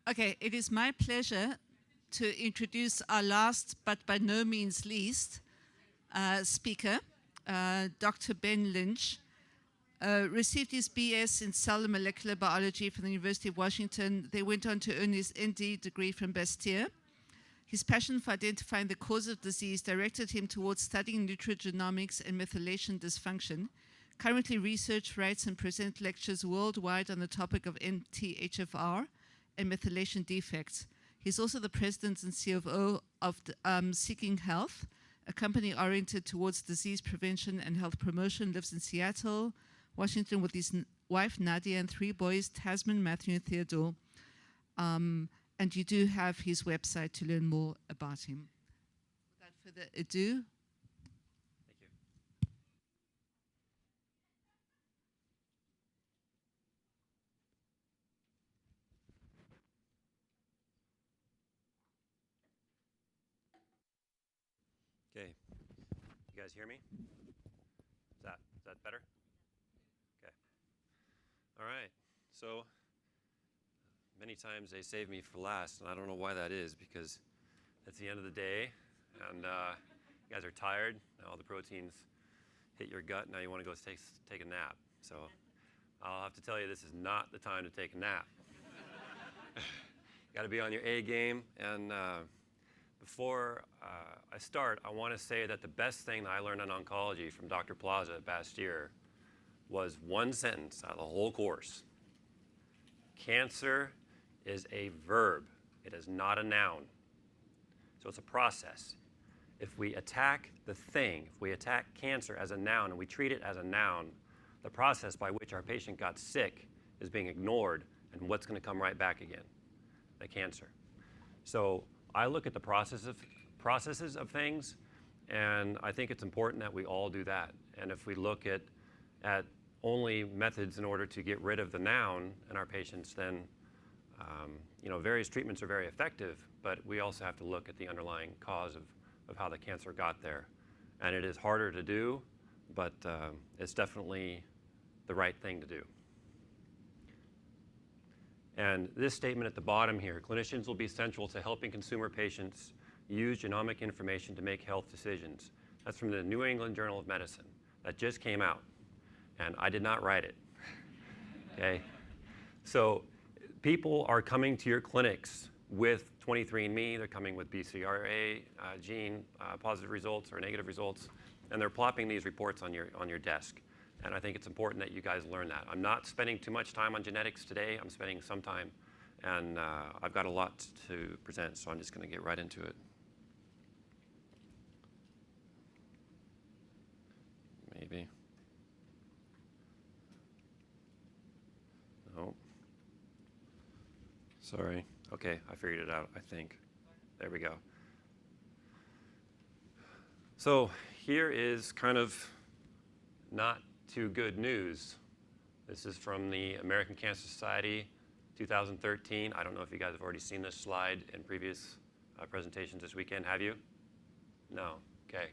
Okay, it is my pleasure to introduce our last, but by no means least, speaker, Dr. Ben Lynch. Received his BS in cell and molecular biology from the University of Washington. They went on to earn his ND degree from Bastyr. His passion for identifying the cause of disease directed him towards studying nutrigenomics and methylation dysfunction. Currently research, writes, and presents lectures worldwide on the topic of MTHFR and methylation defects. He's also the president and COO of Seeking Health, a company oriented towards disease prevention and health promotion. Lives in Seattle, Washington, with his wife Nadia and 3 boys, Tasman, Matthew, and Theodore. And you do have his website to learn more about him. Without further ado. Thank you. Okay, you guys hear me? Is that better? Okay. All right. So many times they save me for last, and I don't know why that is, because it's the end of the day, and you guys are tired. All the proteins hit your gut. Now you want to go take a nap. So I'll have to tell you, this is not the time to take a nap. Got to be on your A game. And before I start, I want to say that the best thing that I learned on oncology from Dr. Plaza at Bastyr was one sentence out of the whole course. Cancer is a verb. It is not a noun. So it's a process. If we attack the thing, if we attack cancer as a noun and we treat it as a noun, the process by which our patient got sick is being ignored, and what's going to come right back again? The cancer. So I look at the processes of things, and I think it's important that we all do that. And if we look at only methods in order to get rid of the noun in our patients, then various treatments are very effective, but we also have to look at the underlying cause of how the cancer got there. And it is harder to do, but it's definitely the right thing to do. And this statement at the bottom here, clinicians will be central to helping consumer patients use genomic information to make health decisions. That's from the New England Journal of Medicine. That just came out, and I did not write it. Okay? So people are coming to your clinics with 23andMe, they're coming with BCRA gene positive results or negative results, and they're plopping these reports on your desk. And I think it's important that you guys learn that. I'm not spending too much time on genetics today. I'm spending some time, and I've got a lot to present, so I'm just going to get right into it. Maybe. No. Sorry. Okay, I figured it out, I think. There we go. So here is kind of not too good news. This is from the American Cancer Society, 2013. I don't know if you guys have already seen this slide in previous presentations this weekend. Have you? No. Okay.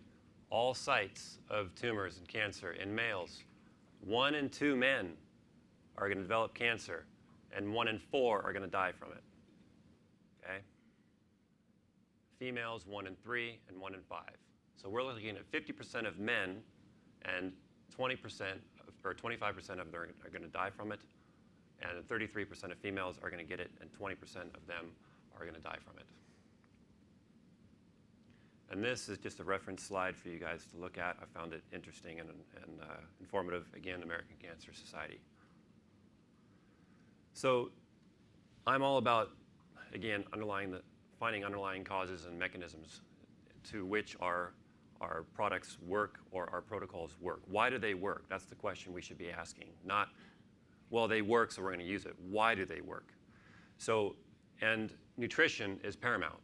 All sites of tumors and cancer in males, 1 in 2 men are going to develop cancer, and 1 in 4 are going to die from it. Okay? Females, 1 in 3, and 1 in 5. So we're looking at 50% of men, and 20% or 25% of them are going to die from it, and 33% of females are going to get it, and 20% of them are going to die from it. And this is just a reference slide for you guys to look at. I found it interesting and informative. Again, American Cancer Society. So I'm all about, again, finding underlying causes and mechanisms to which our products work or our protocols work. Why do they work? That's the question we should be asking. Not, well, they work, so we're going to use it. Why do they work? So, and nutrition is paramount.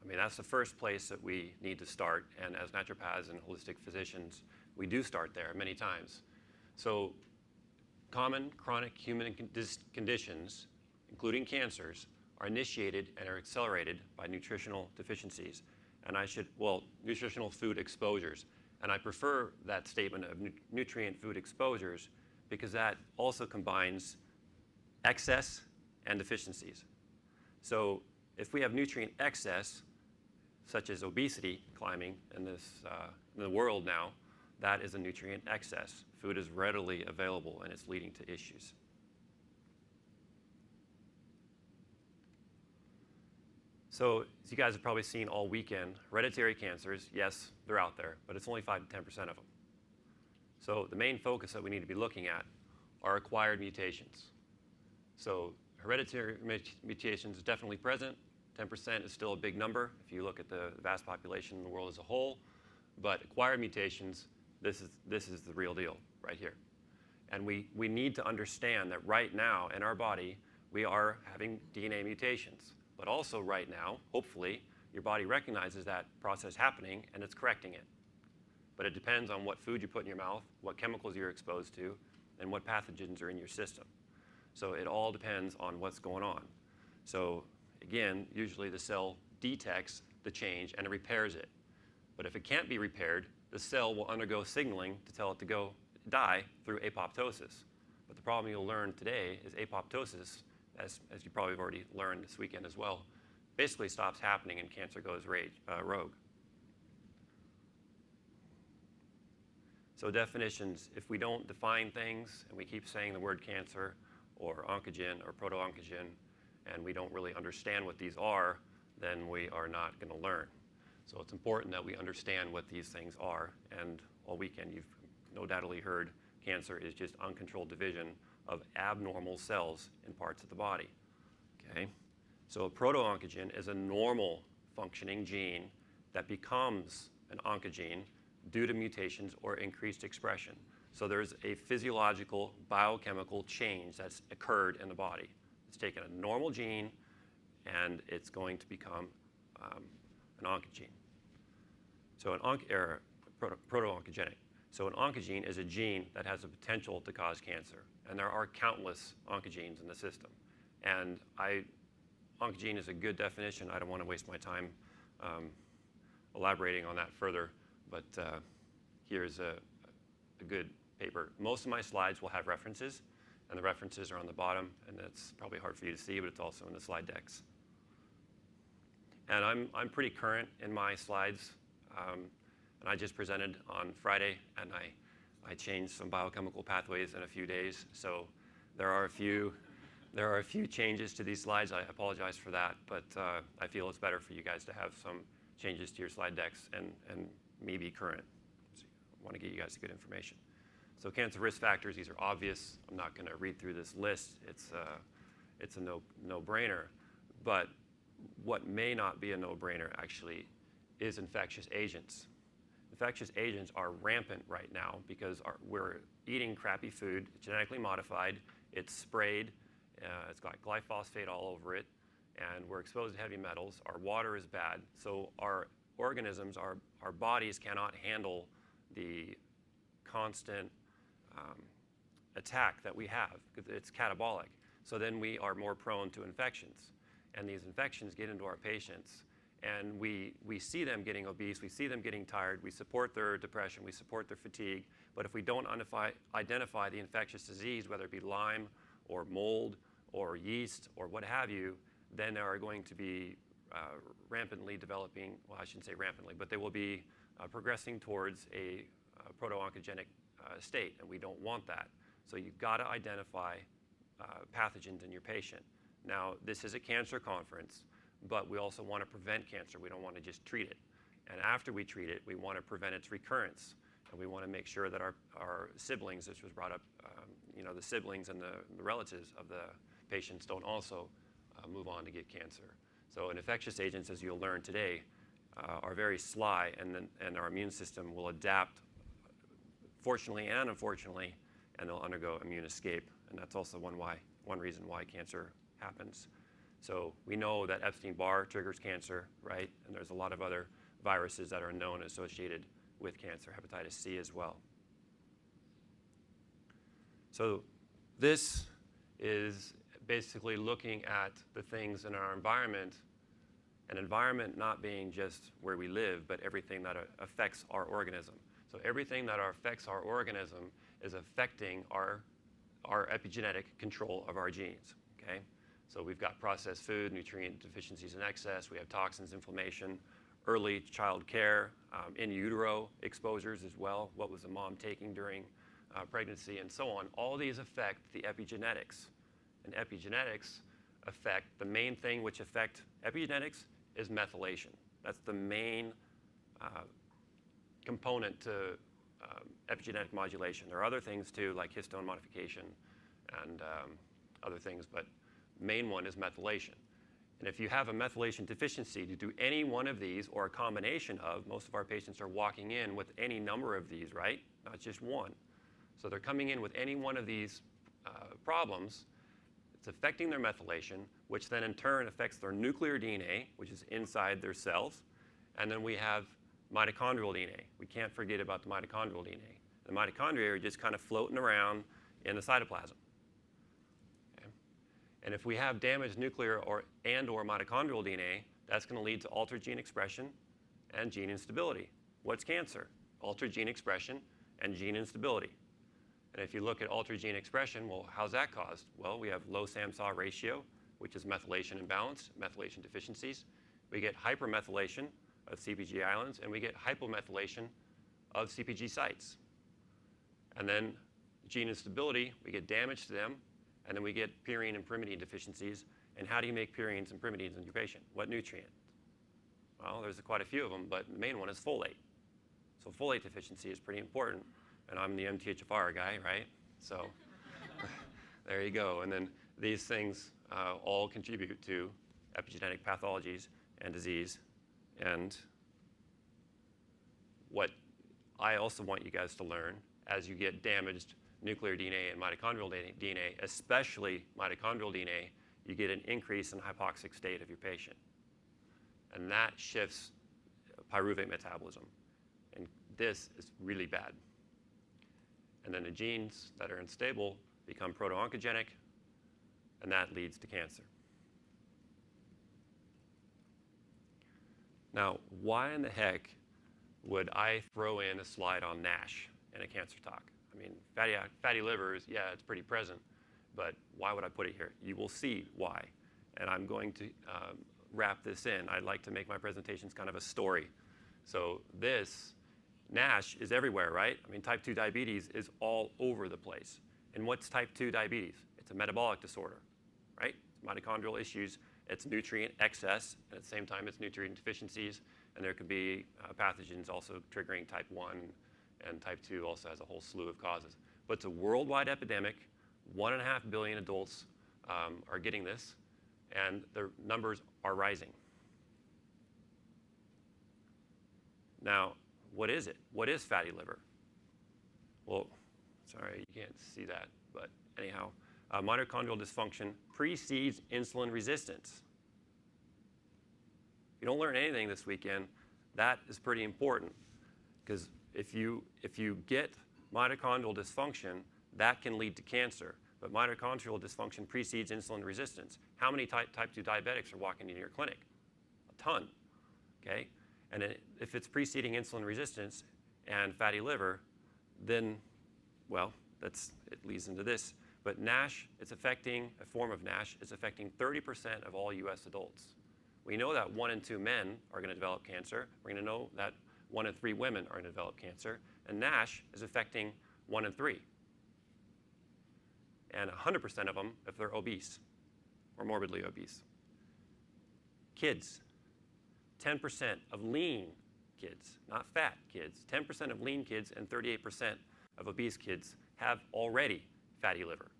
I mean, that's the first place that we need to start. And as naturopaths and holistic physicians, we do start there many times. So common chronic human conditions, including cancers, are initiated and are accelerated by nutritional deficiencies. And nutritional food exposures. And I prefer that statement of nutrient food exposures because that also combines excess and deficiencies. So if we have nutrient excess, such as obesity climbing in the world now, that is a nutrient excess. Food is readily available and it's leading to issues. So as you guys have probably seen all weekend, hereditary cancers, yes, they're out there, but it's only 5 to 10% of them. So the main focus that we need to be looking at are acquired mutations. So hereditary mutations is definitely present. 10% is still a big number if you look at the vast population in the world as a whole. But acquired mutations, this is the real deal right here. And we need to understand that right now in our body, we are having DNA mutations. But also right now, hopefully, your body recognizes that process happening and it's correcting it. But it depends on what food you put in your mouth, what chemicals you're exposed to, and what pathogens are in your system. So it all depends on what's going on. So again, usually the cell detects the change and it repairs it. But if it can't be repaired, the cell will undergo signaling to tell it to go die through apoptosis. But the problem you'll learn today is apoptosis, as you probably have already learned this weekend as well, basically stops happening and cancer goes rogue. So definitions, if we don't define things and we keep saying the word cancer or oncogen or proto-oncogen and we don't really understand what these are, then we are not going to learn. So it's important that we understand what these things are. And all weekend you've no doubtly heard cancer is just uncontrolled division of abnormal cells in parts of the body. Okay? So a proto-oncogene is a normal functioning gene that becomes an oncogene due to mutations or increased expression. So there's a physiological biochemical change that's occurred in the body. It's taken a normal gene and it's going to become an oncogene. So proto-oncogenic. So an oncogene is a gene that has the potential to cause cancer. And there are countless oncogenes in the system. And oncogene is a good definition. I don't want to waste my time elaborating on that further. But here's a good paper. Most of my slides will have references. And the references are on the bottom. And it's probably hard for you to see, but it's also in the slide decks. And I'm pretty current in my slides. And I just presented on Friday, and I changed some biochemical pathways in a few days. So there are a few changes to these slides. I apologize for that, but I feel it's better for you guys to have some changes to your slide decks and me be current. So I want to get you guys good information. So cancer risk factors, these are obvious. I'm not going to read through this list. It's a no-brainer. But what may not be a no-brainer actually is infectious agents. Infectious agents are rampant right now because we're eating crappy food, genetically modified, it's sprayed, it's got glyphosate all over it, and we're exposed to heavy metals. Our water is bad, so our organisms, our bodies cannot handle the constant attack that we have because it's catabolic. So then we are more prone to infections, and these infections get into our patients. And we see them getting obese, we see them getting tired, we support their depression, we support their fatigue. But if we don't identify the infectious disease, whether it be Lyme or mold or yeast or what have you, then they are going to be rampantly developing, well, I shouldn't say rampantly, but they will be progressing towards a proto-oncogenic state, and we don't want that. So you've got to identify pathogens in your patient. Now, this is a cancer conference, but we also want to prevent cancer. We don't want to just treat it. And after we treat it, we want to prevent its recurrence. And we want to make sure that our siblings, this was brought up, the siblings and the relatives of the patients don't also move on to get cancer. So infectious agents, as you'll learn today, are very sly, and our immune system will adapt, fortunately and unfortunately, and they'll undergo immune escape. And that's also one reason why cancer happens. So we know that Epstein-Barr triggers cancer, right? And there's a lot of other viruses that are known associated with cancer, hepatitis C as well. So this is basically looking at the things in our environment, an environment not being just where we live, but everything that affects our organism. So everything that affects our organism is affecting our epigenetic control of our genes, okay? So we've got processed food, nutrient deficiencies in excess, we have toxins, inflammation, early child care, in utero exposures as well. What was the mom taking during pregnancy and so on. All these affect the epigenetics. And epigenetics affect, the main thing which affect epigenetics is methylation. That's the main component to epigenetic modulation. There are other things too, like histone modification and other things, but main one is methylation. And if you have a methylation deficiency to do any one of these or a combination of, most of our patients are walking in with any number of these, right? Not just one. So they're coming in with any one of these problems. It's affecting their methylation, which then in turn affects their nuclear DNA, which is inside their cells. And then we have mitochondrial DNA. We can't forget about the mitochondrial DNA. The mitochondria are just kind of floating around in the cytoplasm. Okay? And if we have damaged nuclear and or mitochondrial DNA, that's going to lead to altered gene expression and gene instability. What's cancer? Altered gene expression and gene instability. And if you look at altered gene expression, well, how's that caused? Well, we have low SAM-SAW ratio, which is methylation imbalance, methylation deficiencies. We get hypermethylation of CpG islands, and we get hypomethylation of CpG sites. And then gene instability, we get damage to them, and then we get purine and pyrimidine deficiencies. And how do you make purines and pyrimidines in your patient? What nutrient? Well, there's quite a few of them, but the main one is folate. So folate deficiency is pretty important. And I'm the MTHFR guy, right? So there you go. And then these things all contribute to epigenetic pathologies and disease. And what I also want you guys to learn, as you get damaged nuclear DNA and mitochondrial DNA, especially mitochondrial DNA, you get an increase in hypoxic state of your patient. And that shifts pyruvate metabolism. And this is really bad. And then the genes that are unstable become proto-oncogenic, and that leads to cancer. Now, why in the heck would I throw in a slide on NASH in a cancer talk? I mean, fatty livers, yeah, it's pretty present, but why would I put it here? You will see why. And I'm going to wrap this in. I'd like to make my presentations kind of a story. So NASH is everywhere, right? I mean, type 2 diabetes is all over the place. And what's type 2 diabetes? It's a metabolic disorder, right? It's mitochondrial issues. It's nutrient excess, and at the same time, it's nutrient deficiencies. And there could be pathogens also triggering type 1, and type 2 also has a whole slew of causes. But it's a worldwide epidemic. 1.5 billion adults are getting this, and the numbers are rising. Now, what is it? What is fatty liver? Well, sorry, you can't see that, but anyhow, mitochondrial dysfunction precedes insulin resistance. If you don't learn anything this weekend, that is pretty important, because if you get mitochondrial dysfunction, that can lead to cancer. But mitochondrial dysfunction precedes insulin resistance. How many type 2 diabetics are walking into your clinic? A ton, okay? And if it's preceding insulin resistance and fatty liver, then, well, it leads into this. But NASH, a form of NASH, is affecting 30% of all US adults. We know that 1 in 2 men are going to develop cancer. We're going to know that 1 in 3 women are going to develop cancer. And NASH is affecting 1 in 3. And 100% of them if they're obese or morbidly obese. Kids. 10% of lean kids, not fat kids, 10% of lean kids and 38% of obese kids have already fatty liver.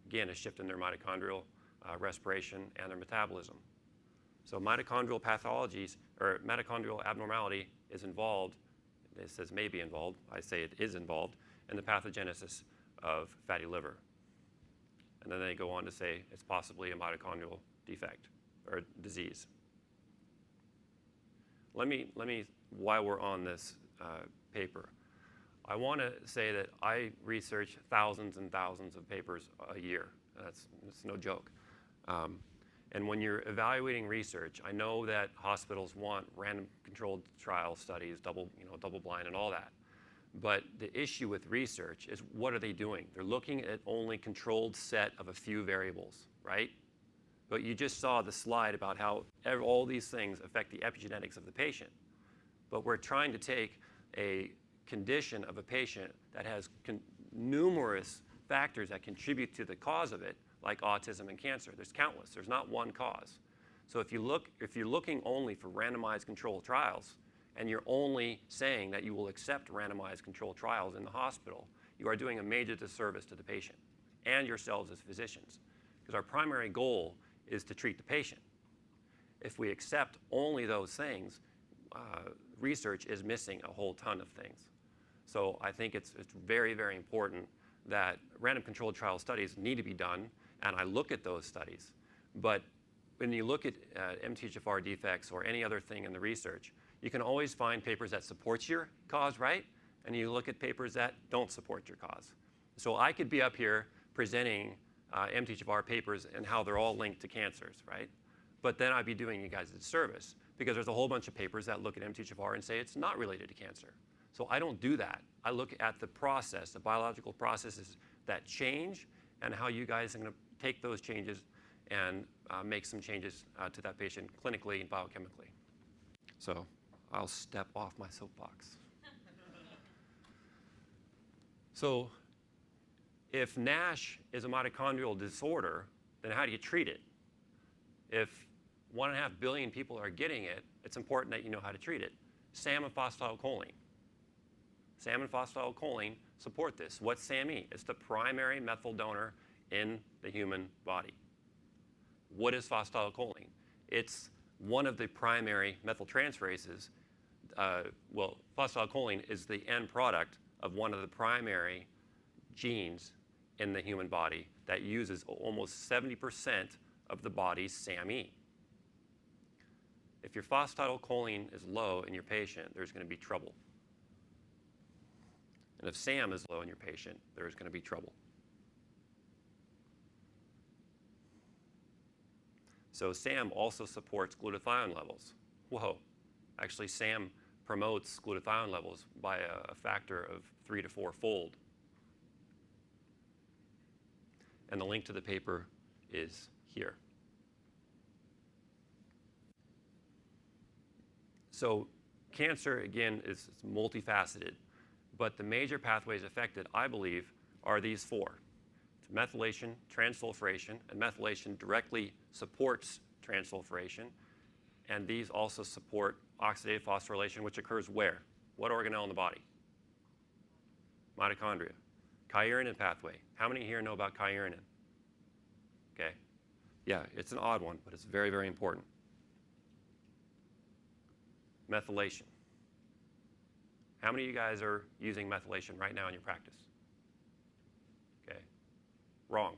Again, a shift in their mitochondrial respiration and their metabolism. So mitochondrial pathologies, or mitochondrial abnormality is involved, it says may be involved, I say it is involved, in the pathogenesis of fatty liver. And then they go on to say it's possibly a mitochondrial defect or disease. Let me, while we're on this paper, I want to say that I research thousands and thousands of papers a year. That's no joke. And when you're evaluating research, I know that hospitals want random controlled trial studies, double blind and all that. But the issue with research is, what are they doing? They're looking at only controlled set of a few variables, right? But you just saw the slide about how all these things affect the epigenetics of the patient. But we're trying to take a condition of a patient that has numerous factors that contribute to the cause of it, like autism and cancer. There's countless. There's not one cause. So if you're looking only for randomized controlled trials, and you're only saying that you will accept randomized controlled trials in the hospital, you are doing a major disservice to the patient and yourselves as physicians. Because our primary goal is to treat the patient. If we accept only those things, research is missing a whole ton of things. So I think it's very, very important that random controlled trial studies need to be done, and I look at those studies. But when you look at MTHFR defects or any other thing in the research, you can always find papers that support your cause, right? And you look at papers that don't support your cause. So I could be up here presenting MTHFR papers and how they're all linked to cancers, right? But then I'd be doing you guys a disservice because there's a whole bunch of papers that look at MTHFR and say it's not related to cancer. So I don't do that. I look at the process, the biological processes that change, and how you guys are going to take those changes and make some changes to that patient clinically and biochemically. So I'll step off my soapbox. So if NASH is a mitochondrial disorder, then how do you treat it? If 1.5 billion people are getting it, it's important that you know how to treat it. SAM and phosphatidylcholine. SAM and phosphatidylcholine support this. What's SAMe? It's the primary methyl donor in the human body. What is phosphatidylcholine? It's one of the primary methyltransferases. Well, phosphatidylcholine is the end product of one of the primary genes in the human body that uses almost 70% of the body's SAMe. If your phosphatidylcholine is low in your patient, there's going to be trouble. And if SAM is low in your patient, there's going to be trouble. So SAM also supports glutathione levels. Whoa, actually SAM promotes glutathione levels by a factor of 3 to 4-fold. And the link to the paper is here. So cancer, again, is multifaceted. But the major pathways affected, I believe, are these four. It's methylation, transsulfuration, and methylation directly supports transsulfuration. And these also support oxidative phosphorylation, which occurs where? What organelle in the body? Mitochondria. Kynurenine pathway. How many here know about kynurenine? Okay. Yeah, it's an odd one, but it's very, very important. Methylation. How many of you guys are using methylation right now in your practice? Okay. Wrong.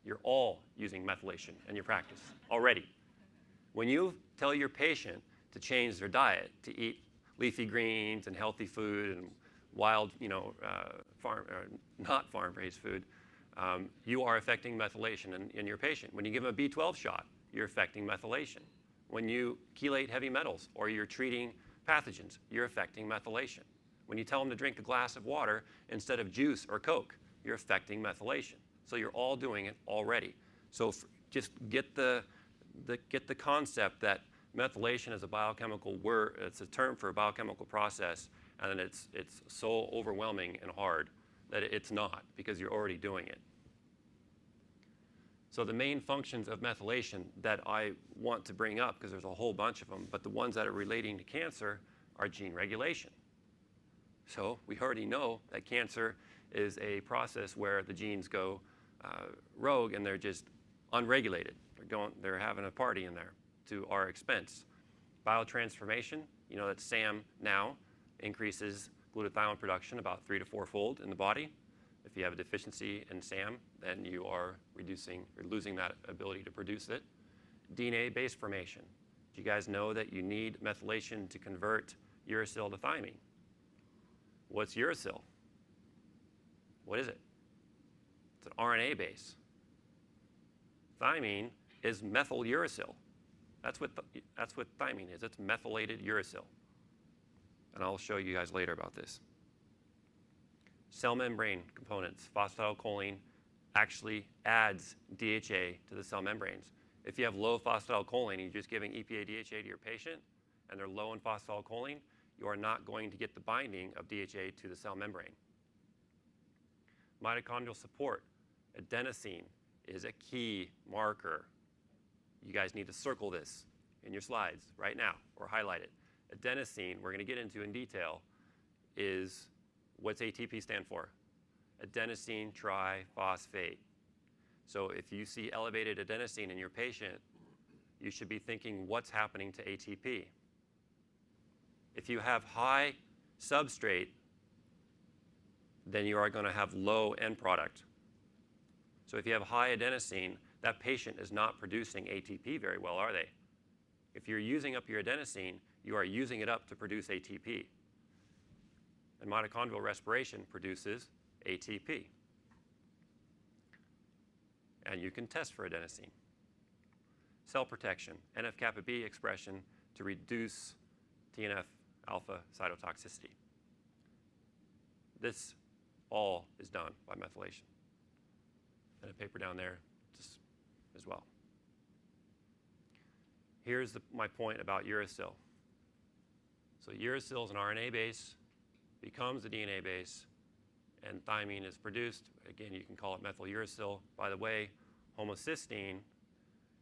You're all using methylation in your practice already. When you tell your patient to change their diet, to eat leafy greens and healthy food and wild, not farm-raised food, you are affecting methylation in your patient. When you give them a B12 shot, you're affecting methylation. When you chelate heavy metals or you're treating pathogens, you're affecting methylation. When you tell them to drink a glass of water instead of juice or Coke, you're affecting methylation. So you're all doing it already. So just get the concept that methylation is a biochemical word. It's a term for a biochemical process, and then it's so overwhelming and hard that it's not, because you're already doing it. So the main functions of methylation that I want to bring up, because there's a whole bunch of them, but the ones that are relating to cancer are gene regulation. So we already know that cancer is a process where the genes go rogue and they're just unregulated. They're having a party in there to our expense. Biotransformation, you know that SAM now increases glutathione production about 3 to 4-fold in the body. If you have a deficiency in SAM, then you are losing that ability to produce it. DNA base formation. Do you guys know that you need methylation to convert uracil to thymine? What's uracil? What is it? It's an RNA base. Thymine is methyl uracil. That's what thymine is. It's methylated uracil. And I'll show you guys later about this. Cell membrane components. Phosphatidylcholine actually adds DHA to the cell membranes. If you have low phosphatidylcholine and you're just giving EPA DHA to your patient and they're low in phosphatidylcholine, you are not going to get the binding of DHA to the cell membrane. Mitochondrial support, adenosine is a key marker. You guys need to circle this in your slides right now or highlight it. Adenosine, we're going to get into in detail, is what's ATP stand for? Adenosine triphosphate. So if you see elevated adenosine in your patient, you should be thinking what's happening to ATP. If you have high substrate, then you are going to have low end product. So if you have high adenosine, that patient is not producing ATP very well, are they? If you're using up your adenosine, you are using it up to produce ATP. And mitochondrial respiration produces ATP. And you can test for adenosine. Cell protection, NF-kappa B expression to reduce TNF-alpha cytotoxicity. This all is done by methylation. And a paper down there just as well. Here's my point about uracil. So uracil is an RNA base, becomes a DNA base, and thymine is produced. Again, you can call it methyl uracil. By the way, homocysteine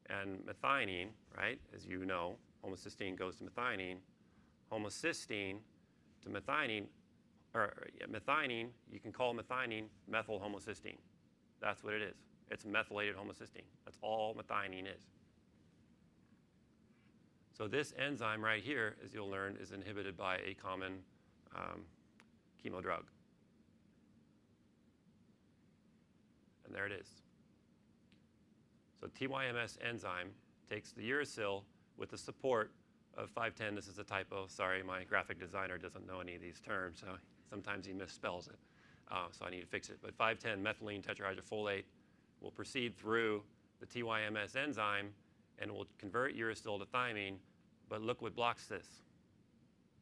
and methionine, right? As you know, homocysteine goes to methionine. Homocysteine to methionine, methionine, you can call methionine methyl homocysteine. That's what it is. It's methylated homocysteine. That's all methionine is. So this enzyme right here, as you'll learn, is inhibited by a common chemo drug. And there it is. So TYMS enzyme takes the uracil with the support of 510. This is a typo. Sorry, my graphic designer doesn't know any of these terms, so sometimes he misspells it. So I need to fix it. But 510 methylene tetrahydrofolate will proceed through the TYMS enzyme and will convert uracil to thymine. But look what blocks this.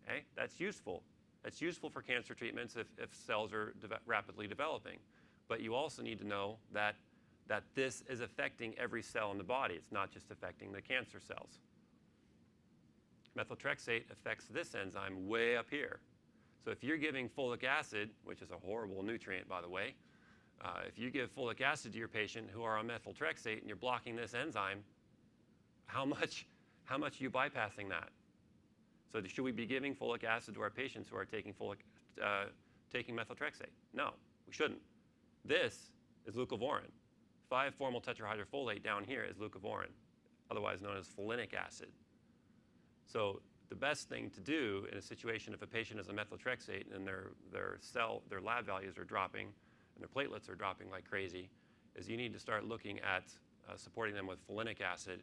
Okay? That's useful. That's useful for cancer treatments if cells are rapidly developing. But you also need to know that this is affecting every cell in the body. It's not just affecting the cancer cells. Methyltransferase affects this enzyme way up here. So if you're giving folic acid, which is a horrible nutrient, by the way, if you give folic acid to your patient who are on methyltransferase and you're blocking this enzyme, how much are you bypassing that? So should we be giving folic acid to our patients who are taking methyltransferase? No, we shouldn't. This is leucovorin. 5-formyl tetrahydrofolate down here is leucovorin, otherwise known as folinic acid. So the best thing to do in a situation if a patient is on methyltransferase and their lab values are dropping and their platelets are dropping like crazy is you need to start looking at supporting them with folinic acid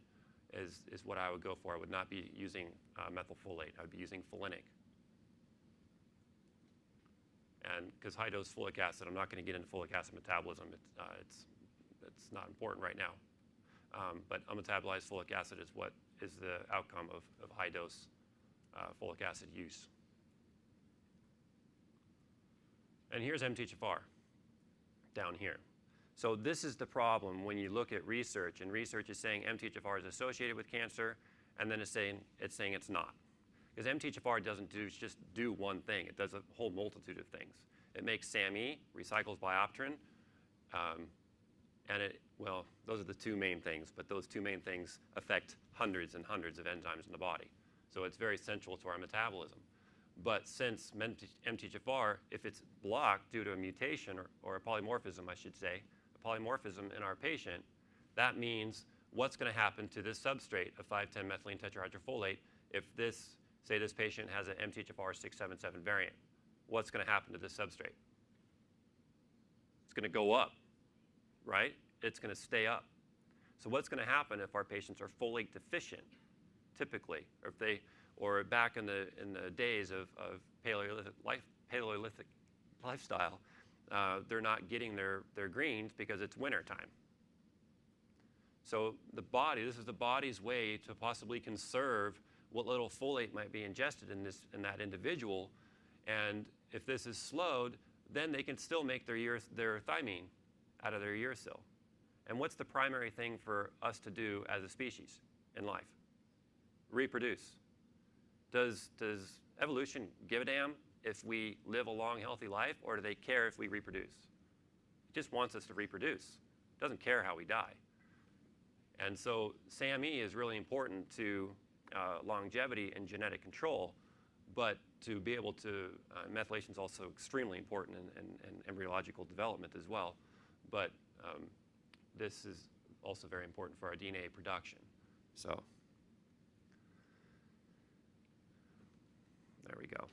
is what I would go for. I would not be using methylfolate. I would be using folinic. And because high-dose folic acid, I'm not going to get into folic acid metabolism. It's not important right now. But unmetabolized folic acid is what is the outcome of high-dose folic acid use. And here's MTHFR down here. So this is the problem when you look at research, and research is saying MTHFR is associated with cancer, and then it's saying it's not. Because MTHFR doesn't just do one thing. It does a whole multitude of things. It makes SAMe, recycles biopterin, and well, those are the two main things, but those two main things affect hundreds and hundreds of enzymes in the body. So it's very central to our metabolism. But since MTHFR, if it's blocked due to a mutation or a polymorphism, I should say, a polymorphism in our patient, that means what's going to happen to this substrate of 5,10 methylene tetrahydrofolate if say this patient has an MTHFR 677 variant. What's going to happen to this substrate? It's going to go up, right? It's going to stay up. So what's going to happen if our patients are folate deficient, typically, or back in the days of Paleolithic lifestyle, they're not getting their greens because it's winter time. So this is the body's way to possibly conserve what little folate might be ingested in that individual, and if this is slowed, then they can still make their thymine out of their uracil. And what's the primary thing for us to do as a species in life? Reproduce. Does evolution give a damn if we live a long, healthy life, or do they care if we reproduce? It just wants us to reproduce. It doesn't care how we die. And so SAMe is really important to longevity and genetic control, but to be able to, methylation is also extremely important in embryological development as well. But this is also very important for our DNA production. So there we go.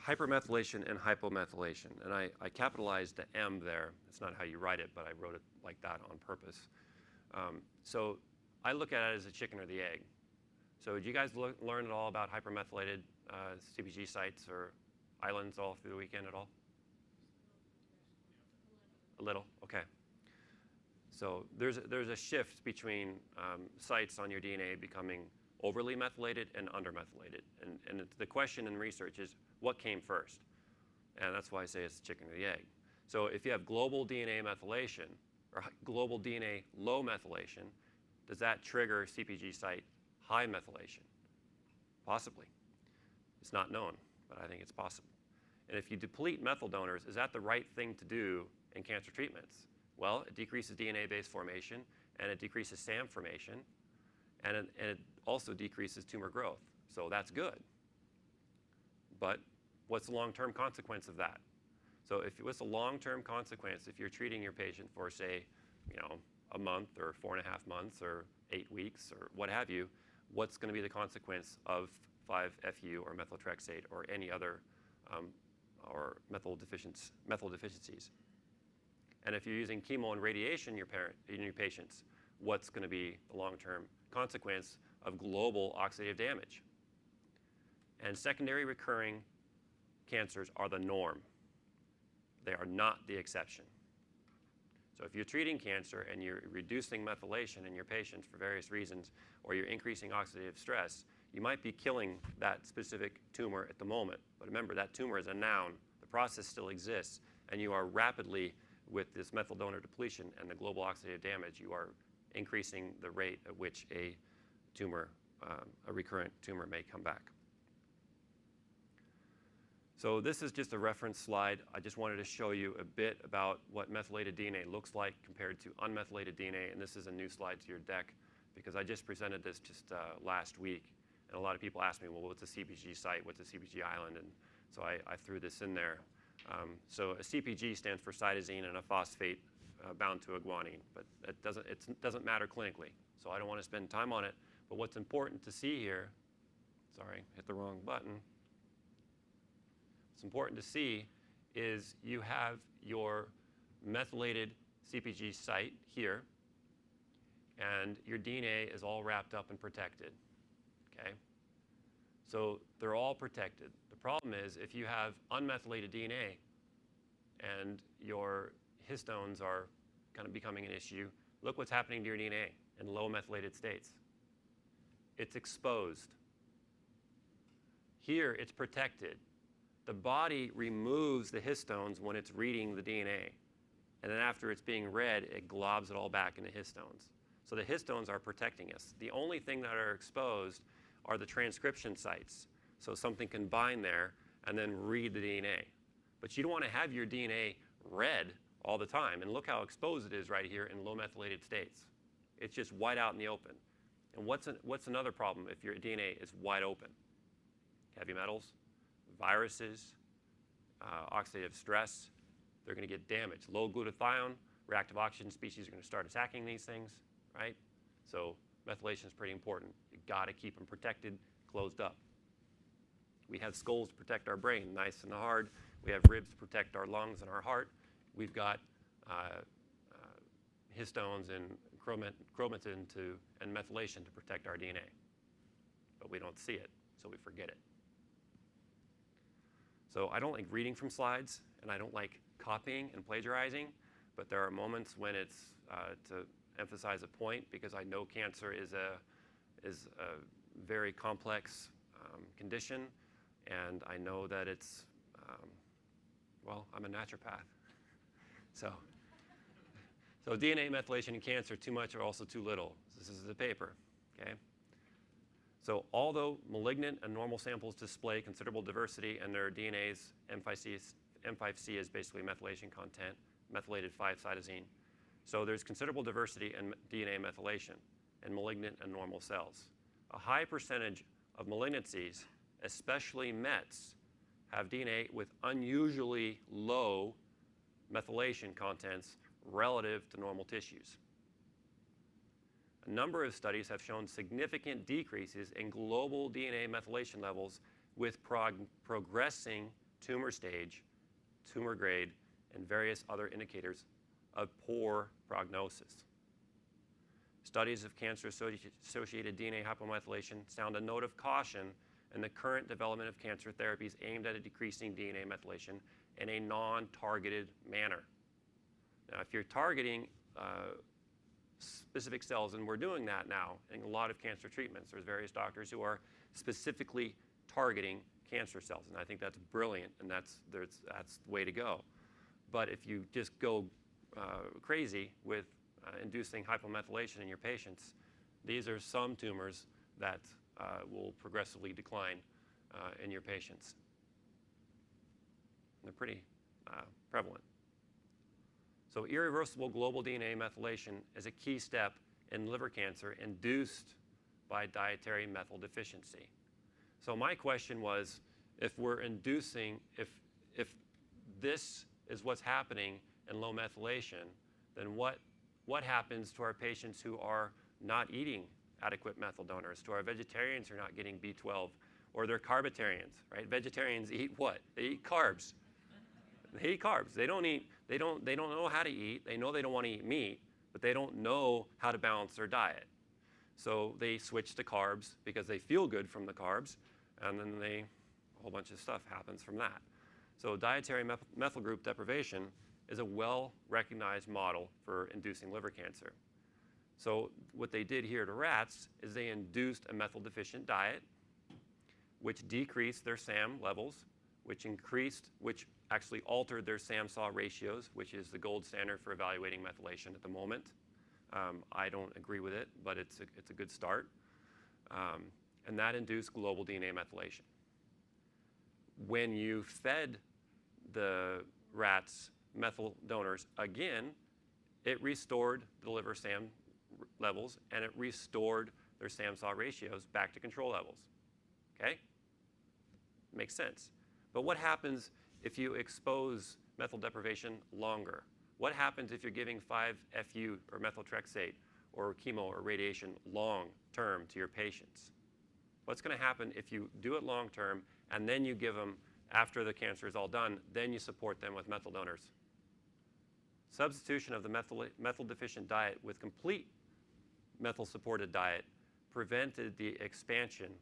Hypermethylation and hypomethylation. And I capitalized the M there. It's not how you write it, but I wrote it like that on purpose. So I look at it as a chicken or the egg. So did you guys learn at all about hypermethylated CpG sites or islands all through the weekend at all? A little, okay. So there's a shift between sites on your DNA becoming overly methylated and undermethylated. And the question in research is, what came first? And that's why I say it's the chicken or the egg. So if you have global DNA methylation or global DNA low methylation, does that trigger CpG site high methylation? Possibly. It's not known, but I think it's possible. And if you deplete methyl donors, is that the right thing to do in cancer treatments? Well, it decreases DNA base formation, and it decreases SAM formation, and it also decreases tumor growth. So that's good. But what's the long-term consequence of that? So what's the long-term consequence if you're treating your patient for, say, a month or 4.5 months or 8 weeks or what have you? What's going to be the consequence of 5-FU or methotrexate or any other or methyl deficiencies? And if you're using chemo and radiation in your patients, what's going to be the long-term consequence of global oxidative damage? And secondary recurring cancers are the norm. They are not the exception. So if you're treating cancer and you're reducing methylation in your patients for various reasons, or you're increasing oxidative stress, you might be killing that specific tumor at the moment. But remember, that tumor is a noun. The process still exists, and you are rapidly, with this methyl donor depletion and the global oxidative damage, you are increasing the rate at which a recurrent tumor may come back. So this is just a reference slide. I just wanted to show you a bit about what methylated DNA looks like compared to unmethylated DNA. And this is a new slide to your deck because I just presented this just last week. And a lot of people ask me, well, what's a CpG site? What's a CpG island? And so I threw this in there. So a CpG stands for cytosine and a phosphate bound to a guanine. But it doesn't matter clinically. So I don't want to spend time on it. But what's important to see here, sorry, hit the wrong button. What's important to see is you have your methylated CpG site here, and your DNA is all wrapped up and protected, okay? So they're all protected. The problem is if you have unmethylated DNA and your histones are kind of becoming an issue, look what's happening to your DNA in low methylated states. It's exposed. Here, it's protected. The body removes the histones when it's reading the DNA. And then after it's being read, it globs it all back into histones. So the histones are protecting us. The only thing that are exposed are the transcription sites. So something can bind there and then read the DNA. But you don't want to have your DNA read all the time. And look how exposed it is right here in low methylated states. It's just wide out in the open. And what's another problem if your DNA is wide open? Heavy metals, viruses, oxidative stress, they're going to get damaged. Low glutathione, reactive oxygen species are going to start attacking these things, right? So methylation is pretty important. You've got to keep them protected, closed up. We have skulls to protect our brain, nice and hard. We have ribs to protect our lungs and our heart. We've got histones and chromatin and methylation to protect our DNA. But we don't see it, so we forget it. So I don't like reading from slides, and I don't like copying and plagiarizing, but there are moments when it's to emphasize a point because I know cancer is a very complex condition, and I know that it's, well, I'm a naturopath. So So DNA methylation in cancer, too much or also too little. This is the paper, okay? So although malignant and normal samples display considerable diversity in their DNA's M5C is basically methylation content, methylated 5-cytosine. So there's considerable diversity in DNA methylation in malignant and normal cells. A high percentage of malignancies, especially METs, have DNA with unusually low methylation contents relative to normal tissues. A number of studies have shown significant decreases in global DNA methylation levels with progressing tumor stage, tumor grade, and various other indicators of poor prognosis. Studies of cancer-associated DNA hypomethylation sound a note of caution in the current development of cancer therapies aimed at decreasing DNA methylation in a non-targeted manner. Now, if you're targeting specific cells, and we're doing that now in a lot of cancer treatments, there's various doctors who are specifically targeting cancer cells, and I think that's brilliant, and that's the way to go. But if you just go crazy with inducing hypomethylation in your patients, these are some tumors that will progressively decline in your patients. They're pretty prevalent. So irreversible global DNA methylation is a key step in liver cancer induced by dietary methyl deficiency. So my question was, if we're inducing, if this is what's happening in low methylation, then what happens to our patients who are not eating adequate methyl donors, to our vegetarians who are not getting B12, or they're carbitarians, right? Vegetarians eat what? They eat carbs. They eat carbs. They don't know how to eat. They know they don't want to eat meat, but they don't know how to balance their diet. So they switch to carbs because they feel good from the carbs, and then a whole bunch of stuff happens from that. So dietary methyl group deprivation is a well-recognized model for inducing liver cancer. So what they did here to rats is they induced a methyl-deficient diet, which decreased their SAM levels, which actually altered their SAM-SAW ratios, which is the gold standard for evaluating methylation at the moment. I don't agree with it, but it's a good start. And that induced global DNA methylation. When you fed the rats methyl donors again, it restored the liver SAM levels, and it restored their SAM-SAW ratios back to control levels. Okay? Makes sense. But what happens if you expose methyl deprivation longer? What happens if you're giving 5-FU or methotrexate or chemo or radiation long term to your patients? What's going to happen if you do it long term and then you give them, after the cancer is all done, then you support them with methyl donors? Substitution of the methyl deficient diet with complete methyl supported diet prevented the expansion.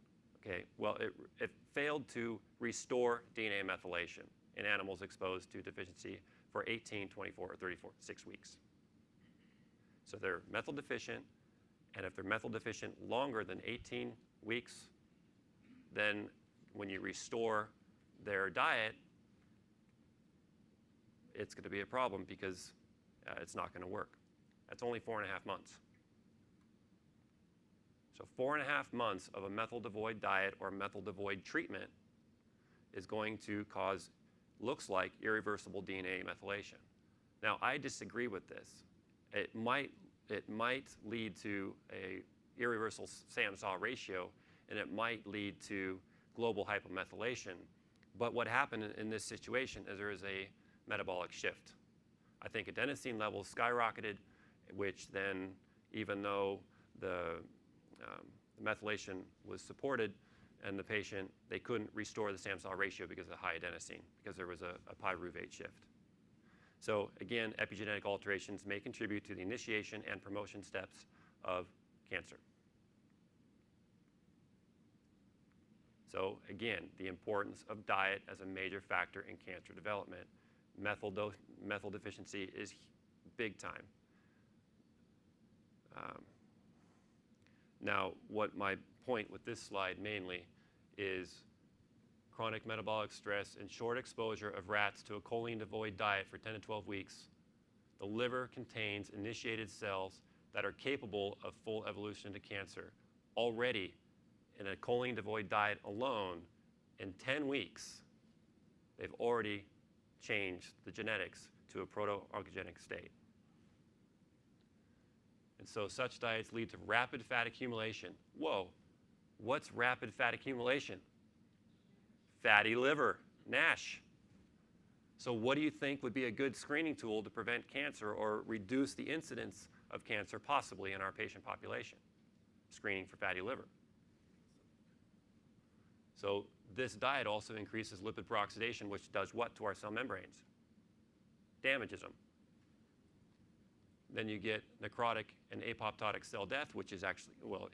Okay, well, it failed to restore DNA methylation in animals exposed to deficiency for 18, 24, or 36 weeks. So they're methyl deficient, and if they're methyl deficient longer than 18 weeks, then when you restore their diet, it's going to be a problem because it's not going to work. That's only 4.5 months. So 4.5 months of a methyl-devoid diet or methyl-devoid treatment is going to cause, looks like, irreversible DNA methylation. Now, I disagree with this. It might lead to a irreversible SAM-SAW ratio, and it might lead to global hypomethylation. But what happened in this situation is there is a metabolic shift. I think adenosine levels skyrocketed, which then, even though the methylation was supported and the patient, they couldn't restore the SAM-SAW ratio because of the high adenosine, because there was a pyruvate shift. So again, epigenetic alterations may contribute to the initiation and promotion steps of cancer. So again, the importance of diet as a major factor in cancer development. Methyl deficiency is big time. Now, what my point with this slide mainly is chronic metabolic stress and short exposure of rats to a choline-devoid diet for 10 to 12 weeks The liver contains initiated cells that are capable of full evolution into cancer already in a choline-devoid diet alone. In 10 weeks, they've already changed the genetics to a proto-oncogenic state. And so such diets lead to rapid fat accumulation. Whoa, what's rapid fat accumulation? Fatty liver, NASH. So what do you think would be a good screening tool to prevent cancer or reduce the incidence of cancer possibly in our patient population? Screening for fatty liver. So this diet also increases lipid peroxidation, which does what to our cell membranes? Damages them. Then you get necrotic and apoptotic cell death, which is actually, well,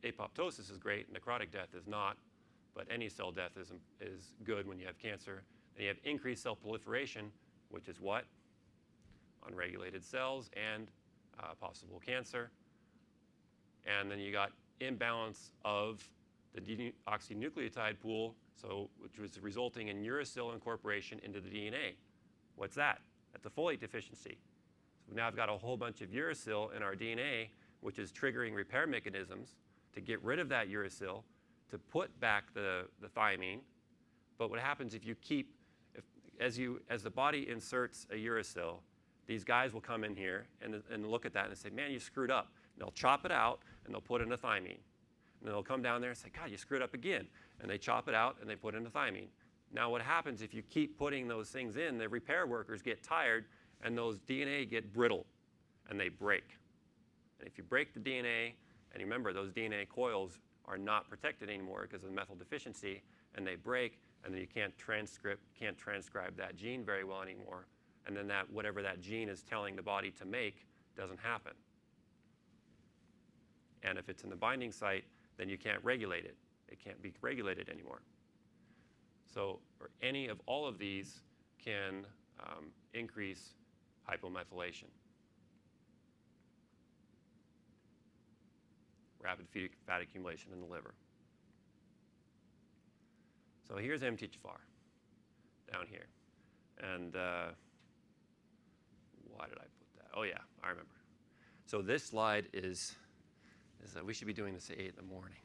apoptosis is great, necrotic death is not, but any cell death is good when you have cancer. Then you have increased cell proliferation, which is what? Unregulated cells and possible cancer. And then you got imbalance of the deoxynucleotide pool, which was resulting in uracil incorporation into the DNA. What's that? That's a folate deficiency. So now I've got a whole bunch of uracil in our DNA, which is triggering repair mechanisms to get rid of that uracil, to put back the thiamine. But what happens if you keep, as the body inserts a uracil, these guys will come in here and look at that and say, man, you screwed up. And they'll chop it out and they'll put in a thiamine. And they'll come down there and say, God, you screwed up again. And they chop it out and they put in a thiamine. Now what happens if you keep putting those things in, the repair workers get tired and those DNA get brittle and they break. And if you break the DNA, and remember those DNA coils are not protected anymore because of the methyl deficiency, and they break, and then you can't transcribe that gene very well anymore. And then whatever that gene is telling the body to make doesn't happen. And if it's in the binding site, then you can't regulate it. It can't be regulated anymore. So any of all of these can increase hypomethylation. Rapid fat accumulation in the liver. So here's MTHFR down here. And why did I put that? Oh, yeah, I remember. So this slide is we should be doing this at 8 in the morning.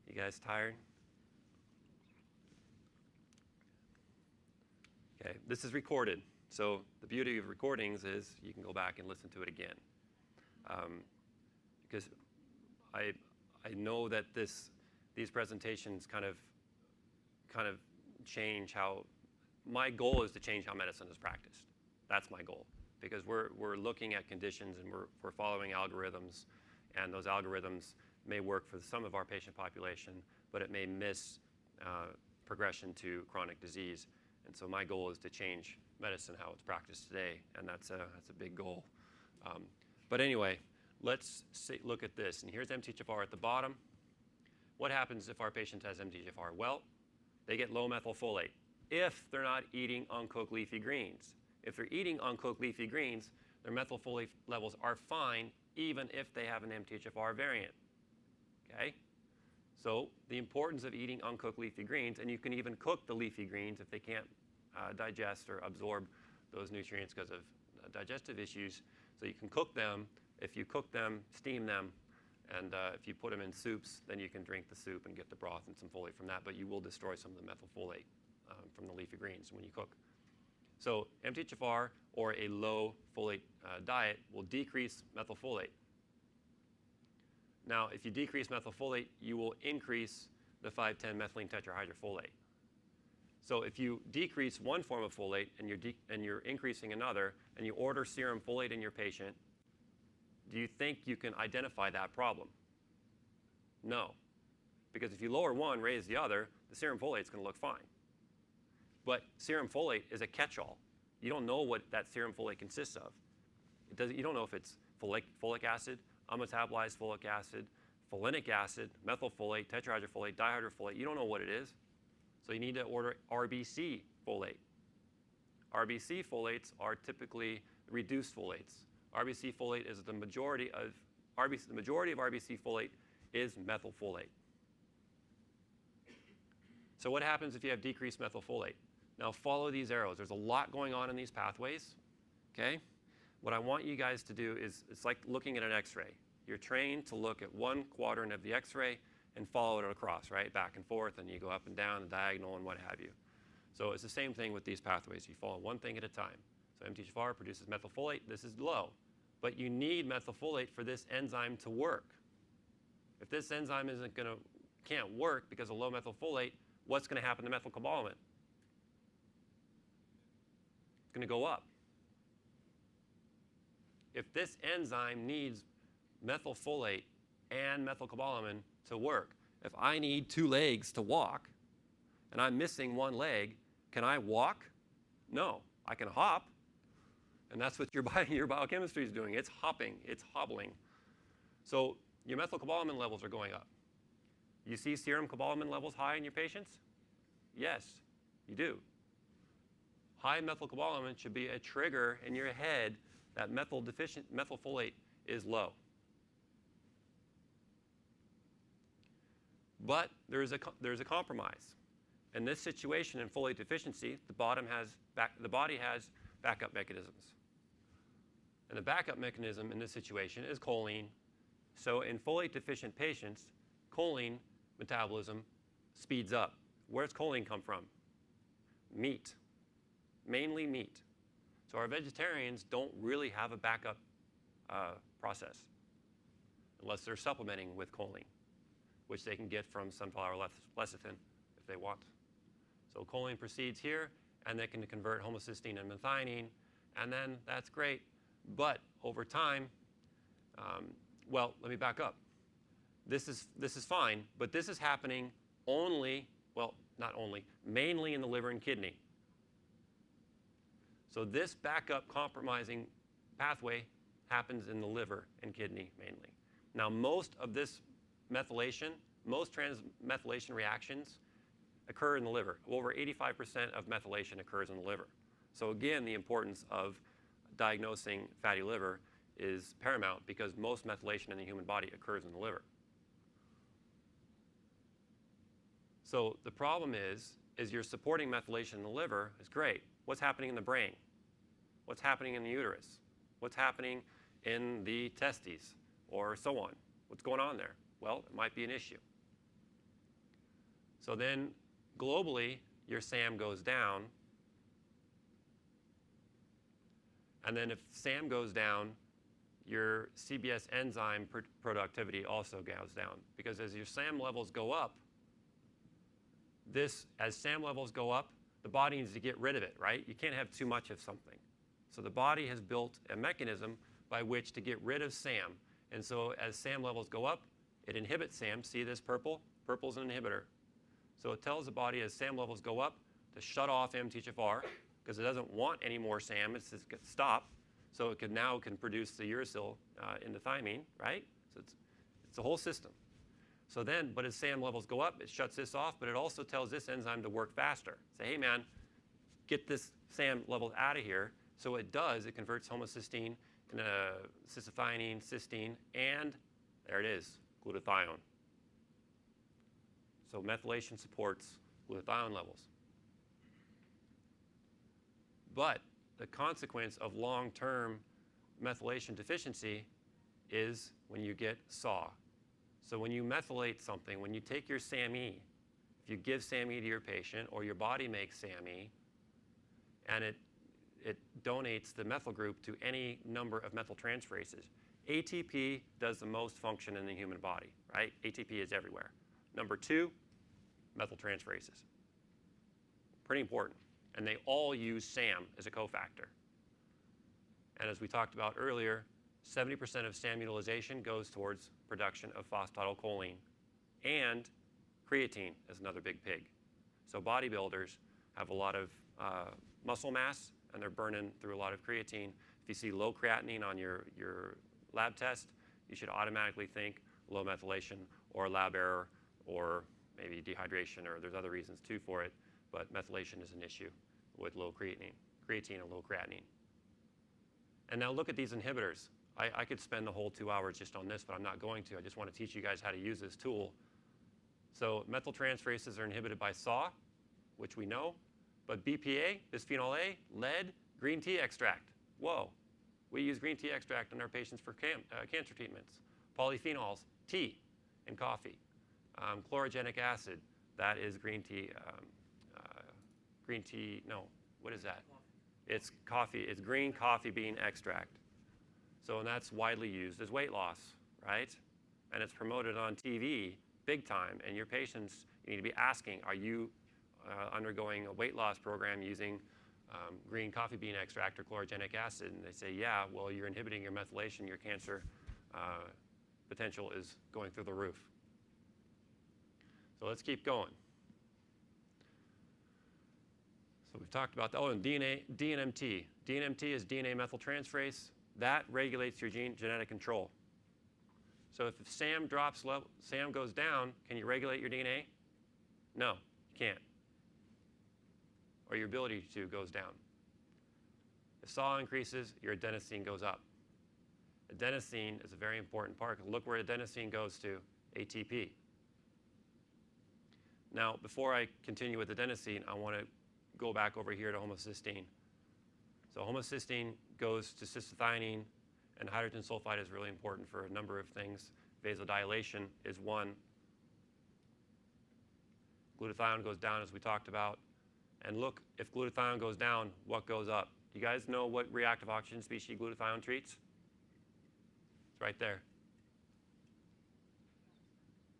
You guys tired? Okay, this is recorded. So the beauty of recordings is you can go back and listen to it again. Because I know that these presentations kind of change how, my goal is to change how medicine is practiced. That's my goal. Because we're looking at conditions and we're following algorithms, and those algorithms may work for some of our patient population, but it may miss progression to chronic disease. And so my goal is to change medicine, how it's practiced today, and that's a big goal. But anyway, let's look at this. And here's MTHFR at the bottom. What happens if our patient has MTHFR? Well, they get low methylfolate if they're not eating uncooked leafy greens. If they're eating uncooked leafy greens, their methylfolate levels are fine even if they have an MTHFR variant. Okay? So the importance of eating uncooked leafy greens, and you can even cook the leafy greens if they can't digest or absorb those nutrients because of digestive issues. So you can cook them. If you cook them, steam them, and if you put them in soups, then you can drink the soup and get the broth and some folate from that, but you will destroy some of the methylfolate from the leafy greens when you cook. So MTHFR or a low folate diet will decrease methylfolate. Now, if you decrease methylfolate, you will increase the 5,10-methylene tetrahydrofolate. So if you decrease one form of folate and you're increasing another, and you order serum folate in your patient, do you think you can identify that problem? No. Because if you lower one, raise the other, the serum folate is going to look fine. But serum folate is a catch-all. You don't know what that serum folate consists of. You don't know if it's folic acid, unmetabolized folic acid, folinic acid, methylfolate, tetrahydrofolate, dihydrofolate. You don't know what it is. So you need to order RBC folate. RBC folates are typically reduced folates. RBC folate is the majority of RBC folate is methylfolate. So what happens if you have decreased methylfolate? Now follow these arrows. There's a lot going on in these pathways, okay? What I want you guys to do is, it's like looking at an x-ray. You're trained to look at one quadrant of the x-ray and follow it across, right? Back and forth, and you go up and down, and diagonal, and what have you. So it's the same thing with these pathways. You follow one thing at a time. So MTHFR produces methylfolate. This is low. But you need methylfolate for this enzyme to work. If this enzyme can't work because of low methylfolate, what's going to happen to methylcobalamin? It's going to go up. If this enzyme needs methylfolate and methylcobalamin to work, if I need 2 legs to walk and I'm missing 1 leg, can I walk? No, I can hop. And that's what your biochemistry is doing. It's hopping, it's hobbling. So your methylcobalamin levels are going up. You see serum cobalamin levels high in your patients? Yes, you do. High methylcobalamin should be a trigger in your head that methylfolate is low. But there's a compromise. In this situation, in folate deficiency, the body has backup mechanisms. And the backup mechanism in this situation is choline. So in folate deficient patients, choline metabolism speeds up. Where's choline come from? Meat, mainly meat. So our vegetarians don't really have a backup process unless they're supplementing with choline, which they can get from sunflower lecithin if they want. So choline proceeds here, and they can convert homocysteine and methionine, and then that's great. But over time, well, let me back up. This is fine, but this is happening only, well, not only, mainly in the liver and kidney. So this backup compromising pathway happens in the liver and kidney mainly. Now, most of this methylation, most transmethylation reactions occur in the liver. Over 85% of methylation occurs in the liver. So again, the importance of diagnosing fatty liver is paramount because most methylation in the human body occurs in the liver. So the problem is you're supporting methylation in the liver is great. What's happening in the brain? What's happening in the uterus? What's happening in the testes or so on? What's going on there? Well, it might be an issue. So then globally, your SAM goes down. And then if SAM goes down, your CBS enzyme productivity also goes down. Because as your SAM levels go up, as SAM levels go up, the body needs to get rid of it, right? You can't have too much of something. So the body has built a mechanism by which to get rid of SAM. And so as SAM levels go up, it inhibits SAM. See this purple? Purple's an inhibitor. So it tells the body as SAM levels go up to shut off MTHFR because it doesn't want any more SAM. It's just going to stop. So it now can produce the uracil in the thymine, right? So it's a whole system. So then, but as SAM levels go up, it shuts this off, but it also tells this enzyme to work faster. Say, hey man, get this SAM level out of here. So it does, it converts homocysteine into cystathionine, cysteine, and there it is, glutathione. So methylation supports glutathione levels. But the consequence of long-term methylation deficiency is when you get SAW. So when you methylate something, when you take your SAMe, if you give SAMe to your patient or your body makes SAMe, and it donates the methyl group to any number of methyltransferases. ATP does the most function in the human body, right? ATP is everywhere. Number 2, methyltransferases. Pretty important. And they all use SAM as a cofactor. And as we talked about earlier, 70% of SAM utilization goes towards production of phosphatidylcholine, and creatine is another big pig. So bodybuilders have a lot of muscle mass, and they're burning through a lot of creatine. If you see low creatinine on your lab test, you should automatically think low methylation or lab error or maybe dehydration, or there's other reasons too for it, but methylation is an issue with low creatine and low creatinine. And now look at these inhibitors. I could spend the whole 2 hours just on this, but I'm not going to. I just want to teach you guys how to use this tool. So methyltransferases are inhibited by SAW, which we know. But BPA, bisphenol A, lead, green tea extract. Whoa. We use green tea extract in our patients for cancer treatments. Polyphenols, tea and coffee. Chlorogenic acid, that is green tea. No, what is that? It's coffee. It's green coffee bean extract. So, and that's widely used as weight loss, right? And it's promoted on TV big time. And your patients, you need to be asking, are you undergoing a weight loss program using green coffee bean extract or chlorogenic acid? And they say, yeah, well, you're inhibiting your methylation, your cancer potential is going through the roof. So let's keep going. So we've talked about, and DNMT. DNMT is DNA methyltransferase. That regulates your genetic control. So if SAM SAM goes down, can you regulate your DNA? No, you can't. Or your ability to goes down. If SAW increases, your adenosine goes up. Adenosine is a very important part. Look where adenosine goes to, ATP. Now, before I continue with adenosine, I want to go back over here to homocysteine. So homocysteine goes to cystathionine, and hydrogen sulfide is really important for a number of things. Vasodilation is one. Glutathione goes down, as we talked about. And look, if glutathione goes down, what goes up? Do you guys know what reactive oxygen species glutathione treats? It's right there.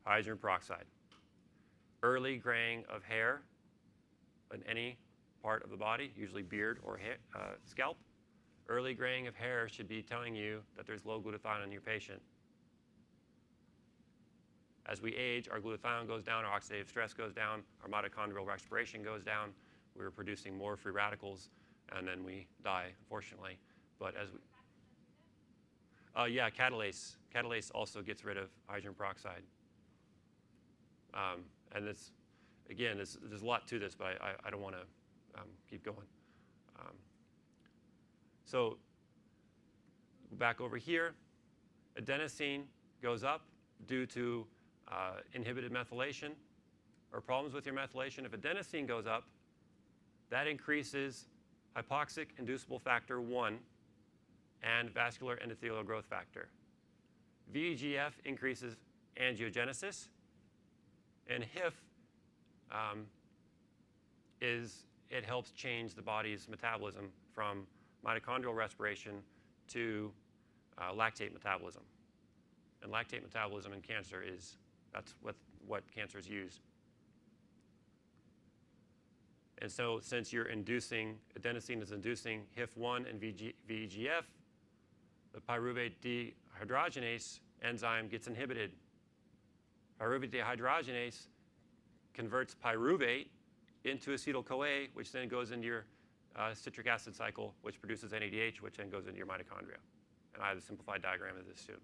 Hydrogen peroxide. Early graying of hair in any part of the body, usually beard or scalp. Early graying of hair should be telling you that there's low glutathione in your patient. As we age, our glutathione goes down, our oxidative stress goes down, our mitochondrial respiration goes down. We're producing more free radicals, and then we die, unfortunately. But as we, yeah, catalase. Catalase also gets rid of hydrogen peroxide. And this, again, there's a lot to this, but I don't want to keep going. So back over here, adenosine goes up due to inhibited methylation or problems with your methylation. If adenosine goes up, that increases hypoxic inducible factor 1 and vascular endothelial growth factor. VEGF increases angiogenesis, and HIF it helps change the body's metabolism from mitochondrial respiration to lactate metabolism. And lactate metabolism in cancer that's what cancers use. And so since you're inducing, adenosine is inducing HIF1 and VEGF, the pyruvate dehydrogenase enzyme gets inhibited. Pyruvate dehydrogenase converts pyruvate into acetyl-CoA, which then goes into your citric acid cycle, which produces NADH, which then goes into your mitochondria. And I have a simplified diagram of this too.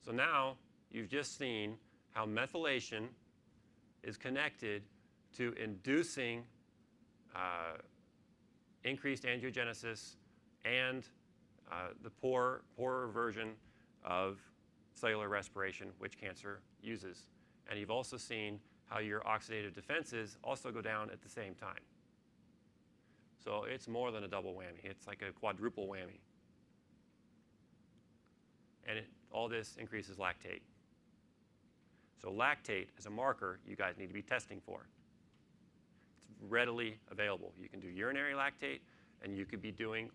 So now you've just seen how methylation is connected to inducing increased angiogenesis and the poorer version of cellular respiration, which cancer uses. And you've also seen how your oxidative defenses also go down at the same time. So it's more than a double whammy. It's like a quadruple whammy. And all this increases lactate. So lactate is a marker you guys need to be testing for. It's readily available. You can do urinary lactate, and you could be doing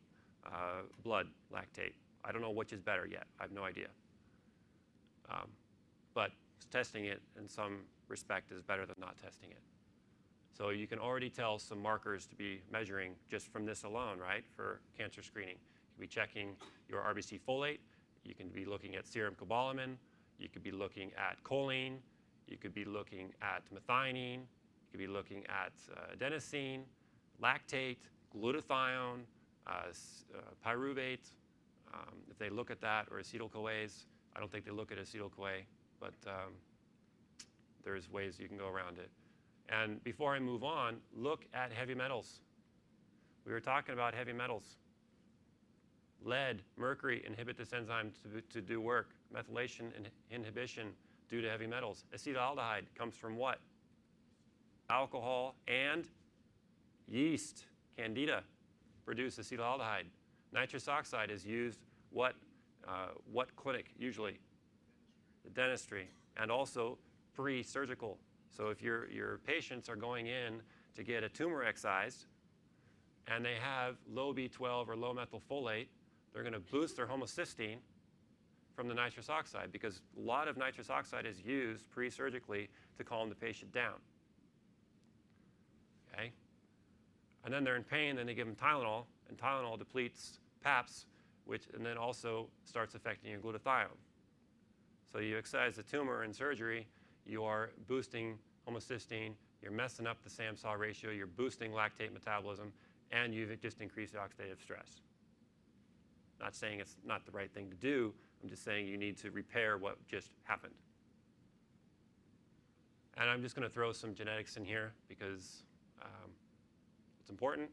blood lactate. I don't know which is better yet. I have no idea. But testing it in some respect is better than not testing it. So you can already tell some markers to be measuring just from this alone, right, for cancer screening. You can be checking your RBC folate. You can be looking at serum cobalamin. You could be looking at choline. You could be looking at methionine. You could be looking at adenosine, lactate, glutathione, pyruvate. If they look at that, or acetyl-CoAs. I don't think they look at acetyl-CoA, but there's ways you can go around it. And before I move on, look at heavy metals. We were talking about heavy metals. Lead, mercury inhibit this enzyme to do work. Methylation inhibition due to heavy metals. Acetaldehyde comes from what? alcohol, and yeast, candida, produce acetaldehyde. Nitrous oxide is used what clinic usually? The dentistry, and also pre-surgical. So if your patients are going in to get a tumor excised and they have low B12 or low methylfolate, they're going to boost their homocysteine from the nitrous oxide because a lot of nitrous oxide is used pre-surgically to calm the patient down. Okay? And then they're in pain, then they give them Tylenol, and Tylenol depletes PAPs, and then also starts affecting your glutathione. So you excise the tumor in surgery, you are boosting homocysteine, you're messing up the SAM-SAW ratio, you're boosting lactate metabolism, and you've just increased oxidative stress. Not saying it's not the right thing to do, I'm just saying you need to repair what just happened. And I'm just going to throw some genetics in here because it's important.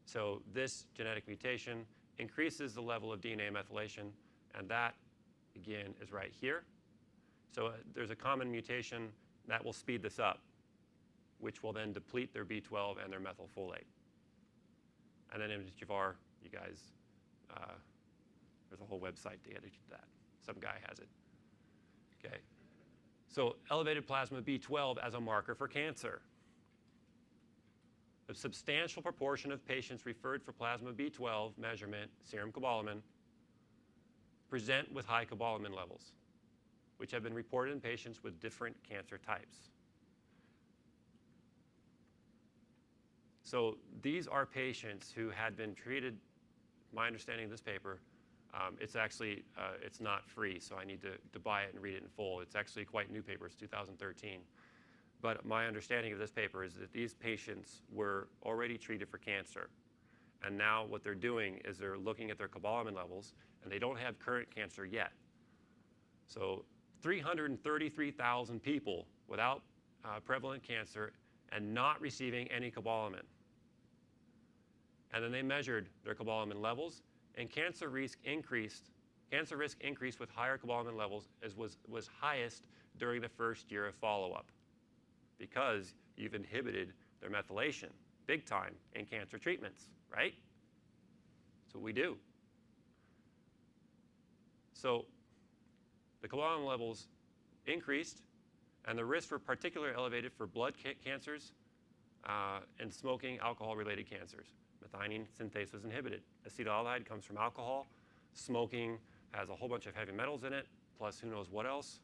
So this genetic mutation increases the level of DNA methylation, and that, again, is right here. So there's a common mutation that will speed this up, which will then deplete their B12 and their methylfolate. And then MTHFR, you guys, there's a whole website to get into that. Some guy has it. Okay. So elevated plasma B12 as a marker for cancer. A substantial proportion of patients referred for plasma B12 measurement, serum cobalamin, present with high cobalamin levels, which have been reported in patients with different cancer types. So these are patients who had been treated, my understanding of this paper, it's actually, it's not free, so I need to buy it and read it in full. It's actually quite new paper, it's 2013. But my understanding of this paper is that these patients were already treated for cancer. And now what they're doing is they're looking at their cobalamin levels, and they don't have current cancer yet. So 333,000 people without prevalent cancer and not receiving any cobalamin. And then they measured their cobalamin levels, and cancer risk increased with higher cobalamin levels as was highest during the first year of follow-up because you've inhibited their methylation big time in cancer treatments, right? That's what we do. So the cobalamin levels increased, and the risks were particularly elevated for blood cancers and smoking, alcohol-related cancers. Methionine synthase was inhibited. Acetaldehyde comes from alcohol. Smoking has a whole bunch of heavy metals in it, plus who knows what else.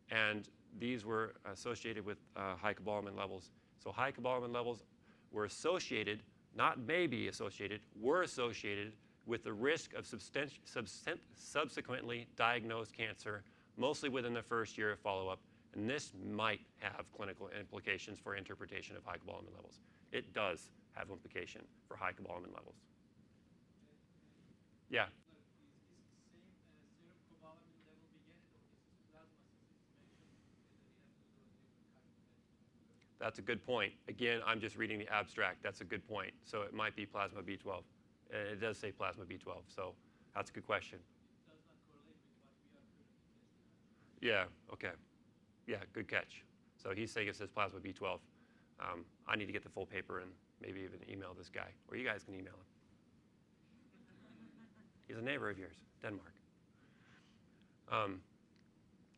And these were associated with high cobalamin levels. So high cobalamin levels were associated, not maybe associated, were associated with the risk of subsequently diagnosed cancer, mostly within the first year of follow-up. And this might have clinical implications for interpretation of high cobalamin levels. It does have implication for high cobalamin levels. Yeah? That's a good point. Again, I'm just reading the abstract. That's a good point. So it might be plasma B12. It does say plasma B12, so that's a good question. It does not correlate with what we are currently testing. Yeah, okay. Yeah, good catch. So he's saying it says plasma B12. I need to get the full paper and maybe even email this guy, or you guys can email him. He's a neighbor of yours, Denmark.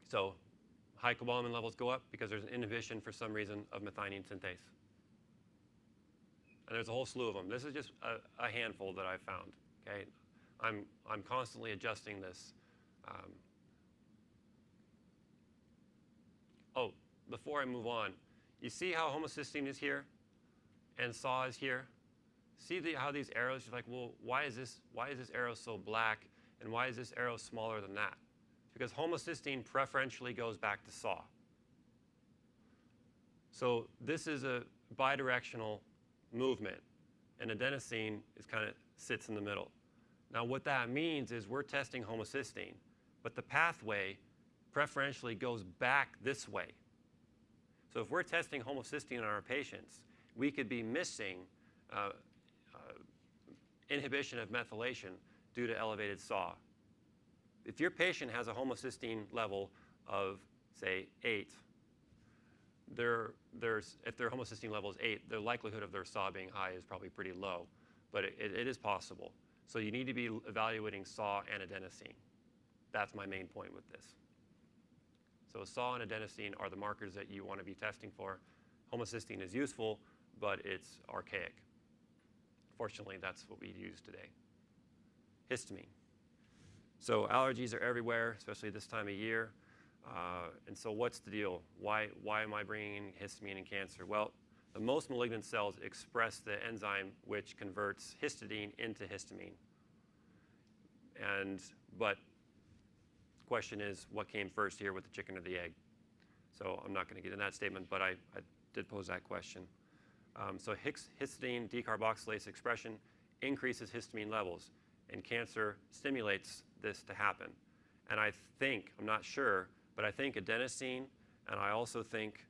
So high cobalamin levels go up because there's an inhibition for some reason of methionine synthase. And there's a whole slew of them. This is just a handful that I've found. Okay, I'm constantly adjusting this. Oh, before I move on, you see how homocysteine is here and SAW is here? See how these arrows, you're like, well, why is this arrow so black and why is this arrow smaller than that? Because homocysteine preferentially goes back to SAW. So this is a bidirectional movement, and adenosine sits in the middle. Now what that means is we're testing homocysteine, but the pathway preferentially goes back this way. So if we're testing homocysteine on our patients, we could be missing inhibition of methylation due to elevated SAW. If your patient has a homocysteine level of, say, 8, if their homocysteine level is 8, the likelihood of their SAW being high is probably pretty low, but it is possible. So you need to be evaluating SAW and adenosine. That's my main point with this. So SAW and adenosine are the markers that you want to be testing for. Homocysteine is useful, but it's archaic. Fortunately, that's what we use today. Histamine. So allergies are everywhere, especially this time of year. And so what's the deal? Why am I bringing in histamine in cancer? Well, the most malignant cells express the enzyme which converts histidine into histamine. But the question is, what came first here with the chicken or the egg? So I'm not going to get in that statement, but I did pose that question. So histidine decarboxylase expression increases histamine levels, and cancer stimulates this to happen. And I think, I'm not sure, but I think adenosine, and I also think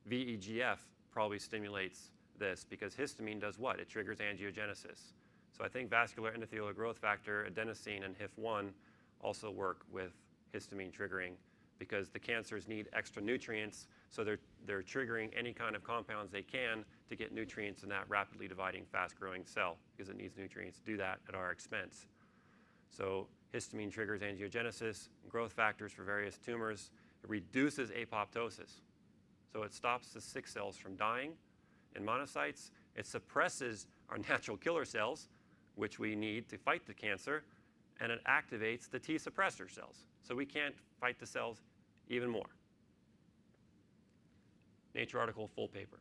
VEGF probably stimulates this, because histamine does what? It triggers angiogenesis. So I think vascular endothelial growth factor, adenosine, and HIF1 also work with histamine triggering, because the cancers need extra nutrients, so they're triggering any kind of compounds they can to get nutrients in that rapidly dividing, fast-growing cell, because it needs nutrients to do that at our expense. So histamine triggers angiogenesis, growth factors for various tumors. It reduces apoptosis. So it stops the sick cells from dying in monocytes. It suppresses our natural killer cells, which we need to fight the cancer, and it activates the T suppressor cells. So we can't fight the cells even more. Nature article, full paper.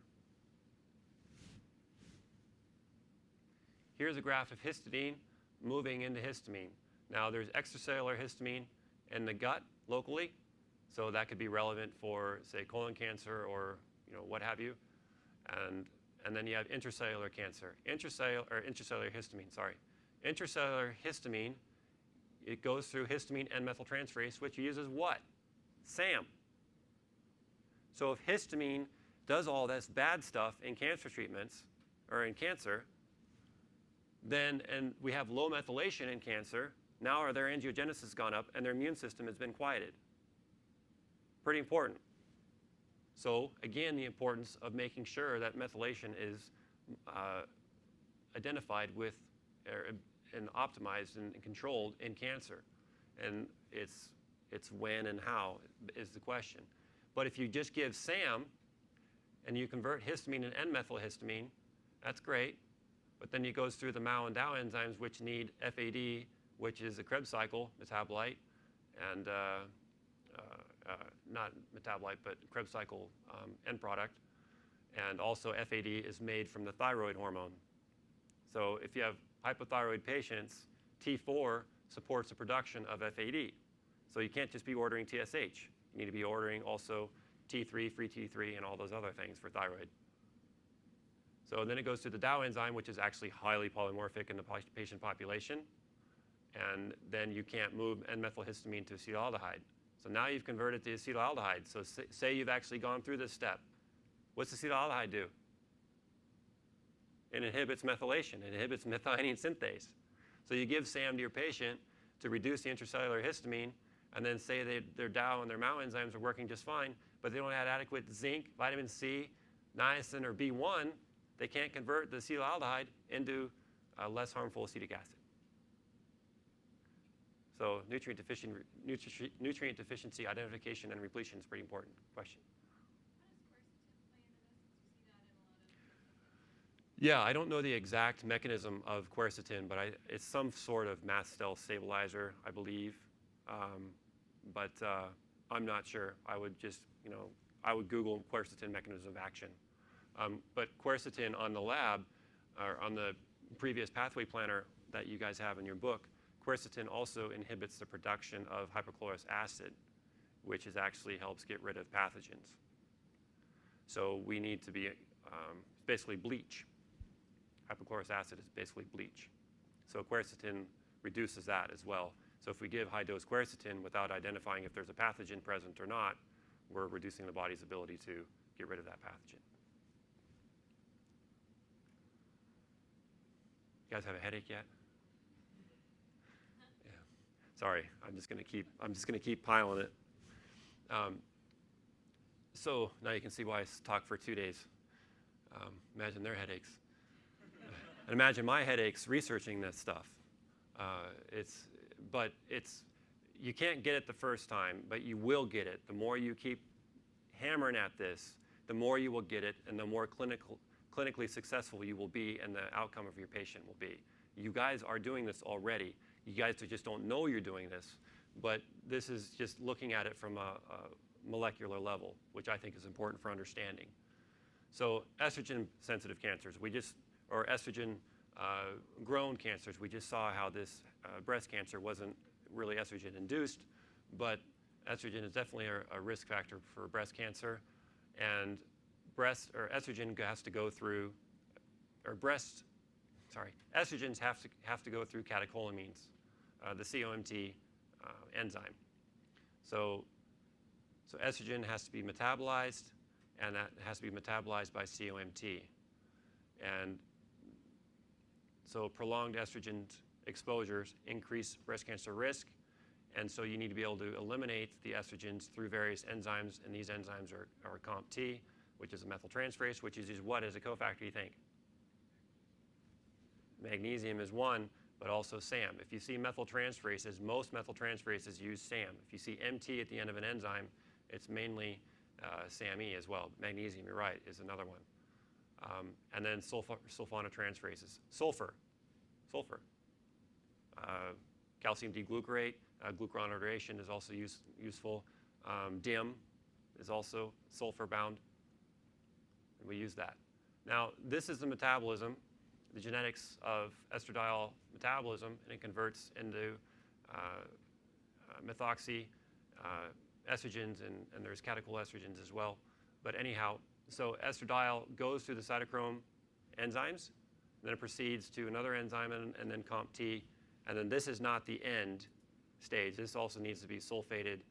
Here's a graph of histidine moving into histamine. Now there's extracellular histamine in the gut locally, so that could be relevant for, say, colon cancer or what have you. And then you have intracellular cancer, intracellular histamine, sorry. Intracellular histamine, it goes through histamine and methyltransferase, which uses what? SAM. So if histamine does all this bad stuff in cancer treatments, or in cancer, and we have low methylation in cancer, now their angiogenesis has gone up and their immune system has been quieted. Pretty important. So again, the importance of making sure that methylation is identified with and optimized and controlled in cancer. And it's when and how is the question. But if you just give SAM and you convert histamine and N-methylhistamine, that's great. But then it goes through the MAO and DAO enzymes, which need FAD, which is a Krebs cycle metabolite, and not metabolite, but Krebs cycle end product. And also FAD is made from the thyroid hormone. So if you have hypothyroid patients, T4 supports the production of FAD. So you can't just be ordering TSH. You need to be ordering also T3, free T3, and all those other things for thyroid. So then it goes to the DAO enzyme, which is actually highly polymorphic in the patient population. And then you can't move N-methylhistamine to acetaldehyde. So now you've converted to acetaldehyde. So say you've actually gone through this step. What's acetaldehyde do? It inhibits methylation. It inhibits methionine synthase. So you give SAM to your patient to reduce the intracellular histamine, and then say their DAO and their MAO enzymes are working just fine, but they don't have adequate zinc, vitamin C, niacin, or B1, they can't convert the acetaldehyde into less harmful acetic acid. So nutrient deficiency identification and repletion is pretty important question. Yeah, I don't know the exact mechanism of quercetin, but it's some sort of mast cell stabilizer, I believe. But I'm not sure. I would just, I would Google quercetin mechanism of action. But quercetin on the lab, or on the previous pathway planner that you guys have in your book, quercetin also inhibits the production of hypochlorous acid, which actually helps get rid of pathogens. So we need to be basically bleach. Hypochlorous acid is basically bleach. So quercetin reduces that as well. So if we give high-dose quercetin without identifying if there's a pathogen present or not, we're reducing the body's ability to get rid of that pathogen. You guys have a headache yet? Yeah. Sorry, I'm just gonna keep piling it. So now you can see why I talked for 2 days. Imagine their headaches. And imagine my headaches researching this stuff. You can't get it the first time, but you will get it. The more you keep hammering at this, the more you will get it, and the more clinically successful you will be, and the outcome of your patient will be. You guys are doing this already. You guys just don't know you're doing this, but this is just looking at it from a molecular level, which I think is important for understanding. So estrogen-sensitive cancers, or estrogen-grown cancers, we just saw how this breast cancer wasn't really estrogen-induced, but estrogen is definitely a risk factor for breast cancer, and estrogen has to go through, estrogens have to go through catecholamines, the COMT enzyme. So estrogen has to be metabolized, and that has to be metabolized by COMT. And so prolonged estrogen exposures increase breast cancer risk, and so you need to be able to eliminate the estrogens through various enzymes, and these enzymes are COMT, which is a methyltransferase, which is used what as a cofactor, you think? Magnesium is one, but also SAM. If you see methyltransferases, most methyltransferases use SAM. If you see MT at the end of an enzyme, it's mainly SAMe as well. Magnesium, you're right, is another one. And then sulfonotransferases. Sulfur. Calcium D-glucarate, glucuronidation is also useful. DIM is also sulfur-bound, and we use that. Now, this is the metabolism, the genetics of estradiol metabolism, and it converts into methoxy estrogens, and there's catechoestrogens as well. But anyhow, so estradiol goes through the cytochrome enzymes, then it proceeds to another enzyme, and then COMT, and then this is not the end stage. This also needs to be sulfated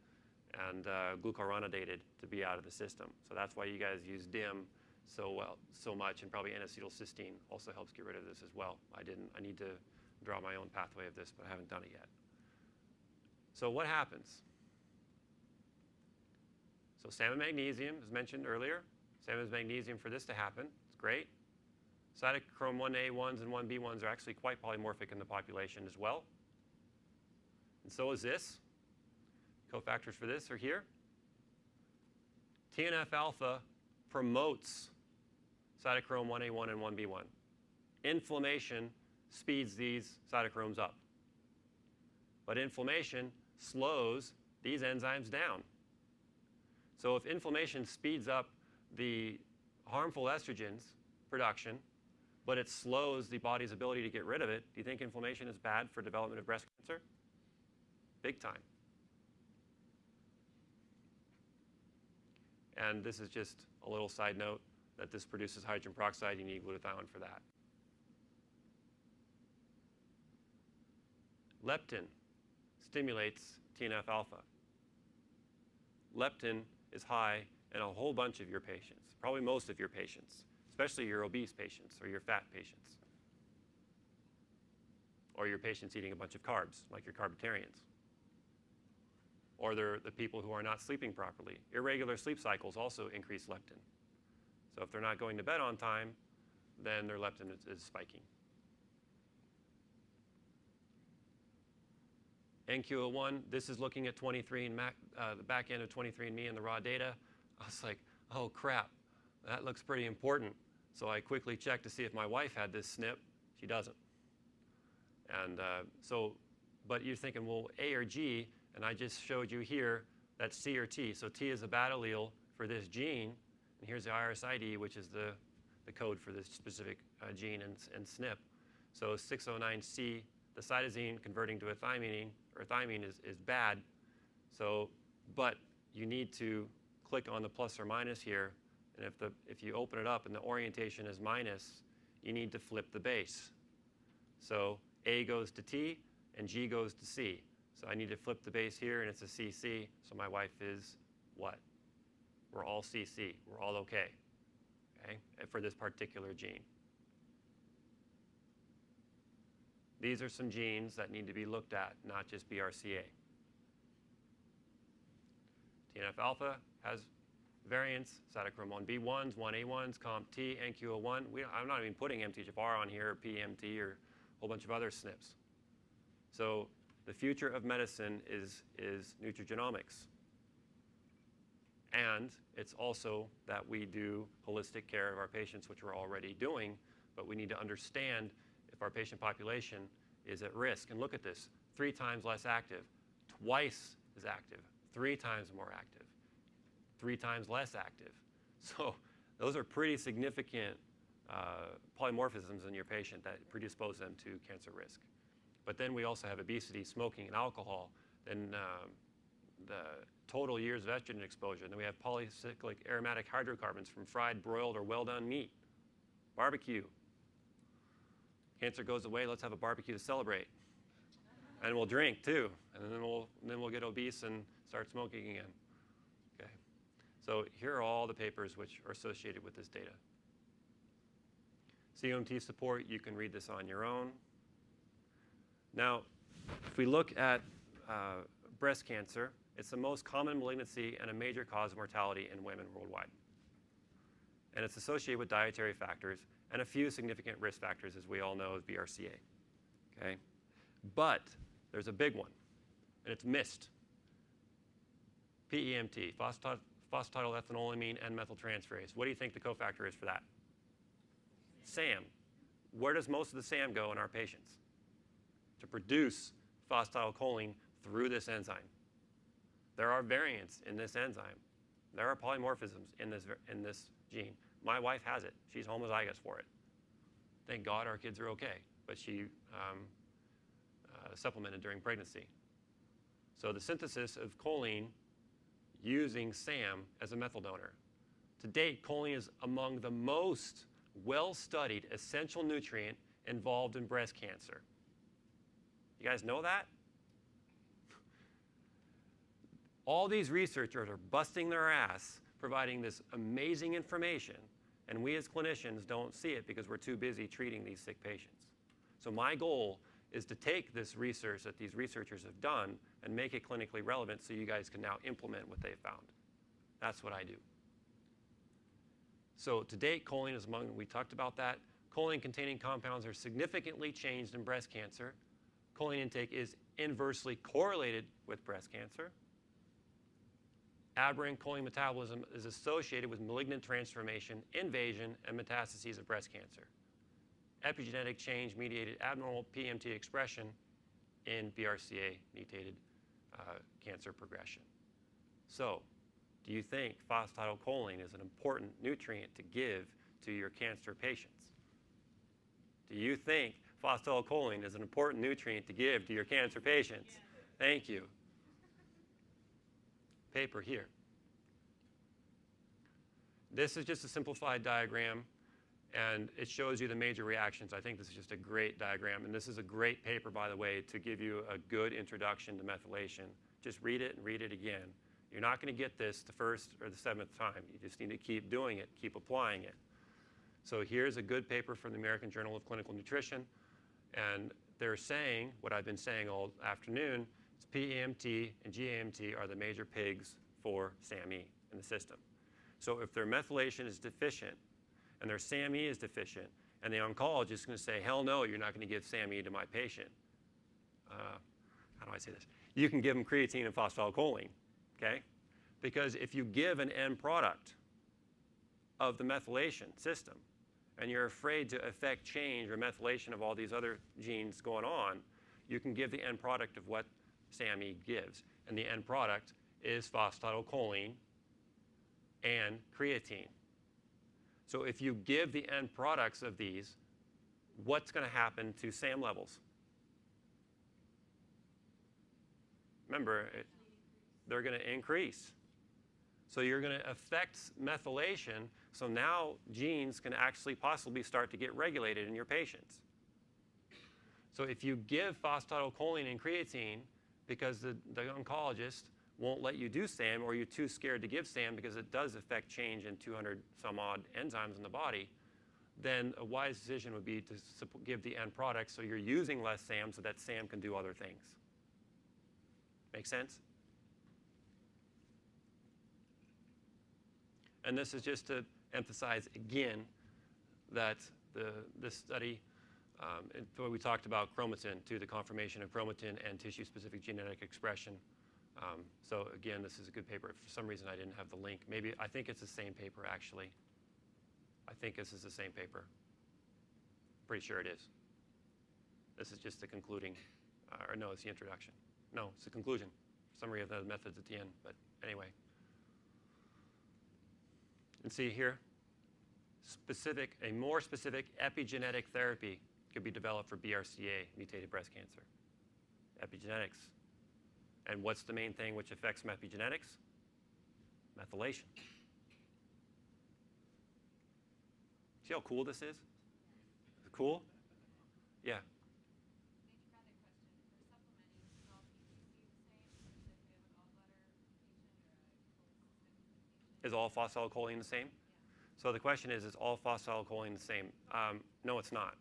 and glucuronidated to be out of the system. So that's why you guys use DIM so much, and probably N-acetylcysteine also helps get rid of this as well. I need to draw my own pathway of this, but I haven't done it yet. So what happens? So SAM and magnesium, as mentioned earlier. SAM is magnesium for this to happen. It's great. Cytochrome 1A1s and 1B1s are actually quite polymorphic in the population as well. And so is this. Cofactors for this are here. TNF-alpha promotes cytochrome 1A1 and 1B1. Inflammation speeds these cytochromes up. But inflammation slows these enzymes down. So if inflammation speeds up the harmful estrogens production, but it slows the body's ability to get rid of it, do you think inflammation is bad for development of breast cancer? Big time. And this is just a little side note that this produces hydrogen peroxide. You need glutathione for that. Leptin stimulates TNF-alpha. Leptin is high in a whole bunch of your patients, probably most of your patients, especially your obese patients or your fat patients, or your patients eating a bunch of carbs, like your carbitarians, or they're the people who are not sleeping properly. Irregular sleep cycles also increase leptin. So if they're not going to bed on time, then their leptin is spiking. NQO1, this is looking at 23andMe, the back end of 23andMe and the raw data. I was like, oh crap, that looks pretty important. So I quickly checked to see if my wife had this SNP. She doesn't. And but you're thinking, well, A or G, and I just showed you here that's C or T. So T is a bad allele for this gene, and here's the IRSID, which is the code for this specific gene and SNP. So 609C, the cytosine converting to a thymine, or thymine is bad. So, but you need to click on the plus or minus here, and if you open it up and the orientation is minus, you need to flip the base. So A goes to T, and G goes to C. So I need to flip the base here, and it's a CC. So my wife is what? We're all CC. We're all okay, for this particular gene. These are some genes that need to be looked at, not just BRCA. TNF-alpha has variants, cytochrome 1b1s, 1a1s, COMT, NQO1. I'm not even putting MTHFR on here, or PMT, or a whole bunch of other SNPs. So the future of medicine is nutrigenomics. And it's also that we do holistic care of our patients, which we're already doing, but we need to understand if our patient population is at risk. And look at this, 3 times less active, twice as active, 3 times more active, 3 times less active. So those are pretty significant polymorphisms in your patient that predispose them to cancer risk. But then we also have obesity, smoking, and alcohol. Then the total years of estrogen exposure. And then we have polycyclic aromatic hydrocarbons from fried, broiled, or well-done meat. Barbecue. Cancer goes away, let's have a barbecue to celebrate. And we'll drink too. And then we'll get obese and start smoking again. Okay. So here are all the papers which are associated with this data. COMT support, you can read this on your own. Now, if we look at breast cancer, it's the most common malignancy and a major cause of mortality in women worldwide. And it's associated with dietary factors and a few significant risk factors, as we all know, is BRCA. Okay? But there's a big one, and it's missed. PEMT, phosphatidylethanolamin and methyltransferase. What do you think the cofactor is for that? SAM. Where does most of the SAM go in our patients? To produce phosphatidylcholine through this enzyme. There are variants in this enzyme. There are polymorphisms in this gene. My wife has it. She's homozygous for it. Thank God our kids are okay, but she supplemented during pregnancy. So the synthesis of choline using SAM as a methyl donor. To date, choline is among the most well-studied essential nutrient involved in breast cancer. You guys know that? All these researchers are busting their ass providing this amazing information, and we as clinicians don't see it because we're too busy treating these sick patients. So my goal is to take this research that these researchers have done and make it clinically relevant so you guys can now implement what they've found. That's what I do. So to date, choline is among, we talked about that. Choline-containing compounds are significantly changed in breast cancer. Choline intake is inversely correlated with breast cancer. Aberrant choline metabolism is associated with malignant transformation, invasion, and metastases of breast cancer. Epigenetic change mediated abnormal PMT expression in BRCA mutated cancer progression. So, do you think phosphatidylcholine is an important nutrient to give to your cancer patients? Do you think phosphatidylcholine is an important nutrient to give to your cancer patients? Thank you. Paper here. This is just a simplified diagram, and it shows you the major reactions. I think this is just a great diagram, and this is a great paper, by the way, to give you a good introduction to methylation. Just read it and read it again. You're not going to get this the first or the 7th time. You just need to keep doing it, keep applying it. So here's a good paper from the American Journal of Clinical Nutrition, and they're saying what I've been saying all afternoon. PEMT and GAMT are the major pigs for SAMe in the system. So if their methylation is deficient and their SAMe is deficient, and the oncologist is going to say, hell no, you're not going to give SAMe to my patient. How do I say this? You can give them creatine and phosphatidylcholine, okay? Because if you give an end product of the methylation system, and you're afraid to affect change or methylation of all these other genes going on, you can give the end product of what SAMe gives. And the end product is phosphatidylcholine and creatine. So if you give the end products of these, what's going to happen to SAM levels? Remember, they're going to increase. So you're going to affect methylation, so now genes can actually possibly start to get regulated in your patients. So if you give phosphatidylcholine and creatine because the oncologist won't let you do SAM, or you're too scared to give SAM because it does affect change in 200 some odd enzymes in the body, then a wise decision would be to give the end product so you're using less SAM so that SAM can do other things. Make sense? And this is just to emphasize again that this study, where we talked about chromatin, to the conformation of chromatin and tissue-specific genetic expression. So again, this is a good paper. For some reason, I didn't have the link. Maybe, I think it's the same paper, actually. I think this is the same paper. Pretty sure it is. This is just the concluding, or no, it's the introduction. No, it's the conclusion. Summary of the methods at the end, but anyway. And see here, a more specific epigenetic therapy could be developed for BRCA, mutated breast cancer. Epigenetics. And what's the main thing which affects epigenetics? Methylation. See how cool this is? Is it cool? Yeah. Is all phosphatidylcholine the same? So the question is all phosphatidylcholine the same? No, it's not.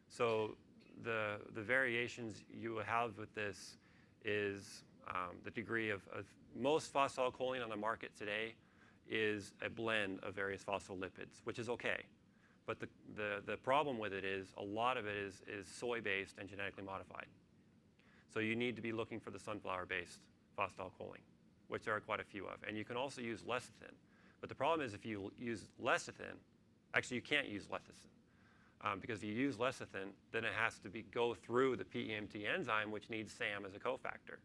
So the variations you have with this is the degree of most phosphatidylcholine on the market today is a blend of various phospholipids, which is okay. But the problem with it is a lot of it is soy-based and genetically modified. So you need to be looking for the sunflower-based phosphatidylcholine, which there are quite a few of. And you can also use lecithin. But the problem is if you use lecithin, actually you can't use lecithin. Because if you use lecithin, then it has to go through the PEMT enzyme, which needs SAM as a cofactor.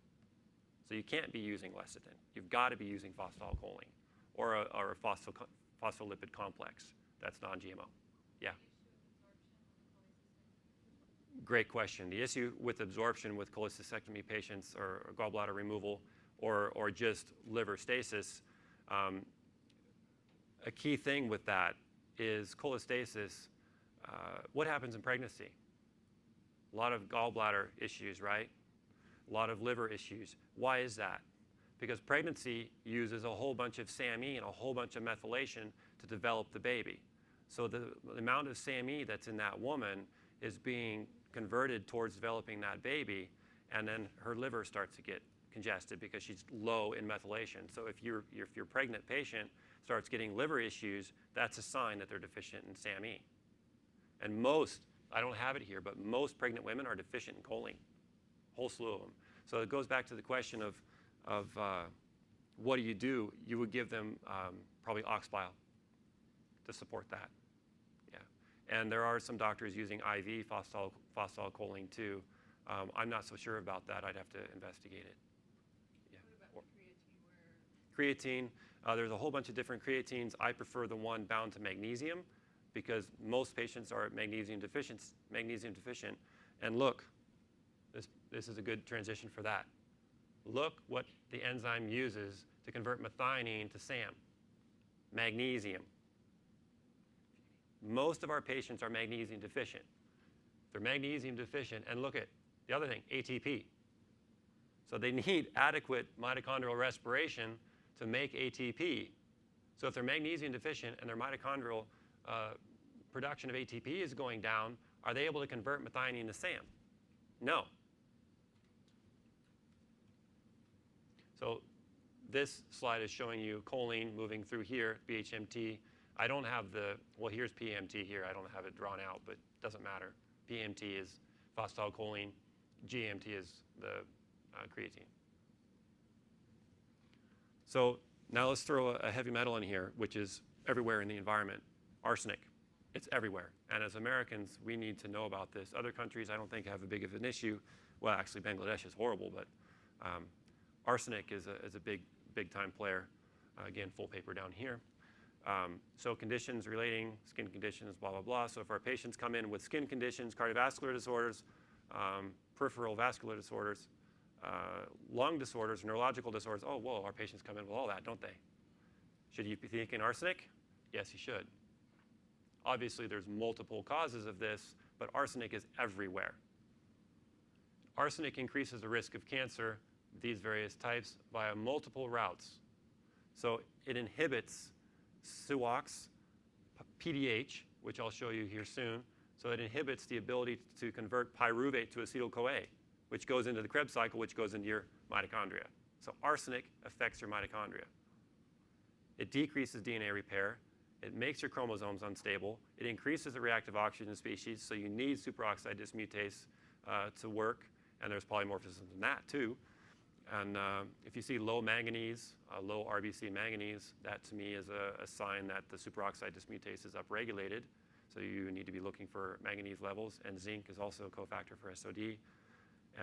So you can't be using lecithin. You've got to be using phosphatidylcholine or a phospholipid complex that's non-GMO. Yeah. Great question. The issue with absorption with cholecystectomy patients or gallbladder removal or just liver stasis, a key thing with that is cholestasis. What happens in pregnancy? A lot of gallbladder issues, right? A lot of liver issues. Why is that? Because pregnancy uses a whole bunch of SAMe and a whole bunch of methylation to develop the baby. So the amount of SAMe that's in that woman is being converted towards developing that baby, and then her liver starts to get congested because she's low in methylation. So if your pregnant patient starts getting liver issues, that's a sign that they're deficient in SAMe. And most, I don't have it here, but most pregnant women are deficient in choline, a whole slew of them. So it goes back to the question of what do? You would give them probably ox bile to support that. Yeah. And there are some doctors using IV phosphatidylcholine too. I'm not so sure about that. I'd have to investigate it. Yeah. What about the creatine? Creatine, there's a whole bunch of different creatines. I prefer the one bound to magnesium because most patients are magnesium deficient. And look, this is a good transition for that. Look what the enzyme uses to convert methionine to SAM, magnesium. Most of our patients are magnesium deficient. They're magnesium deficient, and look at the other thing, ATP. So they need adequate mitochondrial respiration to make ATP. So if they're magnesium deficient and their mitochondrial production of ATP is going down, are they able to convert methionine to SAM? No. So this slide is showing you choline moving through here, BHMT. I don't have well, here's PMT here. I don't have it drawn out, but it doesn't matter. PMT is phosphatidylcholine. GMT is the creatine. So now let's throw a heavy metal in here, which is everywhere in the environment, arsenic. It's everywhere. And as Americans, we need to know about this. Other countries, I don't think, have a big of an issue. Well, actually, Bangladesh is horrible, but arsenic is a big time player. Again, full paper down here. So conditions relating, skin conditions, blah, blah, blah. So if our patients come in with skin conditions, cardiovascular disorders, peripheral vascular disorders, lung disorders, neurological disorders, oh, whoa, our patients come in with all that, don't they? Should you be thinking arsenic? Yes, you should. Obviously, there's multiple causes of this, but arsenic is everywhere. Arsenic increases the risk of cancer, these various types, via multiple routes. So it inhibits SUOX, PDH, which I'll show you here soon. So it inhibits the ability to convert pyruvate to acetyl-CoA, which goes into the Krebs cycle, which goes into your mitochondria. So arsenic affects your mitochondria. It decreases DNA repair. It makes your chromosomes unstable. It increases the reactive oxygen species, so you need superoxide dismutase to work, and there's polymorphism in that too. And if you see low manganese, low RBC manganese, that to me is a sign that the superoxide dismutase is upregulated. So you need to be looking for manganese levels, and zinc is also a cofactor for SOD,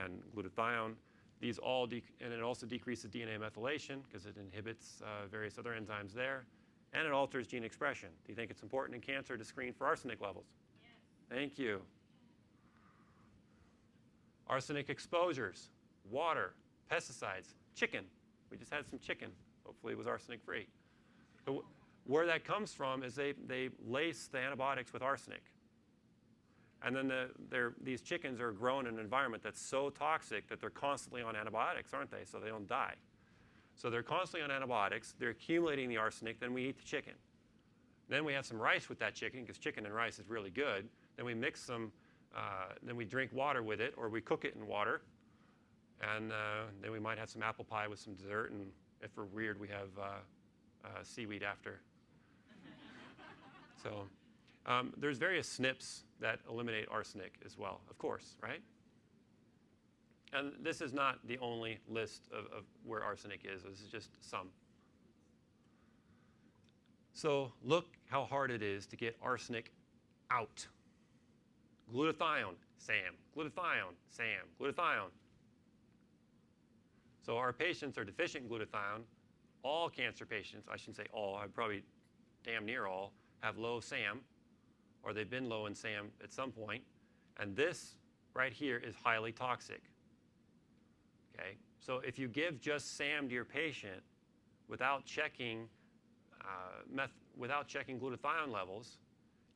and glutathione. These all, and it also decreases DNA methylation because it inhibits various other enzymes there, and it alters gene expression. Do you think it's important in cancer to screen for arsenic levels? Yes. Thank you. Arsenic exposures, water, pesticides, chicken. We just had some chicken. Hopefully it was arsenic free. So where that comes from is they lace the antibiotics with arsenic. And then these chickens are grown in an environment that's so toxic that they're constantly on antibiotics, aren't they? So they don't die. So they're constantly on antibiotics. They're accumulating the arsenic. Then we eat the chicken. Then we have some rice with that chicken, because chicken and rice is really good. Then we mix some, then we drink water with it, or we cook it in water. And then we might have some apple pie with some dessert. And if we're weird, we have seaweed after. So there's various SNPs that eliminate arsenic as well, of course, right? And this is not the only list of where arsenic is. This is just some. So look how hard it is to get arsenic out. Glutathione, SAM. Glutathione, SAM. Glutathione. So our patients are deficient in glutathione. All cancer patients, I shouldn't say all, I'd probably damn near all, have low SAM, or they've been low in SAM at some point. And this right here is highly toxic. Okay? So if you give just SAM to your patient without checking glutathione levels,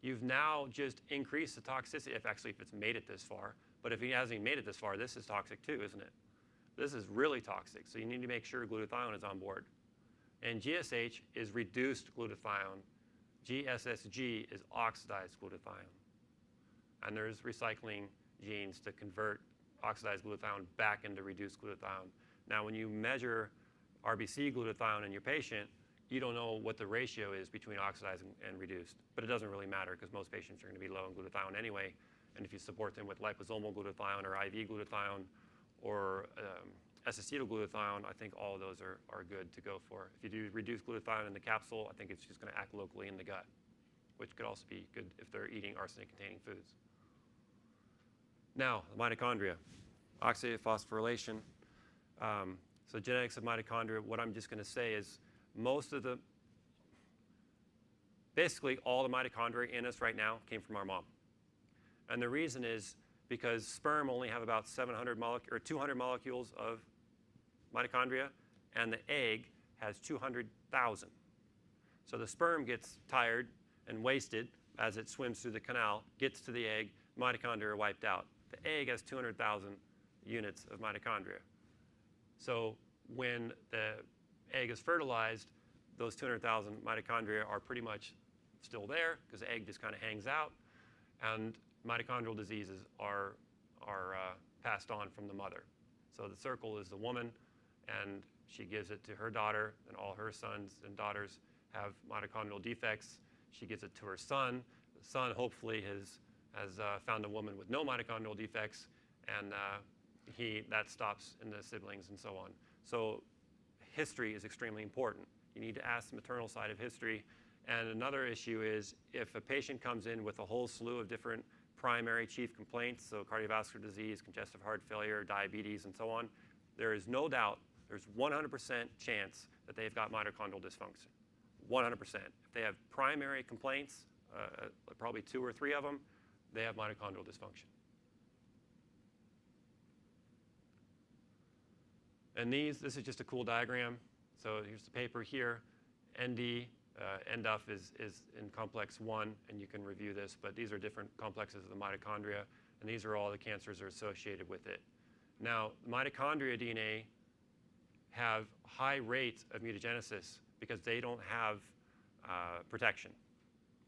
you've now just increased the toxicity, if it's made it this far. But if he hasn't even made it this far, this is toxic too, isn't it? This is really toxic. So you need to make sure glutathione is on board. And GSH is reduced glutathione. GSSG is oxidized glutathione. And there's recycling genes to convert oxidized glutathione back into reduced glutathione. Now, when you measure RBC glutathione in your patient, you don't know what the ratio is between oxidized and reduced. But it doesn't really matter, because most patients are going to be low in glutathione anyway. And if you support them with liposomal glutathione or IV glutathione or acetylglutathione, I think all of those are good to go for. If you do reduced glutathione in the capsule, I think it's just going to act locally in the gut, which could also be good if they're eating arsenic-containing foods. Now, the mitochondria, oxidative phosphorylation. So genetics of mitochondria, what I'm just going to say is basically all the mitochondria in us right now came from our mom. And the reason is because sperm only have about 200 molecules of mitochondria, and the egg has 200,000. So the sperm gets tired and wasted as it swims through the canal, gets to the egg, mitochondria are wiped out. The egg has 200,000 units of mitochondria. So when the egg is fertilized, those 200,000 mitochondria are pretty much still there, because the egg just kind of hangs out. And mitochondrial diseases are passed on from the mother. So the circle is the woman, and she gives it to her daughter, and all her sons and daughters have mitochondrial defects. She gives it to her son. The son hopefully has found a woman with no mitochondrial defects, and that stops in the siblings and so on. So history is extremely important. You need to ask the maternal side of history. And another issue is if a patient comes in with a whole slew of different primary chief complaints, so cardiovascular disease, congestive heart failure, diabetes, and so on, there is no doubt, there's 100% chance that they've got mitochondrial dysfunction. 100%. If they have primary complaints, probably 2 or 3 of them, they have mitochondrial dysfunction. And this is just a cool diagram. So here's the paper here. ND, NDUF is in complex 1, and you can review this, but these are different complexes of the mitochondria, and these are all the cancers that are associated with it. Now, mitochondria DNA have high rates of mutagenesis because they don't have protection,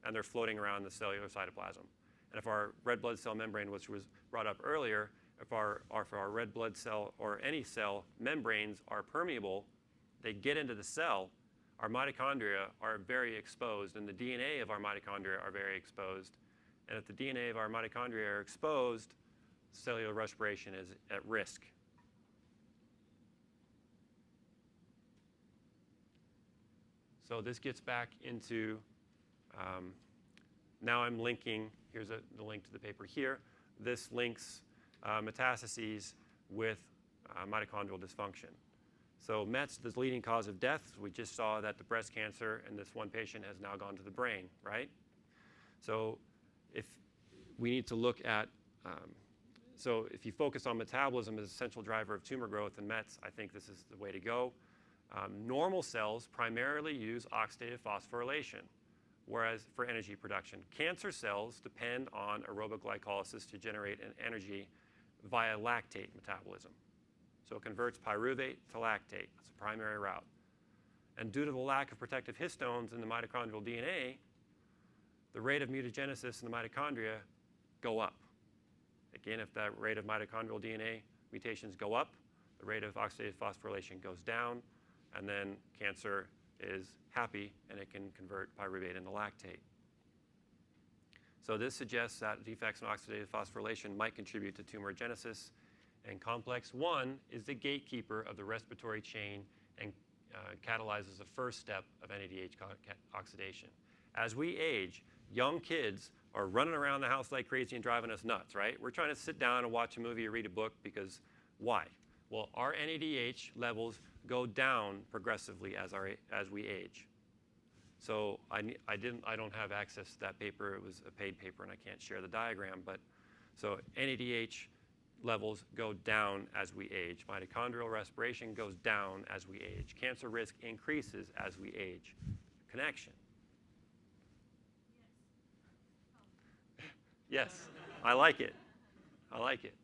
and they're floating around the cellular cytoplasm. And if our red blood cell membrane, which was brought up earlier, if our red blood cell or any cell membranes are permeable, they get into the cell, our mitochondria are very exposed, and the DNA of our mitochondria are very exposed. And if the DNA of our mitochondria are exposed, cellular respiration is at risk. So this gets back into, now I'm linking, here's the link to the paper here. This links metastases with mitochondrial dysfunction. So METs, the leading cause of death. We just saw that the breast cancer in this one patient has now gone to the brain, right? So if we need to look at, so if you focus on metabolism as a central driver of tumor growth in METs, I think this is the way to go. Normal cells primarily use oxidative phosphorylation, whereas for energy production. Cancer cells depend on aerobic glycolysis to generate an energy via lactate metabolism. So it converts pyruvate to lactate. That's a primary route. And due to the lack of protective histones in the mitochondrial DNA, the rate of mutagenesis in the mitochondria go up. Again, if that rate of mitochondrial DNA mutations go up, the rate of oxidative phosphorylation goes down, and then cancer is happy and it can convert pyruvate into lactate. So this suggests that defects in oxidative phosphorylation might contribute to tumorigenesis. And complex 1 is the gatekeeper of the respiratory chain and catalyzes the first step of NADH oxidation. As we age, young kids are running around the house like crazy and driving us nuts, right? We're trying to sit down and watch a movie or read a book because why? Well, our NADH levels go down progressively as we age. So I don't have access to that paper. It was a paid paper, and I can't share the diagram. But so NADH levels go down as we age. Mitochondrial respiration goes down as we age. Cancer risk increases as we age. Connection. Yes, I like it. I like it.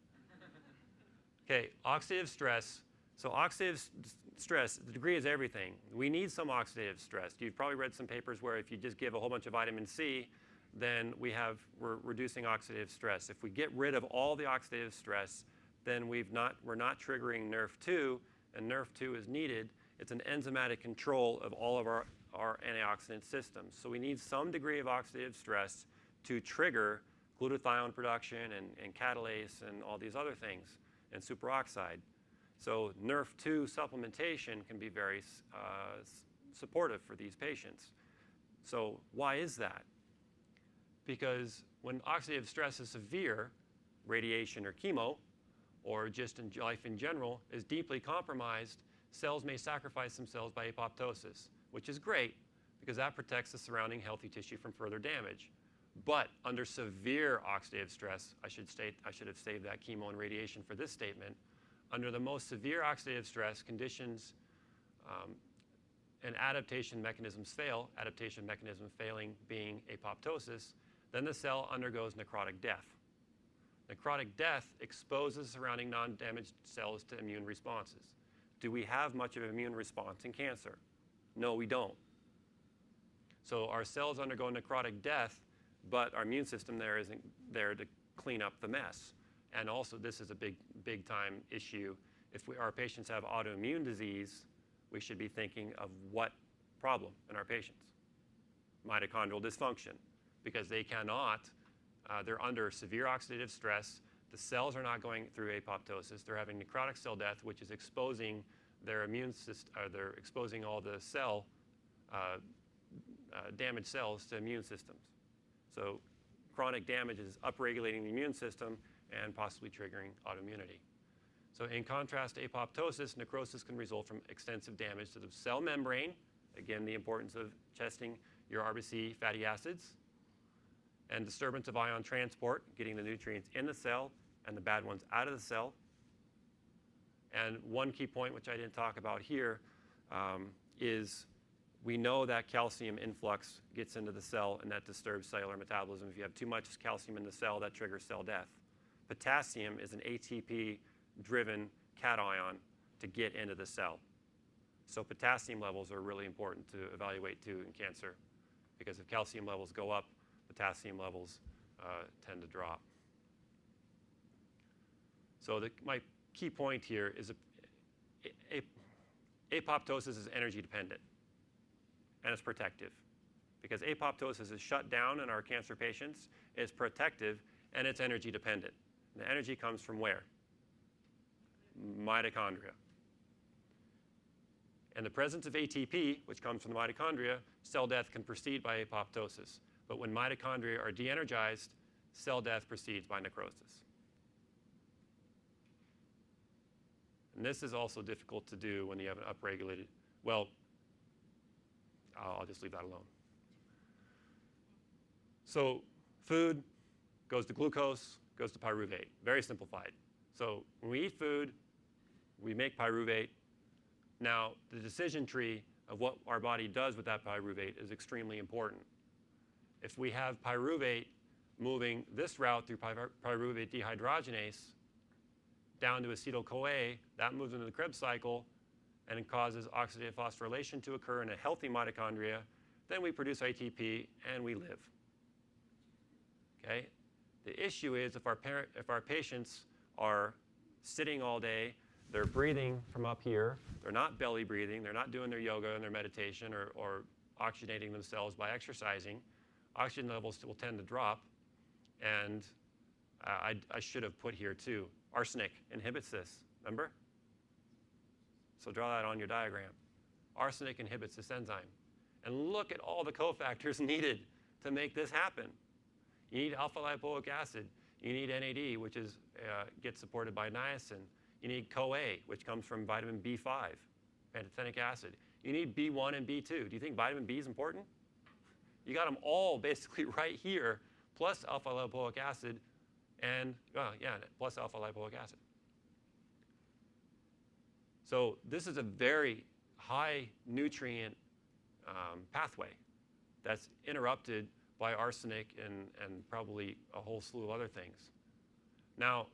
Okay, oxidative stress. So oxidative stress, the degree is everything. We need some oxidative stress. You've probably read some papers where if you just give a whole bunch of vitamin C, then we're reducing oxidative stress. If we get rid of all the oxidative stress, then we're not triggering NRF2, and NRF2 is needed. It's an enzymatic control of all of our antioxidant systems. So we need some degree of oxidative stress to trigger glutathione production and catalase and all these other things, and superoxide. So NRF2 supplementation can be very supportive for these patients. So why is that? Because when oxidative stress is severe, radiation or chemo, or just in life in general, is deeply compromised, cells may sacrifice themselves by apoptosis, which is great because that protects the surrounding healthy tissue from further damage. But under severe oxidative stress, I should have saved that chemo and radiation for this statement. Under the most severe oxidative stress conditions, and adaptation mechanisms fail, adaptation mechanism failing being apoptosis, then the cell undergoes necrotic death. Necrotic death exposes surrounding non-damaged cells to immune responses. Do we have much of an immune response in cancer? No, we don't. So our cells undergo necrotic death, but our immune system there isn't there to clean up the mess. And also, this is a big time issue. If our patients have autoimmune disease, we should be thinking of what problem in our patients? Mitochondrial dysfunction, because they cannot, they're under severe oxidative stress. The cells are not going through apoptosis. They're having necrotic cell death, which is exposing their immune system, they're exposing all the damaged cells to immune systems. So chronic damage is upregulating the immune system and possibly triggering autoimmunity. So in contrast to apoptosis, necrosis can result from extensive damage to the cell membrane. Again, the importance of testing your RBC fatty acids, and disturbance of ion transport, getting the nutrients in the cell and the bad ones out of the cell. And one key point, which I didn't talk about here, is we know that calcium influx gets into the cell and that disturbs cellular metabolism. If you have too much calcium in the cell, that triggers cell death. Potassium is an ATP-driven cation to get into the cell. So potassium levels are really important to evaluate too in cancer, because if calcium levels go up, potassium levels tend to drop. So my key point here is apoptosis is energy dependent. and it's protective. Because apoptosis is shut down in our cancer patients, it's protective, and it's energy dependent. And the energy comes from where? Mitochondria. In the presence of ATP, which comes from the mitochondria, cell death can proceed by apoptosis. But when mitochondria are de-energized, cell death proceeds by necrosis. And this is also difficult to do when you have an upregulated, well, I'll just leave that alone. So food goes to glucose, goes to pyruvate. Very simplified. So when we eat food, we make pyruvate. Now, the decision tree of what our body does with that pyruvate is extremely important. If we have pyruvate moving this route through pyruvate dehydrogenase down to acetyl-CoA, that moves into the Krebs cycle and it causes oxidative phosphorylation to occur in a healthy mitochondria. Then we produce ATP and we live. Okay? The issue is if our patients are sitting all day, they're breathing from up here, they're not belly breathing, they're not doing their yoga and their meditation or oxygenating themselves by exercising, oxygen levels will tend to drop. And I should have put here too, arsenic inhibits this, remember? So draw that on your diagram. Arsenic inhibits this enzyme. And look at all the cofactors needed to make this happen. You need alpha lipoic acid. You need NAD, which gets supported by niacin. You need CoA, which comes from vitamin B5, pantothenic acid. You need B1 and B2. Do you think vitamin B is important? You got them all basically right here, plus alpha lipoic acid, and plus alpha lipoic acid. So this is a very high nutrient pathway that's interrupted by arsenic and probably a whole slew of other things. Now,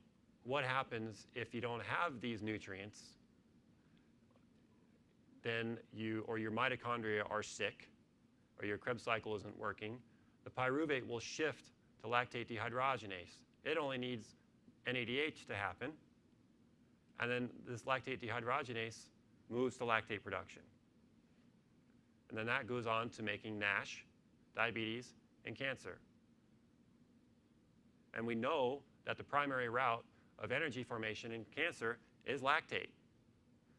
what happens if you don't have these nutrients? Then your mitochondria are sick, or your Krebs cycle isn't working. The pyruvate will shift to lactate dehydrogenase. It only needs NADH to happen. And then this lactate dehydrogenase moves to lactate production. And then that goes on to making NASH, diabetes, and cancer. And we know that the primary route of energy formation in cancer is lactate.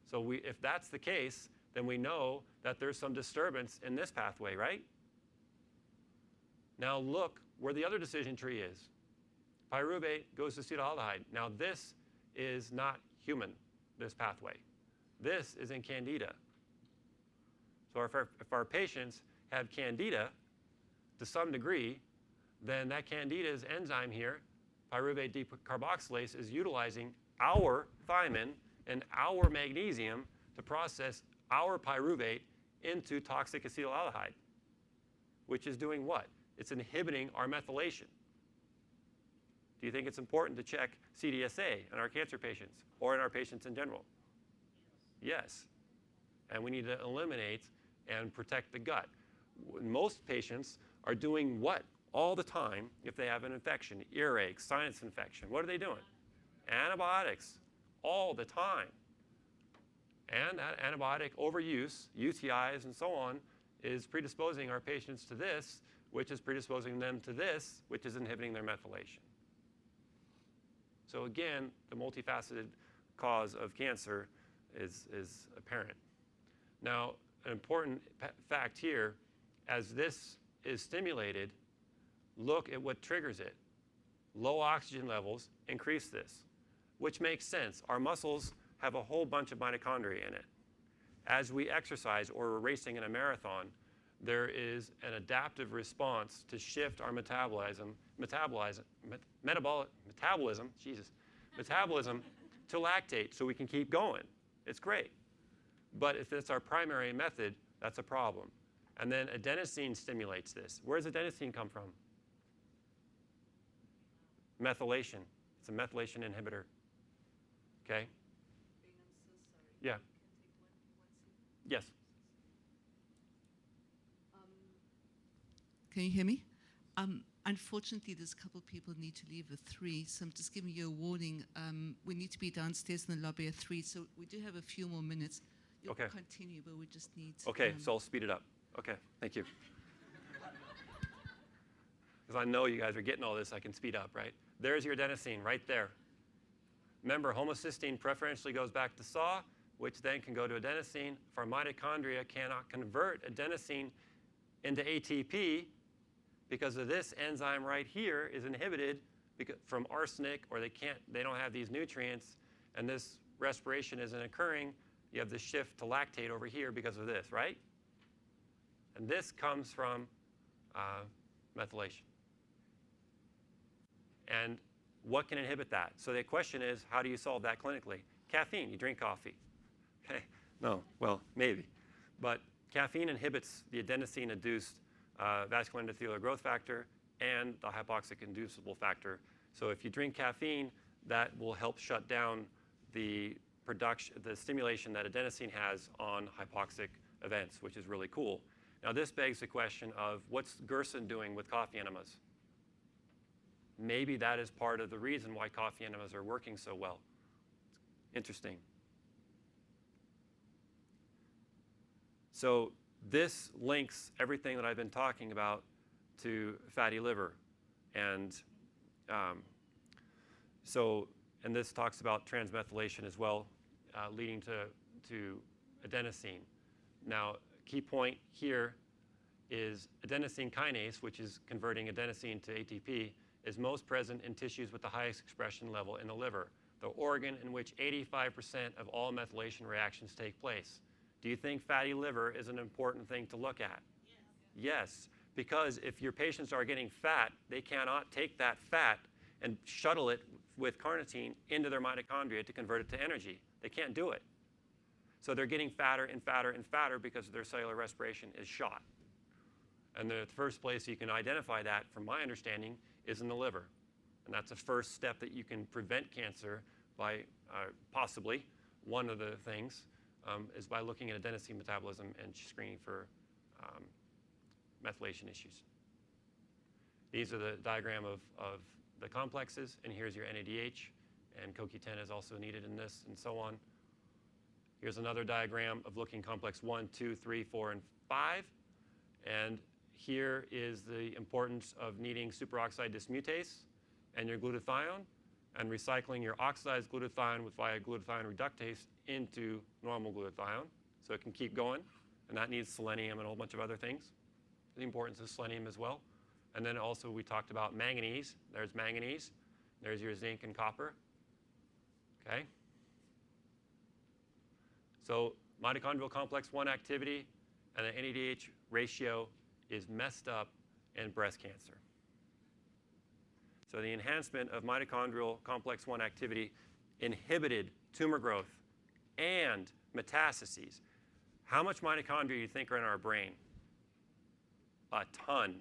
So if that's the case, then we know that there's some disturbance in this pathway, right? Now look where the other decision tree is. Pyruvate goes to acetaldehyde. Now this is not human, this pathway. This is in Candida. So if our patients have Candida to some degree, then that Candida's enzyme here, pyruvate decarboxylase, is utilizing our thiamine and our magnesium to process our pyruvate into toxic acetaldehyde, which is doing what? It's inhibiting our methylation. Do you think it's important to check CDSA in our cancer patients or in our patients in general? Yes. And we need to eliminate and protect the gut. Most patients are doing what all the time if they have an infection, earache, sinus infection? What are they doing? Antibiotics all the time. And that antibiotic overuse, UTIs and so on, is predisposing our patients to this, which is predisposing them to this, which is inhibiting their methylation. So again, the multifaceted cause of cancer is apparent. Now, an important fact here, as this is stimulated, look at what triggers it. Low oxygen levels increase this, which makes sense. Our muscles have a whole bunch of mitochondria in it. As we exercise or we're racing in a marathon, there is an adaptive response to shift our metabolism to lactate so we can keep going. It's great. But if it's our primary method, that's a problem. And then adenosine stimulates this. Where does adenosine come from? Methylation. It's a methylation inhibitor. Okay? Ben, I'm so sorry. Yeah. Can take one second? Yes. Can you hear me? Unfortunately, there's a couple of people need to leave at 3, so I'm just giving you a warning. We need to be downstairs in the lobby at 3, so we do have a few more minutes. You'll Okay. continue, but we just need... Okay, so I'll speed it up. Okay, thank you. Because I know you guys are getting all this, I can speed up, right? There's your adenosine right there. Remember, homocysteine preferentially goes back to SAW, which then can go to adenosine. If our mitochondria cannot convert adenosine into ATP, because of this enzyme right here is inhibited from arsenic, or they don't have these nutrients, and this respiration isn't occurring, you have the shift to lactate over here because of this, right? And this comes from methylation. And what can inhibit that? So the question is, how do you solve that clinically? Caffeine, you drink coffee. Okay, no, well, maybe. But caffeine inhibits the adenosine-induced vascular endothelial growth factor and the hypoxic-inducible factor. So if you drink caffeine, that will help shut down the stimulation that adenosine has on hypoxic events, which is really cool. Now this begs the question of what's Gerson doing with coffee enemas? Maybe that is part of the reason why coffee enemas are working so well. Interesting. So this links everything that I've been talking about to fatty liver. And and this talks about transmethylation as well, leading to adenosine. Now, key point here is adenosine kinase, which is converting adenosine to ATP, is most present in tissues with the highest expression level in the liver, the organ in which 85% of all methylation reactions take place. Do you think fatty liver is an important thing to look at? Yes, because if your patients are getting fat, they cannot take that fat and shuttle it with carnitine into their mitochondria to convert it to energy. They can't do it. So they're getting fatter and fatter and fatter because their cellular respiration is shot. And the first place you can identify that, from my understanding, is in the liver. And that's the first step that you can prevent cancer by possibly, one of the things, is by looking at adenosine metabolism and screening for methylation issues. These are the diagram of the complexes, and here's your NADH, and CoQ10 is also needed in this, and so on. Here's another diagram of looking complex 1, 2, 3, 4, and 5. And here is the importance of needing superoxide dismutase and your glutathione, and recycling your oxidized glutathione via glutathione reductase into normal glutathione. So it can keep going, and that needs selenium and a whole bunch of other things. The importance of selenium as well. And then also we talked about manganese. There's manganese. There's your zinc and copper. Okay? So mitochondrial complex 1 activity and the NADH ratio is messed up in breast cancer. So the enhancement of mitochondrial complex 1 activity inhibited tumor growth and metastases. How much mitochondria do you think are in our brain? A ton.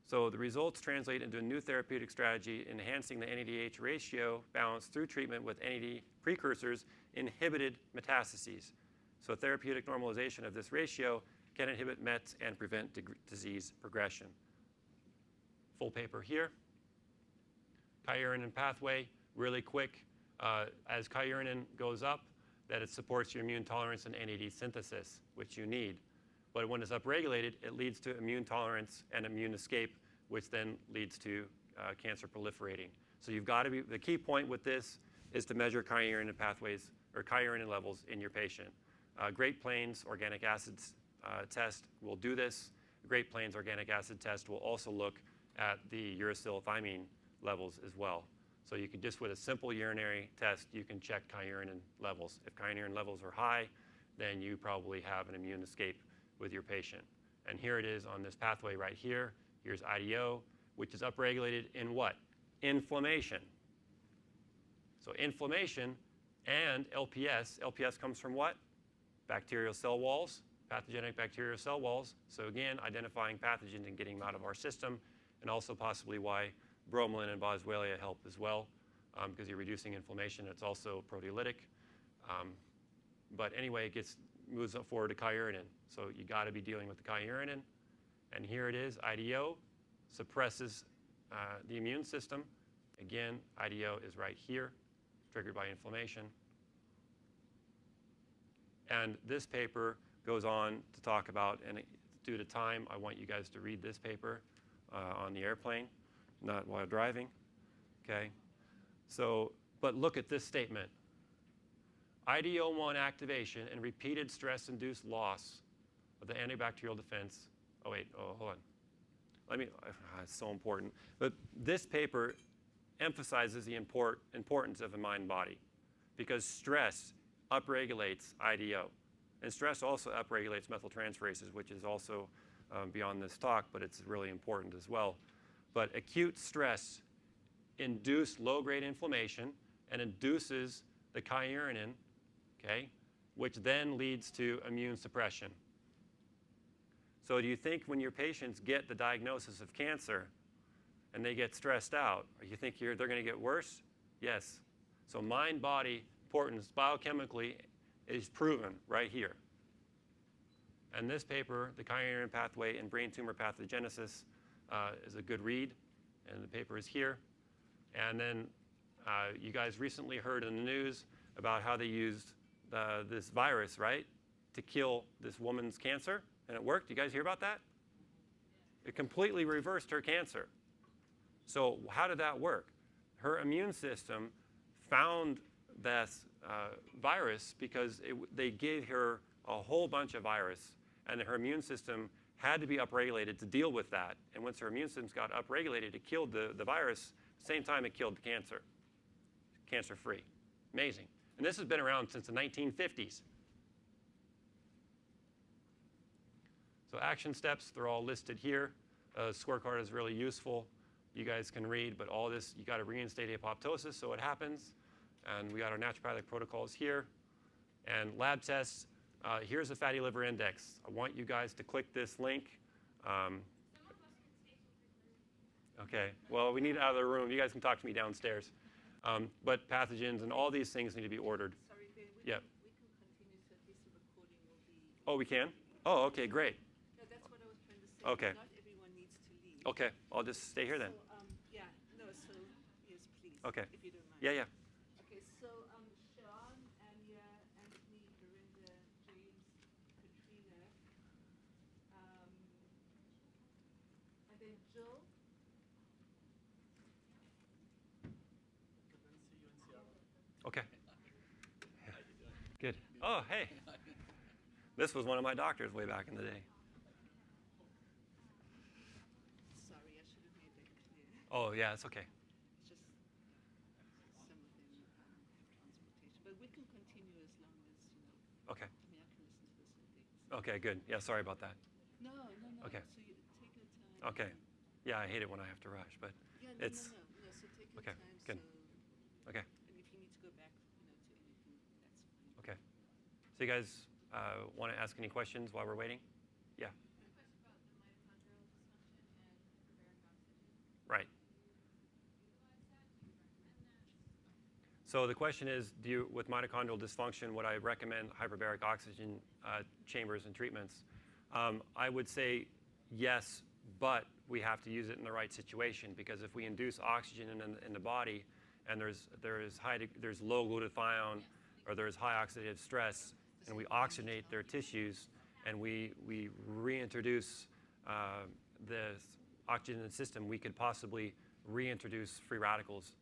So the results translate into a new therapeutic strategy, enhancing the NADH ratio balance through treatment with NAD precursors inhibited metastases. So therapeutic normalization of this ratio can inhibit METs and prevent disease progression. Full paper here. Kyurenin pathway, really quick. As kyurenin goes up, that it supports your immune tolerance and NAD synthesis, which you need. But when it's upregulated, it leads to immune tolerance and immune escape, which then leads to cancer proliferating. So you've got to be, the key point with this is to measure kyurenin pathways or kyurenin levels in your patient. Great Plains organic acids test will do this. Great Plains organic acid test will also look at the uracilthymine levels as well. So you can just, with a simple urinary test, you can check kyurenin levels. If kyurenin levels are high, then you probably have an immune escape with your patient. And here it is on this pathway right here. Here's IDO, which is upregulated in what? Inflammation. So inflammation and LPS. LPS comes from what? Bacterial cell walls, pathogenic bacterial cell walls. So again, identifying pathogens and getting them out of our system, and also possibly why bromelain and boswellia help as well, because you're reducing inflammation. It's also proteolytic. But anyway, it moves up forward to kyurenin. So you got to be dealing with the kyurenin. And here it is, IDO suppresses the immune system. Again, IDO is right here, triggered by inflammation. And this paper goes on to talk about, and due to time, I want you guys to read this paper on the airplane, not while driving, okay? So, but look at this statement. IDO1 activation and repeated stress-induced loss of the antibacterial defense. Oh, wait, oh, hold on. It's so important. But this paper emphasizes the importance of the mind-body because stress upregulates IDO. And stress also upregulates methyltransferases, which is also beyond this talk, but it's really important as well. But acute stress induces low-grade inflammation and induces the kynurenine, okay, which then leads to immune suppression. So do you think when your patients get the diagnosis of cancer and they get stressed out, or you think they're going to get worse? Yes. So mind-body importance biochemically is proven right here. And this paper, the kynurenine pathway in brain tumor pathogenesis, is a good read, and the paper is here. And then you guys recently heard in the news about how they used this virus, right, to kill this woman's cancer, and it worked. You guys hear about that? It completely reversed her cancer. So how did that work? Her immune system found this virus because they gave her a whole bunch of virus, and her immune system had to be upregulated to deal with that. And once her immune system got upregulated, it killed the virus. Same time it killed the cancer. Cancer-free. Amazing. And this has been around since the 1950s. So action steps, they're all listed here. Scorecard is really useful. You guys can read, but all this, you got to reinstate apoptosis so it happens. And we got our naturopathic protocols here. And lab tests, here's the fatty liver index. I want you guys to click this link. Okay, well, we need it out of the room. You guys can talk to me downstairs. But pathogens and all these things need to be ordered. Sorry, Ben, we Yeah. can continue, so at least the recording will be... Oh, we can? Oh, okay, great. No, that's what I was trying to say. Okay. Not everyone needs to leave. Okay, I'll just stay here then. So, yeah, no, so, yes, please. Okay. If you don't mind. Yeah, yeah. Okay, so, Sean, Anya, Anthony, Dorinda, James, Katrina, and then Jill. Good to see you in Seattle. Okay. Good. Oh, hey. This was one of my doctors way back in the day. Sorry, I should have made that clear. Oh, yeah, it's okay. It's just some of them have transportation. But we can continue as long as, Okay. I mean, I can listen to this all day. Okay, good. Yeah, sorry about that. No. Okay. So you take your time. Okay. Yeah, I hate it when I have to rush, but Yeah, it's no. So take your okay, time. good. So, okay. and if you need to go back, to anything, that's fine. Okay. So you guys want to ask any questions while we're waiting? Yeah. Right. So the question is, with mitochondrial dysfunction, would I recommend hyperbaric oxygen chambers and treatments? I would say yes, but we have to use it in the right situation, because if we induce oxygen in the body and there's low glutathione or there's high oxidative stress, and we oxygenate their tissues and we reintroduce the oxygen in the system, we could possibly reintroduce free radicals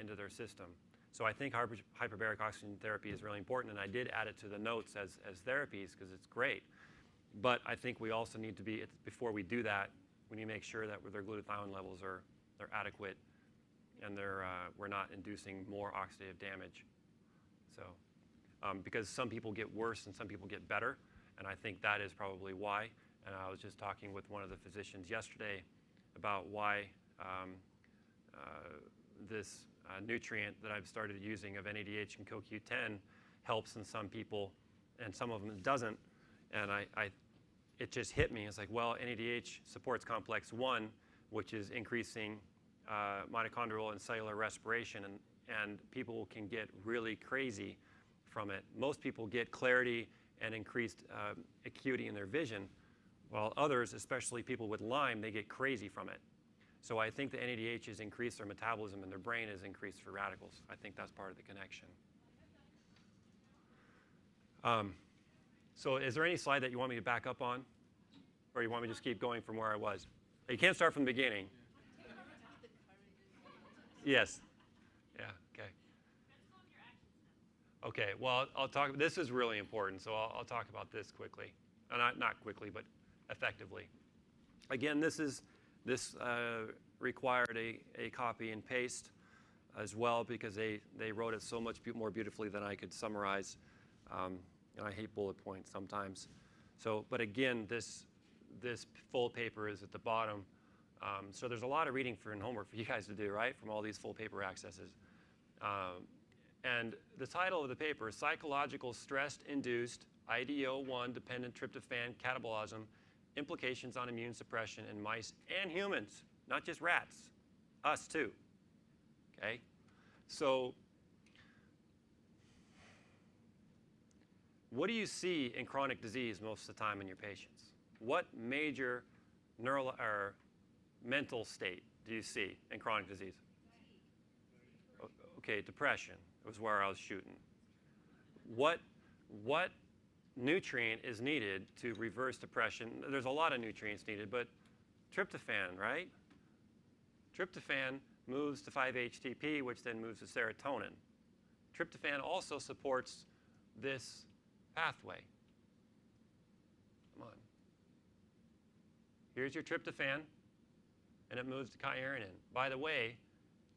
into their system. So I think hyperbaric oxygen therapy is really important, and I did add it to the notes as therapies because it's great. But I think we also need to before we do that, we need to make sure that their glutathione levels are adequate and we're not inducing more oxidative damage. So, because some people get worse and some people get better, and I think that is probably why. And I was just talking with one of the physicians yesterday about why this nutrient that I've started using of NADH and CoQ10 helps in some people, and some of them it doesn't. And it just hit me. It's like, well, NADH supports complex 1, which is increasing mitochondrial and cellular respiration, and people can get really crazy from it. Most people get clarity and increased acuity in their vision, while others, especially people with Lyme, they get crazy from it. So I think the NADH has increased their metabolism and their brain has increased free radicals. I think that's part of the connection. So is there any slide that you want me to back up on? Or you want me to just keep going from where I was? You can't start from the beginning. Yes. Yeah, okay. Okay, well, I'll talk, this is really important, so I'll talk about this quickly. Not quickly, but effectively. Again, this required a copy and paste as well because they wrote it so much more beautifully than I could summarize. And I hate bullet points sometimes. So, but again, this full paper is at the bottom. So there's a lot of reading and homework for you guys to do, right, from all these full paper accesses. And the title of the paper is Psychological Stress-Induced IDO1-Dependent Tryptophan Catabolism, Implications on Immune Suppression in Mice and Humans, not just rats, us too. Okay? So what do you see in chronic disease most of the time in your patients? What major neural or mental state do you see in chronic disease? Okay, depression was where I was shooting. What nutrient is needed to reverse depression? There's a lot of nutrients needed, but tryptophan, right? Tryptophan moves to 5-HTP, which then moves to serotonin. Tryptophan also supports this pathway. Come on. Here's your tryptophan, and it moves to kynurenine. By the way,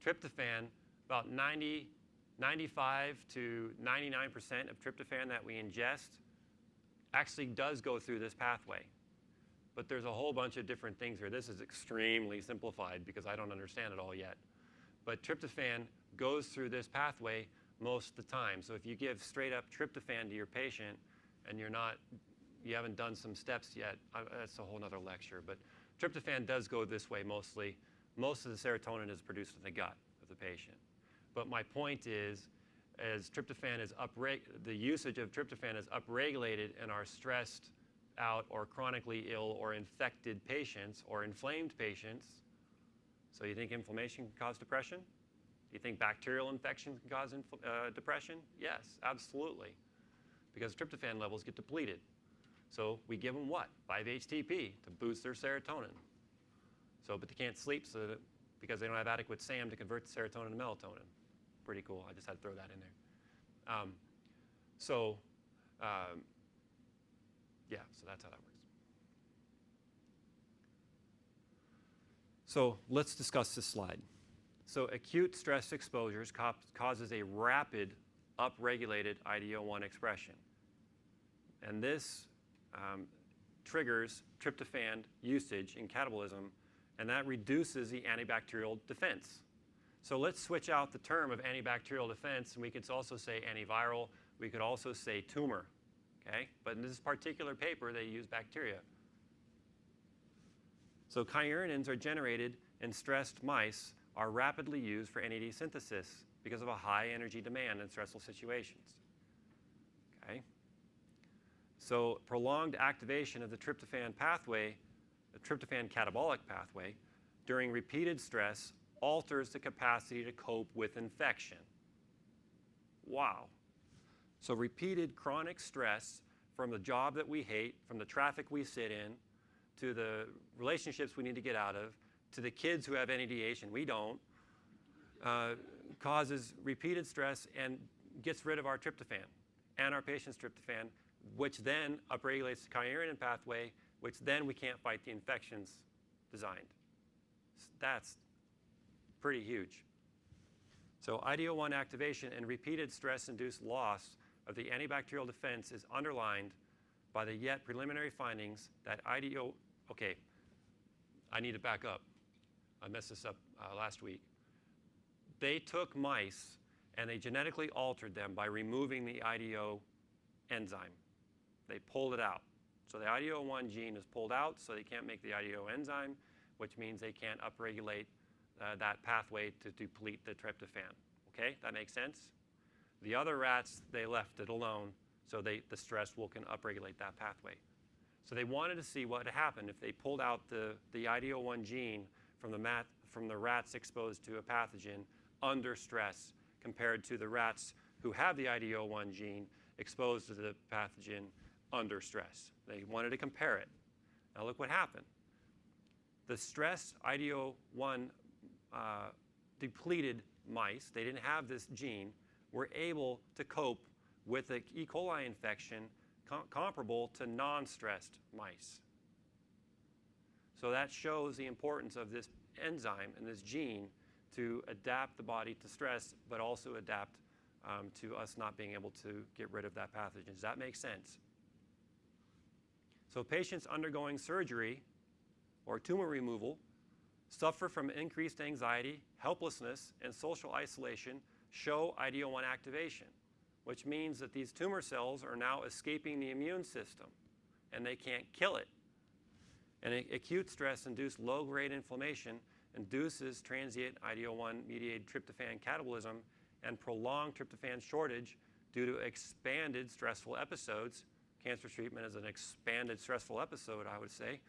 tryptophan, about 95 to 99% of tryptophan that we ingest actually does go through this pathway. But there's a whole bunch of different things here. This is extremely simplified because I don't understand it all yet. But tryptophan goes through this pathway most of the time. So if you give straight up tryptophan to your patient and you haven't done some steps yet, that's a whole other lecture. But tryptophan does go this way mostly. Most of the serotonin is produced in the gut of the patient. But my point is, as tryptophan is the usage of tryptophan is upregulated in our stressed out or chronically ill or infected patients or inflamed patients. So you think inflammation can cause depression? Do you think bacterial infection can cause depression? Yes, absolutely. Because tryptophan levels get depleted. So we give them what? 5-HTP to boost their serotonin. So, but they can't sleep because they don't have adequate SAM to convert the serotonin to melatonin. Pretty cool. I just had to throw that in there. Yeah, so that's how that works. So let's discuss this slide. So acute stress exposures causes a rapid upregulated IDO1 expression. And this triggers tryptophan usage in catabolism, and that reduces the antibacterial defense. So let's switch out the term of antibacterial defense, and we could also say antiviral. We could also say tumor. Okay? But in this particular paper, they use bacteria. So kynurenins are generated in stressed mice are rapidly used for NAD synthesis because of a high energy demand in stressful situations. Okay? So prolonged activation of the tryptophan pathway, the tryptophan catabolic pathway, during repeated stress alters the capacity to cope with infection. Wow. So repeated chronic stress from the job that we hate, from the traffic we sit in, to the relationships we need to get out of, to the kids who have NADH and we don't, causes repeated stress and gets rid of our tryptophan and our patient's tryptophan, which then upregulates the kynurenine pathway, which then we can't fight the infections designed. That's pretty huge. So IDO1 activation and repeated stress-induced loss of the antibacterial defense is underlined by the yet preliminary findings that okay, I need to back up. I messed this up last week. They took mice and they genetically altered them by removing the IDO enzyme. They pulled it out. So the IDO1 gene is pulled out, so they can't make the IDO enzyme, which means they can't upregulate that pathway to deplete the tryptophan. Okay, that makes sense? The other rats, they left it alone, so the stress can upregulate that pathway. So they wanted to see what happened if they pulled out the IDO1 gene from the rats exposed to a pathogen under stress compared to the rats who have the IDO1 gene exposed to the pathogen under stress. They wanted to compare it. Now look what happened. The stress IDO1 depleted mice, they didn't have this gene, were able to cope with an E. coli infection comparable to non-stressed mice. So that shows the importance of this enzyme and this gene to adapt the body to stress, but also adapt to us not being able to get rid of that pathogen. Does that make sense? So patients undergoing surgery or tumor removal suffer from increased anxiety, helplessness, and social isolation, show IDO1 activation, which means that these tumor cells are now escaping the immune system, and they can't kill it. And acute stress-induced low-grade inflammation induces transient IDO1-mediated tryptophan catabolism and prolonged tryptophan shortage due to expanded stressful episodes. Cancer treatment is an expanded stressful episode, I would say,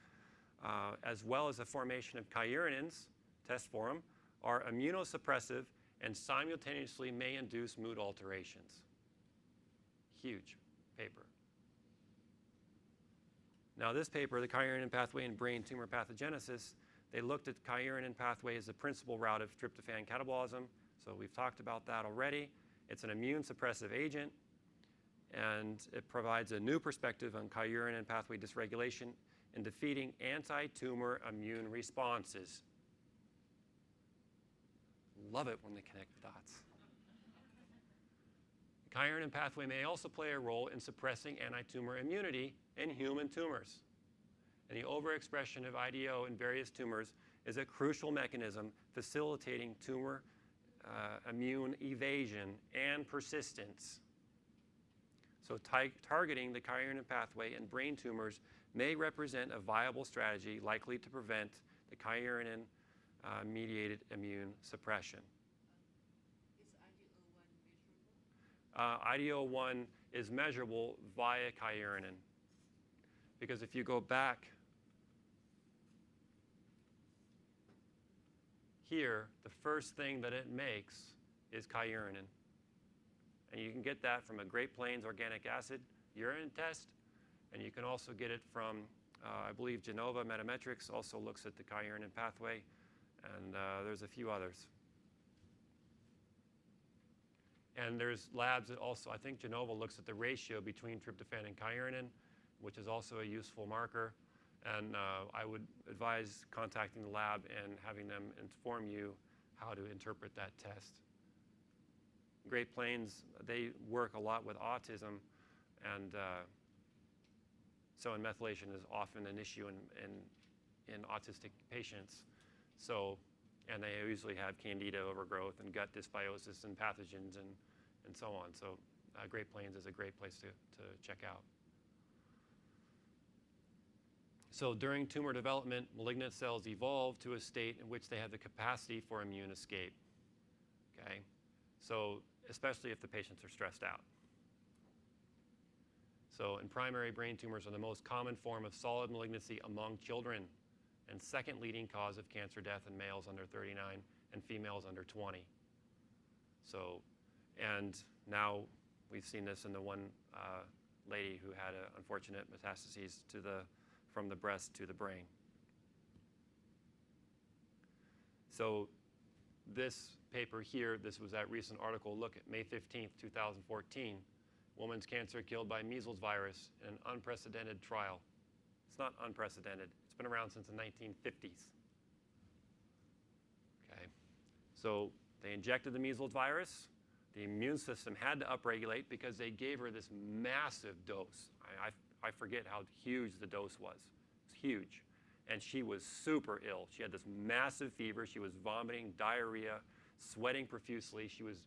as well as the formation of chiurenins, test for them, are immunosuppressive and simultaneously may induce mood alterations. Huge paper. Now this paper, the chiurenin pathway in brain tumor pathogenesis, they looked at chiurenin pathway as the principal route of tryptophan catabolism. So we've talked about that already. It's an immune suppressive agent, and it provides a new perspective on chiurenin pathway dysregulation in defeating anti-tumor immune responses. Love it when they connect the dots. The chiurenin pathway may also play a role in suppressing anti-tumor immunity in human tumors. And the overexpression of IDO in various tumors is a crucial mechanism facilitating tumor immune evasion and persistence. So targeting the chiurenin pathway in brain tumors may represent a viable strategy likely to prevent the chiurenin mediated immune suppression. Is IDO1 measurable? IDO1 is measurable via chiurenin. Because if you go back here, the first thing that it makes is chiurenin. And you can get that from a Great Plains organic acid urine test. And you can also get it from, I believe, Genova Metametrics also looks at the chiurenin pathway. And there's a few others. And there's labs that also, I think Genova looks at the ratio between tryptophan and chiurenin, which is also a useful marker. And I would advise contacting the lab and having them inform you how to interpret that test. Great Plains, they work a lot with autism, and so methylation is often an issue in autistic patients. So, and they usually have candida overgrowth and gut dysbiosis and pathogens and so on. So Great Plains is a great place to check out. So during tumor development, malignant cells evolve to a state in which they have the capacity for immune escape. Okay? So especially if the patients are stressed out. So in primary brain tumors are the most common form of solid malignancy among children and second leading cause of cancer death in males under 39 and females under 20. So, and now we've seen this in the one lady who had unfortunate metastases from the breast to the brain. So this paper here, this was that recent article, look at May 15th, 2014, woman's cancer killed by measles virus in an unprecedented trial. It's not unprecedented. It's been around since the 1950s. Okay, so they injected the measles virus. The immune system had to upregulate because they gave her this massive dose. I forget how huge the dose was. It was huge. And she was super ill. She had this massive fever. She was vomiting, diarrhea, sweating profusely. She was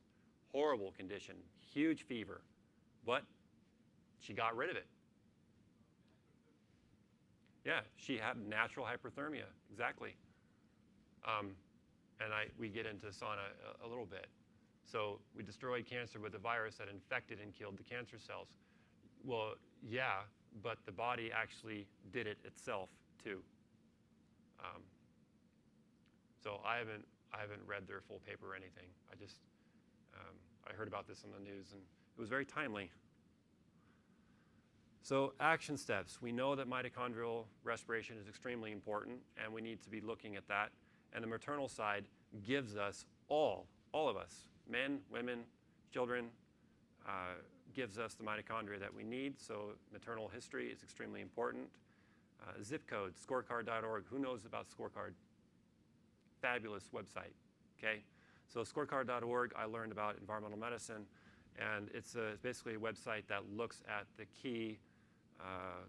horrible condition, huge fever. But she got rid of it. Yeah, she had natural hyperthermia, exactly. And we get into sauna a little bit. So we destroyed cancer with a virus that infected and killed the cancer cells. Well, yeah, but the body actually did it itself too. So I haven't read their full paper or anything. I heard about this on the news, and it was very timely. So action steps. We know that mitochondrial respiration is extremely important, and we need to be looking at that. And the maternal side gives us all of us, men, women, children, gives us the mitochondria that we need. So maternal history is extremely important. Zip code, scorecard.org. Who knows about Scorecard? Fabulous website, okay? So scorecard.org, I learned about environmental medicine, and it's basically a website that looks at the key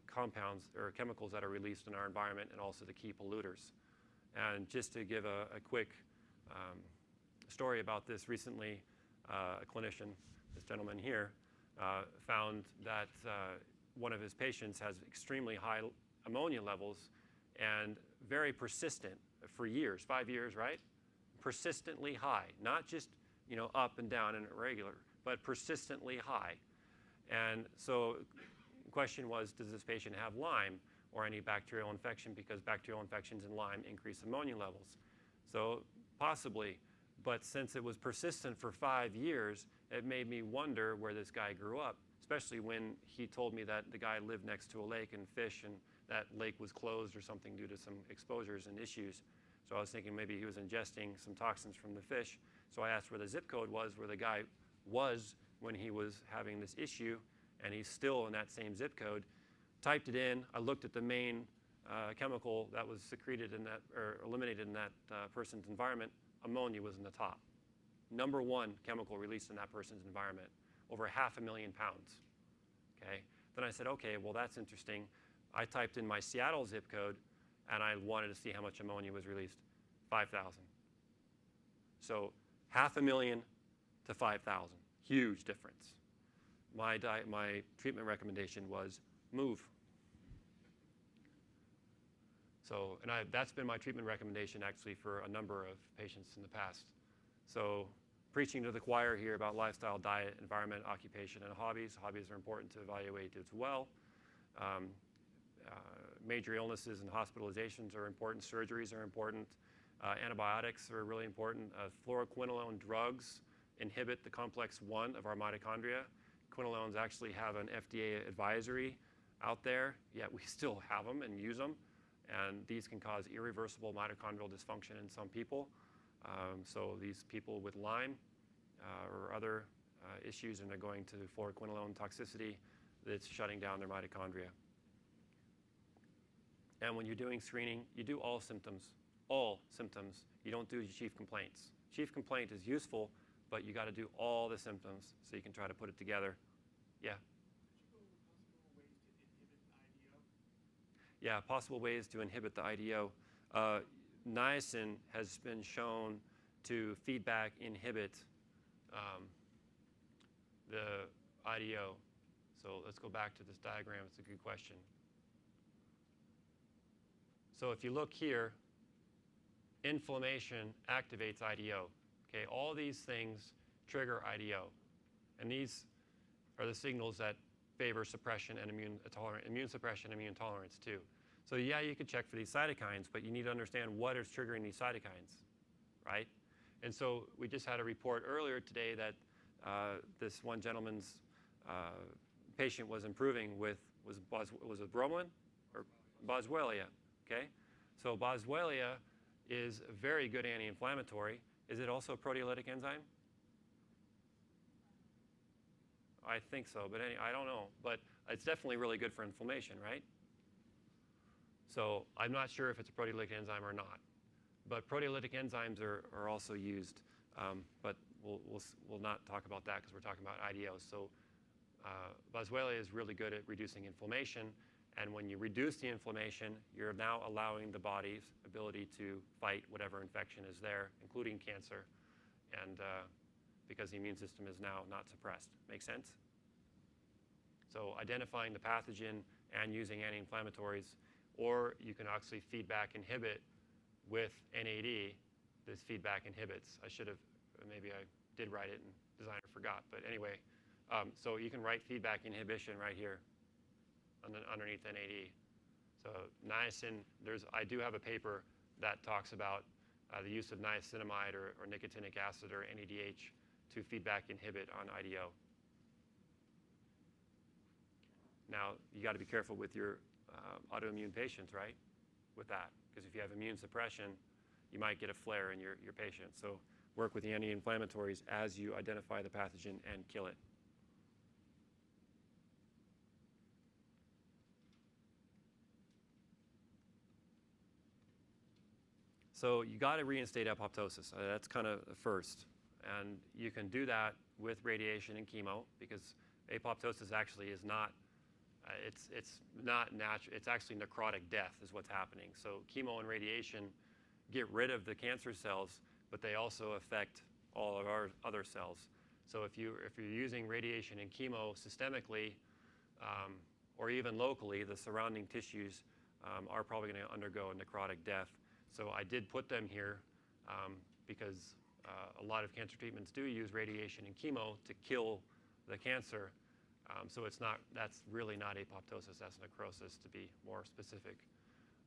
compounds or chemicals that are released in our environment and also the key polluters. And just to give a quick story about this, recently a clinician, this gentleman here, found that one of his patients has extremely high ammonia levels and very persistent for years, 5 years, right? Persistently high, not just up and down and irregular, but persistently high. And so the question was, does this patient have Lyme or any bacterial infection, because bacterial infections in Lyme increase ammonia levels? So possibly, but since it was persistent for 5 years, it made me wonder where this guy grew up, especially when he told me that the guy lived next to a lake and fish, and that lake was closed or something due to some exposures and issues. So I was thinking maybe he was ingesting some toxins from the fish. So I asked where the zip code was, where the guy was when he was having this issue, and he's still in that same zip code. Typed it in. I looked at the main chemical that was secreted in that, or eliminated in that person's environment. Ammonia was in the top. Number one chemical released in that person's environment, over 500,000 pounds. Okay. Then I said, okay, well, that's interesting. I typed in my Seattle zip code, and I wanted to see how much ammonia was released. 5,000. So 500,000 to 5,000. Huge difference. My treatment recommendation was move. So, and that's been my treatment recommendation actually for a number of patients in the past. So preaching to the choir here about lifestyle, diet, environment, occupation, and hobbies. Hobbies are important to evaluate as well. Major illnesses and hospitalizations are important. Surgeries are important. Antibiotics are really important. Fluoroquinolone drugs inhibit the complex 1 of our mitochondria. Quinolones actually have an FDA advisory out there, yet we still have them and use them. And these can cause irreversible mitochondrial dysfunction in some people. So these people with Lyme or other issues, and they're going to fluoroquinolone toxicity, that's shutting down their mitochondria. And when you're doing screening, you do all symptoms. All symptoms. You don't do chief complaints. Chief complaint is useful, but you got to do all the symptoms so you can try to put it together. Yeah? Yeah, possible ways to inhibit the IDO. Niacin has been shown to feedback inhibit the IDO. So let's go back to this diagram. It's a good question. So if you look here, inflammation activates IDO. Okay, all these things trigger IDO. And these are the signals that favor suppression and immune suppression and immune tolerance too. So yeah, you could check for these cytokines, but you need to understand what is triggering these cytokines, right? And so we just had a report earlier today that this one gentleman's patient was improving with, was it bromelain or boswellia, okay? So boswellia is a very good anti-inflammatory. Is it also a proteolytic enzyme? I think so, but I don't know. But it's definitely really good for inflammation, right? So I'm not sure if it's a proteolytic enzyme or not. But proteolytic enzymes are also used. But we'll not talk about that because we're talking about IDOs. So boswellia is really good at reducing inflammation. And when you reduce the inflammation, you're now allowing the body's ability to fight whatever infection is there, including cancer, and because the immune system is now not suppressed. Make sense? So identifying the pathogen and using anti-inflammatories, or you can actually feedback inhibit with NAD. This feedback inhibits. I should have, maybe I did write it and designer forgot, but anyway. So you can write feedback inhibition right here underneath NAD. So niacin, I do have a paper that talks about the use of niacinamide or nicotinic acid or NADH to feedback inhibit on IDO. Now, you got to be careful with your autoimmune patients, right, with that. Because if you have immune suppression, you might get a flare in your patient. So work with the anti-inflammatories as you identify the pathogen and kill it. So you got to reinstate apoptosis. That's kind of the first. And you can do that with radiation and chemo because apoptosis actually is not, it's not natural. It's actually necrotic death is what's happening. So chemo and radiation get rid of the cancer cells, but they also affect all of our other cells. So if you're using radiation and chemo systemically or even locally, the surrounding tissues are probably going to undergo a necrotic death. So I did put them here because a lot of cancer treatments do use radiation and chemo to kill the cancer. So that's really not apoptosis, that's necrosis to be more specific.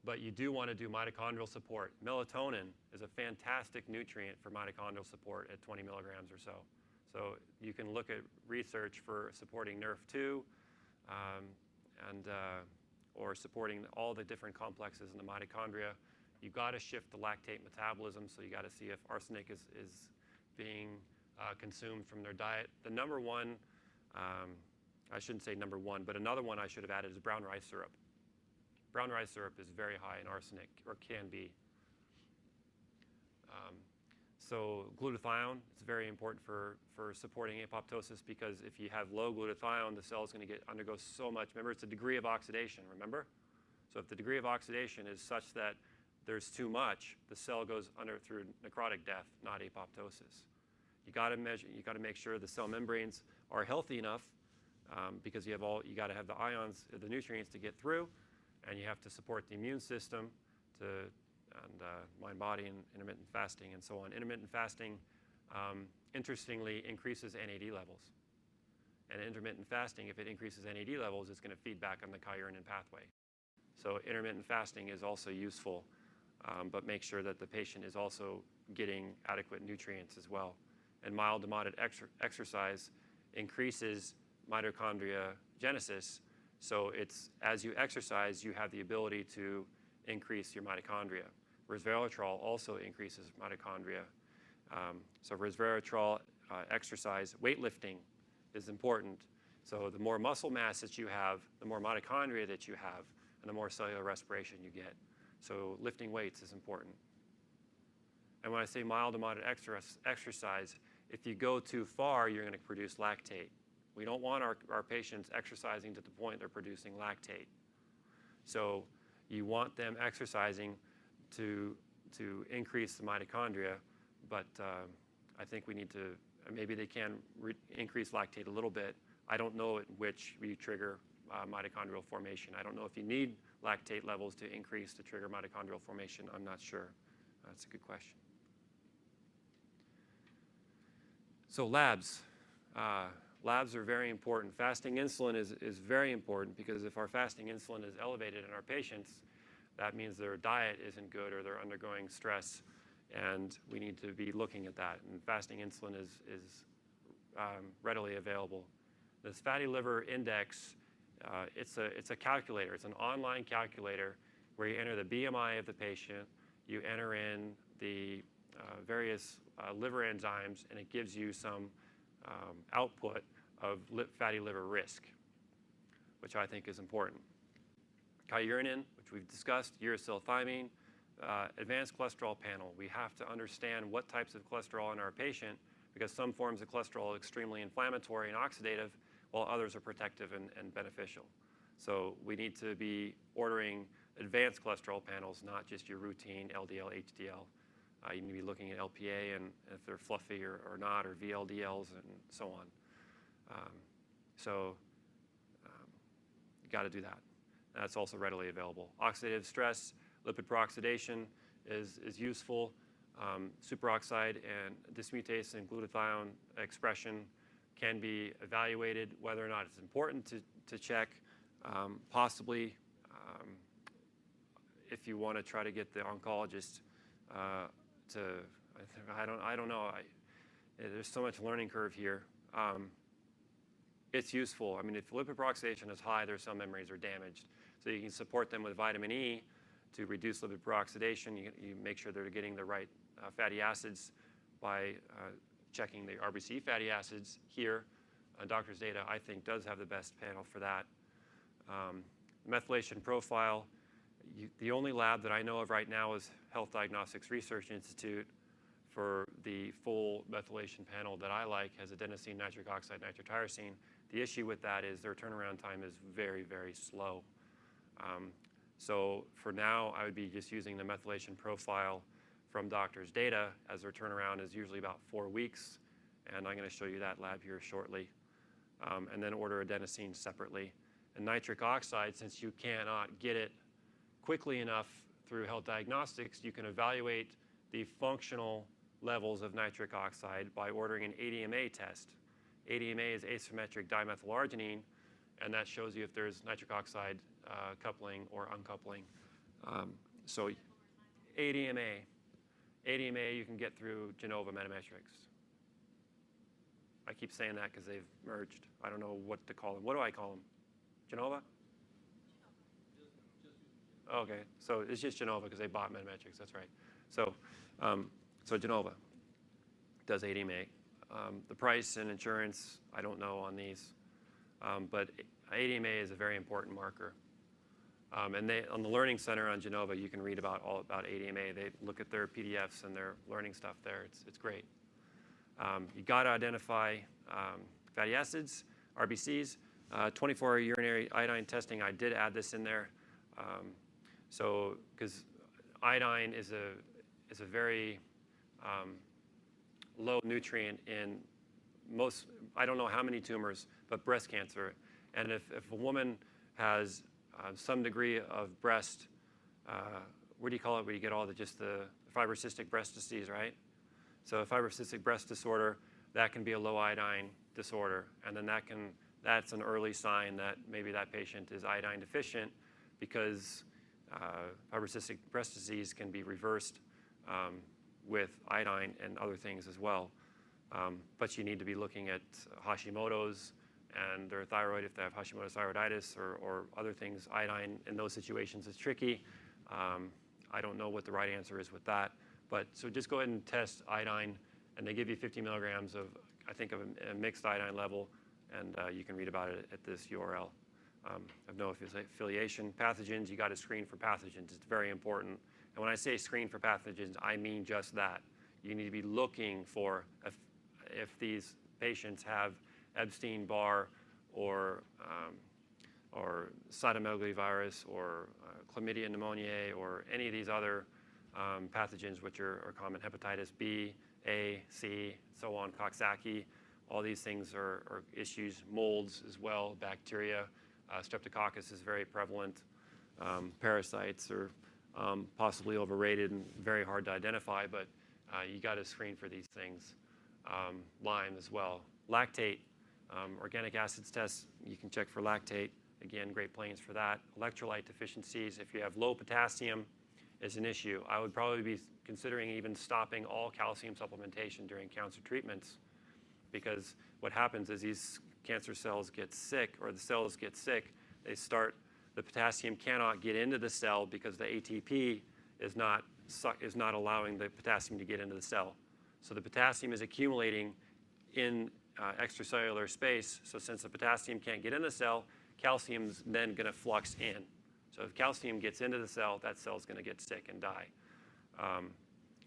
But you do want to do mitochondrial support. Melatonin is a fantastic nutrient for mitochondrial support at 20 milligrams or so. So you can look at research for supporting NRF2 or supporting all the different complexes in the mitochondria. You got to shift the lactate metabolism, so you got to see if arsenic is being consumed from their diet. The number one, I shouldn't say number one, but another one I should have added is brown rice syrup. Brown rice syrup is very high in arsenic, or can be. So glutathione is very important for supporting apoptosis because if you have low glutathione, the cell is going to undergo so much. Remember, it's a degree of oxidation, remember? So if the degree of oxidation is such that there's too much, the cell goes through necrotic death, not apoptosis. You got to make sure the cell membranes are healthy enough because you got to have the ions, the nutrients to get through, and you have to support the immune system and mind, body, and intermittent fasting, and so on. Intermittent fasting, interestingly, increases NAD levels. And intermittent fasting, if it increases NAD levels, it's going to feed back on the kynurenine pathway. So intermittent fasting is also useful, but make sure that the patient is also getting adequate nutrients as well. And mild to moderate exercise increases mitochondria genesis. So as you exercise, you have the ability to increase your mitochondria. Resveratrol also increases mitochondria. So resveratrol exercise, weightlifting is important. So the more muscle mass that you have, the more mitochondria that you have, and the more cellular respiration you get. So lifting weights is important. And when I say mild to moderate exercise, if you go too far, you're going to produce lactate. We don't want our patients exercising to the point they're producing lactate. So you want them exercising to increase the mitochondria, but I think we need to, maybe they can increase lactate a little bit. I don't know at which you trigger mitochondrial formation. I don't know if you need lactate levels to increase to trigger mitochondrial formation. I'm not sure. That's a good question. So labs. Labs are very important. Fasting insulin is very important because if our fasting insulin is elevated in our patients, that means their diet isn't good or they're undergoing stress, and we need to be looking at that. And fasting insulin is readily available. This fatty liver index, it's a calculator. It's an online calculator where you enter the BMI of the patient, you enter in the various liver enzymes, and it gives you some output of fatty liver risk, which I think is important. Kynurenine, which we've discussed, uracilthymine, advanced cholesterol panel. We have to understand what types of cholesterol in our patient because some forms of cholesterol are extremely inflammatory and oxidative, while others are protective and beneficial. So we need to be ordering advanced cholesterol panels, not just your routine LDL, HDL. You need to be looking at LPA and if they're fluffy or not, or VLDLs and so on. You got to do that. That's also readily available. Oxidative stress, lipid peroxidation is useful. Superoxide and dismutase and glutathione expression can be evaluated. Whether or not it's important to check, possibly if you want to try to get the oncologist I don't know. There's so much learning curve here. it's useful. I mean, if lipid peroxidation is high, there's some memories are damaged. So you can support them with vitamin E to reduce lipid peroxidation. You make sure they're getting the right fatty acids by checking the RBC fatty acids here. Doctor's Data, I think, does have the best panel for that. Methylation profile, the only lab that I know of right now is Health Diagnostics Research Institute for the full methylation panel that I like, has adenosine, nitric oxide, nitrotyrosine. The issue with that is their turnaround time is very, very slow. So for now, I would be just using the methylation profile from Doctor's Data, as their turnaround is usually about 4 weeks. And I'm going to show you that lab here shortly. And then order adenosine separately. And nitric oxide, since you cannot get it quickly enough through health diagnostics, you can evaluate the functional levels of nitric oxide by ordering an ADMA test. ADMA is asymmetric dimethylarginine, and that shows you if there's nitric oxide coupling or uncoupling. So ADMA you can get through Genova Metametrics. I keep saying that because they've merged. I don't know what to call them. What do I call them? Genova? Okay, so it's just Genova because they bought Metametrics. That's right. So, so Genova does ADMA. The price and insurance, I don't know on these, but ADMA is a very important marker. And they, on the Learning Center on Genova, you can read all about ADMA. They look at their PDFs and their learning stuff there. It's great. You got to identify fatty acids, RBCs, 24-hour urinary iodine testing. I did add this in there. So, because iodine is a very low nutrient in most, I don't know how many tumors, but breast cancer. And if a woman has some degree of breast, what do you call it, where you get all the fibrocystic breast disease, right? So a fibrocystic breast disorder, that can be a low iodine disorder. And then that's an early sign that maybe that patient is iodine deficient, because fibrocystic breast disease can be reversed with iodine and other things as well. But you need to be looking at Hashimoto's and their thyroid if they have Hashimoto's thyroiditis or other things. Iodine in those situations is tricky. I don't know what the right answer is with that. But so just go ahead and test iodine, and they give you 50 milligrams of, I think, of a mixed iodine level, and you can read about it at this URL. I have no affiliation. Pathogens, you got to screen for pathogens. It's very important. And when I say screen for pathogens, I mean just that. You need to be looking for if these patients have Epstein-Barr or cytomegalovirus or chlamydia pneumoniae or any of these other pathogens which are common, hepatitis B, A, C, so on, Coxsackie. All these things are issues. Molds as well, bacteria. Streptococcus is very prevalent. Parasites are possibly overrated and very hard to identify, but you got to screen for these things. Lyme as well. Lactate, organic acids test, you can check for lactate. Again, Great Plains for that. Electrolyte deficiencies, if you have low potassium, is an issue. I would probably be considering even stopping all calcium supplementation during cancer treatments, because what happens is these cancer cells get sick, or the cells get sick, the potassium cannot get into the cell because the ATP is not allowing the potassium to get into the cell. So the potassium is accumulating in extracellular space. So since the potassium can't get in the cell, calcium's then going to flux in. So if calcium gets into the cell, that cell's going to get sick and die.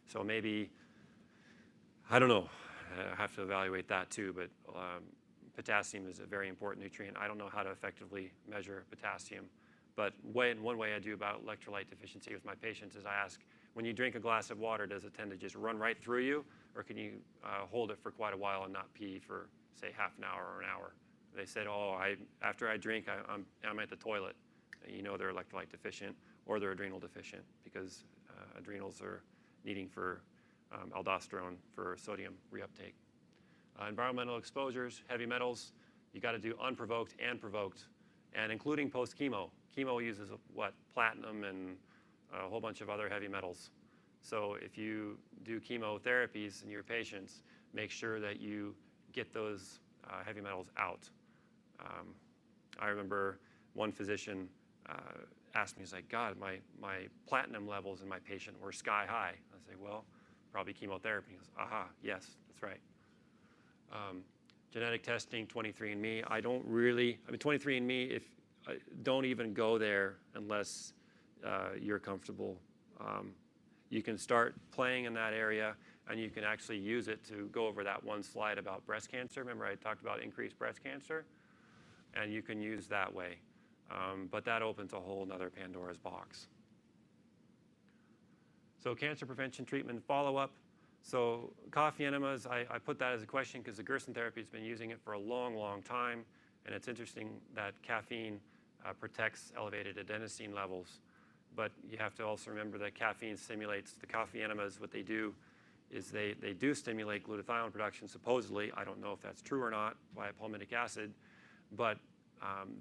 So maybe, I don't know, I have to evaluate that too, but potassium is a very important nutrient. I don't know how to effectively measure potassium, but one way I do about electrolyte deficiency with my patients is I ask, when you drink a glass of water, does it tend to just run right through you, or can you hold it for quite a while and not pee for, say, half an hour or an hour? They said, oh, after I drink, I'm at the toilet. You know they're electrolyte deficient or they're adrenal deficient, because adrenals are needing for aldosterone for sodium reuptake. Environmental exposures, heavy metals, you got to do unprovoked and provoked, and including post-chemo. Chemo uses what? Platinum and a whole bunch of other heavy metals. So if you do chemotherapies in your patients, make sure that you get those heavy metals out. I remember one physician asked me, he's like, God, my platinum levels in my patient were sky high. I say, well, probably chemotherapy. He goes, aha, yes, that's right. Genetic testing, 23andMe. I don't really, 23andMe, if don't even go there unless you're comfortable. You can start playing in that area, and you can actually use it to go over that one slide about breast cancer. Remember I talked about increased breast cancer? And you can use that way. But that opens a whole nother Pandora's box. So cancer prevention, treatment, follow-up. So coffee enemas, I put that as a question because the Gerson therapy has been using it for a long, long time. And it's interesting that caffeine protects elevated adenosine levels. But you have to also remember that caffeine stimulates the coffee enemas. What they do is they do stimulate glutathione production, supposedly. I don't know if that's true or not, via palmitic acid. But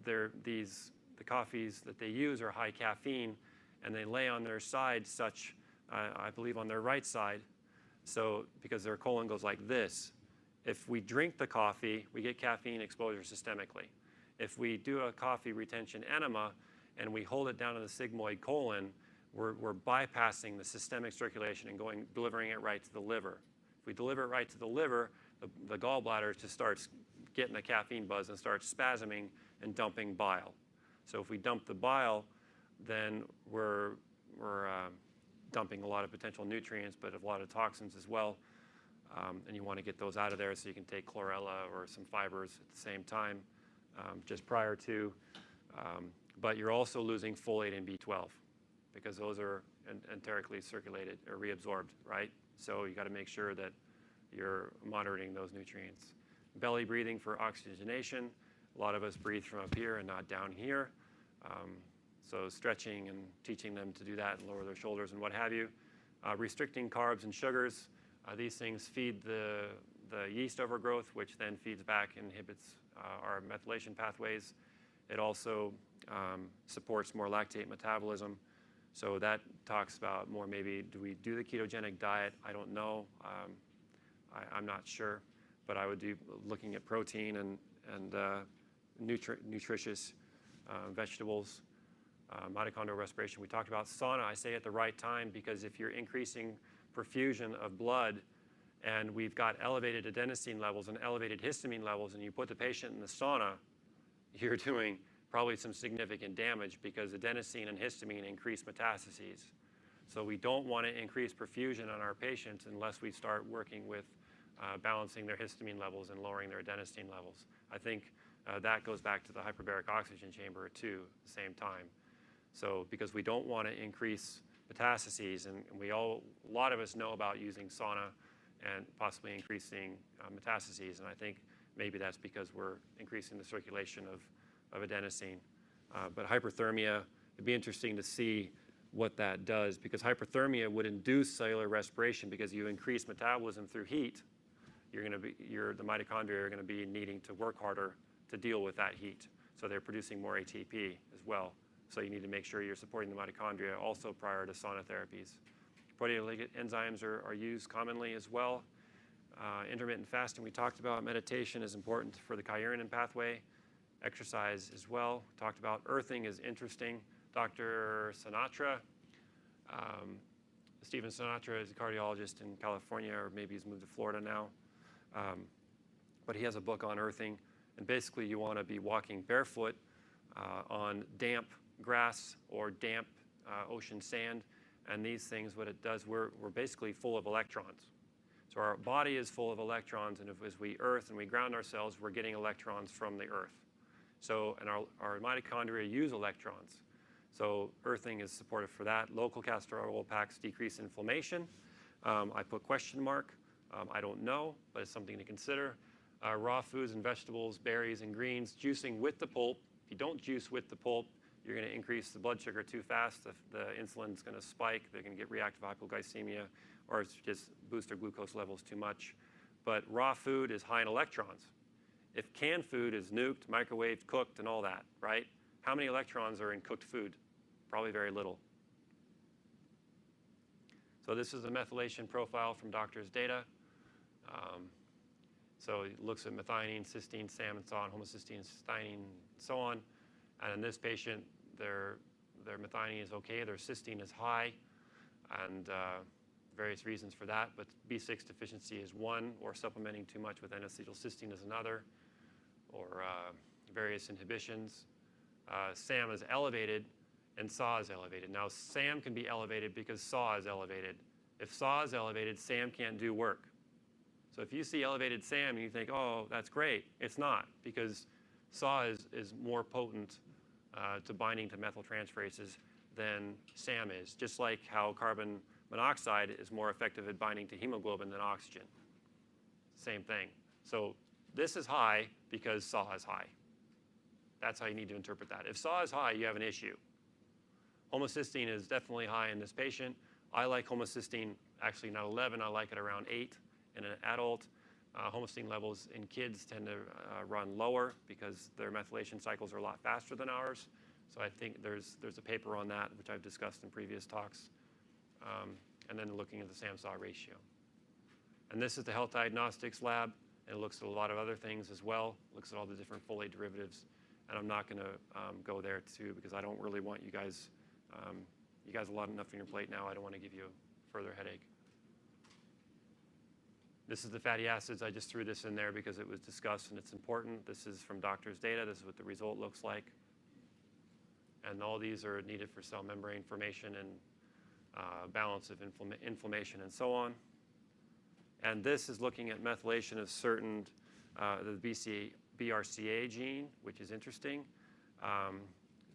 the coffees that they use are high caffeine, and they lay on their side such, I believe on their right side, so because their colon goes like this. If we drink the coffee, we get caffeine exposure systemically. If we do a coffee retention enema and we hold it down in the sigmoid colon, we're bypassing the systemic circulation and delivering it right to the liver. If we deliver it right to the liver, the gallbladder just starts getting a caffeine buzz and starts spasming and dumping bile. So if we dump the bile, then we're dumping a lot of potential nutrients, but a lot of toxins as well. And you want to get those out of there so you can take chlorella or some fibers at the same time, just prior to. But you're also losing folate and B12 because those are enterically circulated or reabsorbed, right? So you got to make sure that you're monitoring those nutrients. Belly breathing for oxygenation. A lot of us breathe from up here and not down here. So stretching and teaching them to do that and lower their shoulders and what have you. Restricting carbs and sugars. These things feed the yeast overgrowth, which then feeds back and inhibits our methylation pathways. It also supports more lactate metabolism. So that talks about more maybe, do we do the ketogenic diet? I don't know. I'm not sure. But I would do looking at protein and nutritious vegetables. Mitochondrial respiration, we talked about sauna. I say at the right time because if you're increasing perfusion of blood and we've got elevated adenosine levels and elevated histamine levels and you put the patient in the sauna, you're doing probably some significant damage because adenosine and histamine increase metastases. So we don't want to increase perfusion on our patients unless we start working with balancing their histamine levels and lowering their adenosine levels. I think that goes back to the hyperbaric oxygen chamber too at the same time. So because we don't want to increase metastases, and a lot of us know about using sauna and possibly increasing metastases, and I think maybe that's because we're increasing the circulation of adenosine. But hyperthermia, it'd be interesting to see what that does because hyperthermia would induce cellular respiration because you increase metabolism through heat. The mitochondria are going to be needing to work harder to deal with that heat. So they're producing more ATP as well. So you need to make sure you're supporting the mitochondria also prior to sauna therapies. Proteolytic enzymes are used commonly as well. Intermittent fasting we talked about. Meditation is important for the chironin pathway. Exercise as well. Talked about earthing is interesting. Dr. Sinatra, Stephen Sinatra is a cardiologist in California, or maybe he's moved to Florida now. But he has a book on earthing. And basically you want to be walking barefoot on damp grass or damp ocean sand. And these things, what it does, we're basically full of electrons. So our body is full of electrons, and as we earth and we ground ourselves, we're getting electrons from the earth. So, and our mitochondria use electrons. So earthing is supportive for that. Local castor oil packs decrease inflammation. I put question mark. I don't know, but it's something to consider. Raw foods and vegetables, berries and greens, juicing with the pulp. If you don't juice with the pulp, you're going to increase the blood sugar too fast. The insulin's going to spike. They're going to get reactive hypoglycemia, or it's just boost their glucose levels too much. But raw food is high in electrons. If canned food is nuked, microwaved, cooked, and all that, right? How many electrons are in cooked food? Probably very little. So this is a methylation profile from doctor's data. So it looks at methionine, cysteine, SAM, and so on, homocysteine, thionine, and so on. And in this patient, their methionine is okay, their cysteine is high, and various reasons for that. But B6 deficiency is one, or supplementing too much with N-acetylcysteine is another, or various inhibitions. SAM is elevated, and SAW is elevated. Now, SAM can be elevated because SAW is elevated. If SAW is elevated, SAM can't do work. So if you see elevated SAM and you think, oh, that's great, it's not, because SAW is more potent to binding to methyltransferases than SAM is, just like how carbon monoxide is more effective at binding to hemoglobin than oxygen. Same thing. So this is high because SAW is high. That's how you need to interpret that. If SAW is high, you have an issue. Homocysteine is definitely high in this patient. I like homocysteine actually not 11, I like it around 8 in an adult. Homocysteine levels in kids tend to run lower because their methylation cycles are a lot faster than ours. So I think there's a paper on that, which I've discussed in previous talks. And then looking at the SAM-SAW ratio. And this is the Health Diagnostics lab. And it looks at a lot of other things as well. It looks at all the different folate derivatives. And I'm not going to go there too because I don't really want you guys a lot enough on your plate now. I don't want to give you a further headache. This is the fatty acids. I just threw this in there because it was discussed and it's important. This is from doctor's data. This is what the result looks like. And all these are needed for cell membrane formation and balance of inflammation and so on. And this is looking at methylation of certain, the BRCA gene, which is interesting.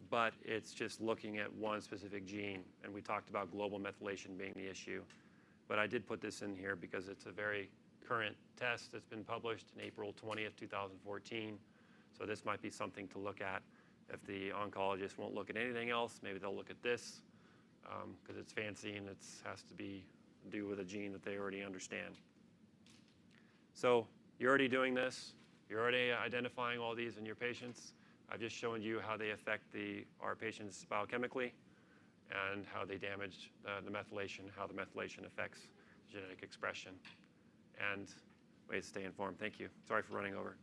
But it's just looking at one specific gene. And we talked about global methylation being the issue. But I did put this in here because it's a very current test that's been published in April 20th, 2014. So this might be something to look at. If the oncologist won't look at anything else, maybe they'll look at this because it's fancy and it has to be do with a gene that they already understand. So you're already doing this. You're already identifying all these in your patients. I've just shown you how they affect our patients biochemically and how they damage the methylation, how the methylation affects genetic expression. And ways to stay informed. Thank you. Sorry for running over.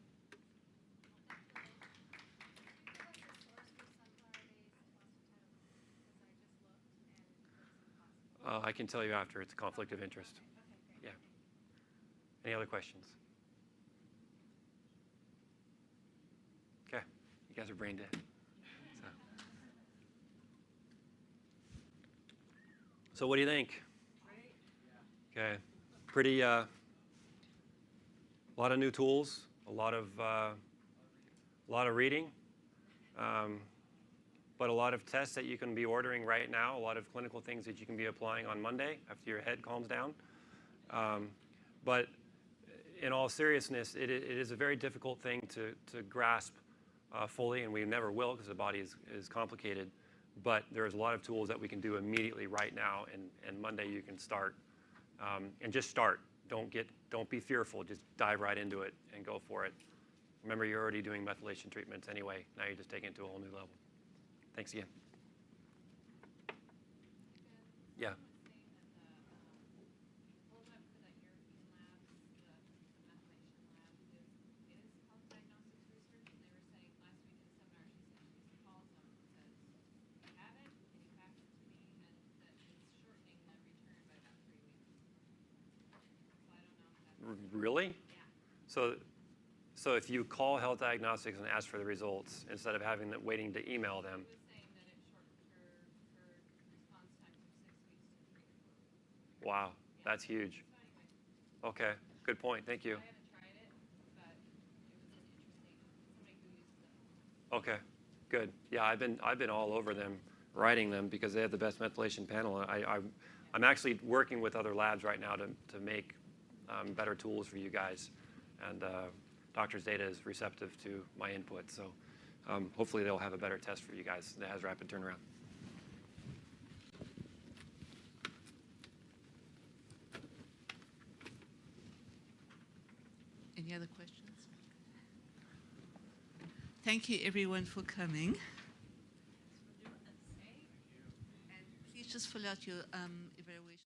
I can tell you after. It's a conflict of interest. Yeah. Any other questions? Okay. You guys are brain dead. So what do you think? Okay. Pretty, a lot of new tools, a lot of reading, but a lot of tests that you can be ordering right now, a lot of clinical things that you can be applying on Monday after your head calms down. But in all seriousness, it is a very difficult thing to grasp fully, and we never will because the body is complicated. But there's a lot of tools that we can do immediately right now, and Monday you can start. And just start. Don't be fearful. Just dive right into it and go for it. Remember, you're already doing methylation treatments anyway. Now you're just taking it to a whole new level. Thanks again. Yeah. Really? Yeah. So if you call Health Diagnostics and ask for the results instead of having them waiting to email them. He was saying that it shortened her response time from 6 weeks to 3 to 4 weeks. Wow, that's huge. Okay, good point. Thank you. I haven't tried it, but it was an interesting somebody who uses it. Okay, good. Yeah, I've been all over them, writing them because they have the best methylation panel. I'm actually working with other labs right now to make better tools for you guys, and doctor's data is receptive to my input, so hopefully they'll have a better test for you guys that has rapid turnaround. Any other questions? Thank you everyone for coming. And please just fill out your evaluation.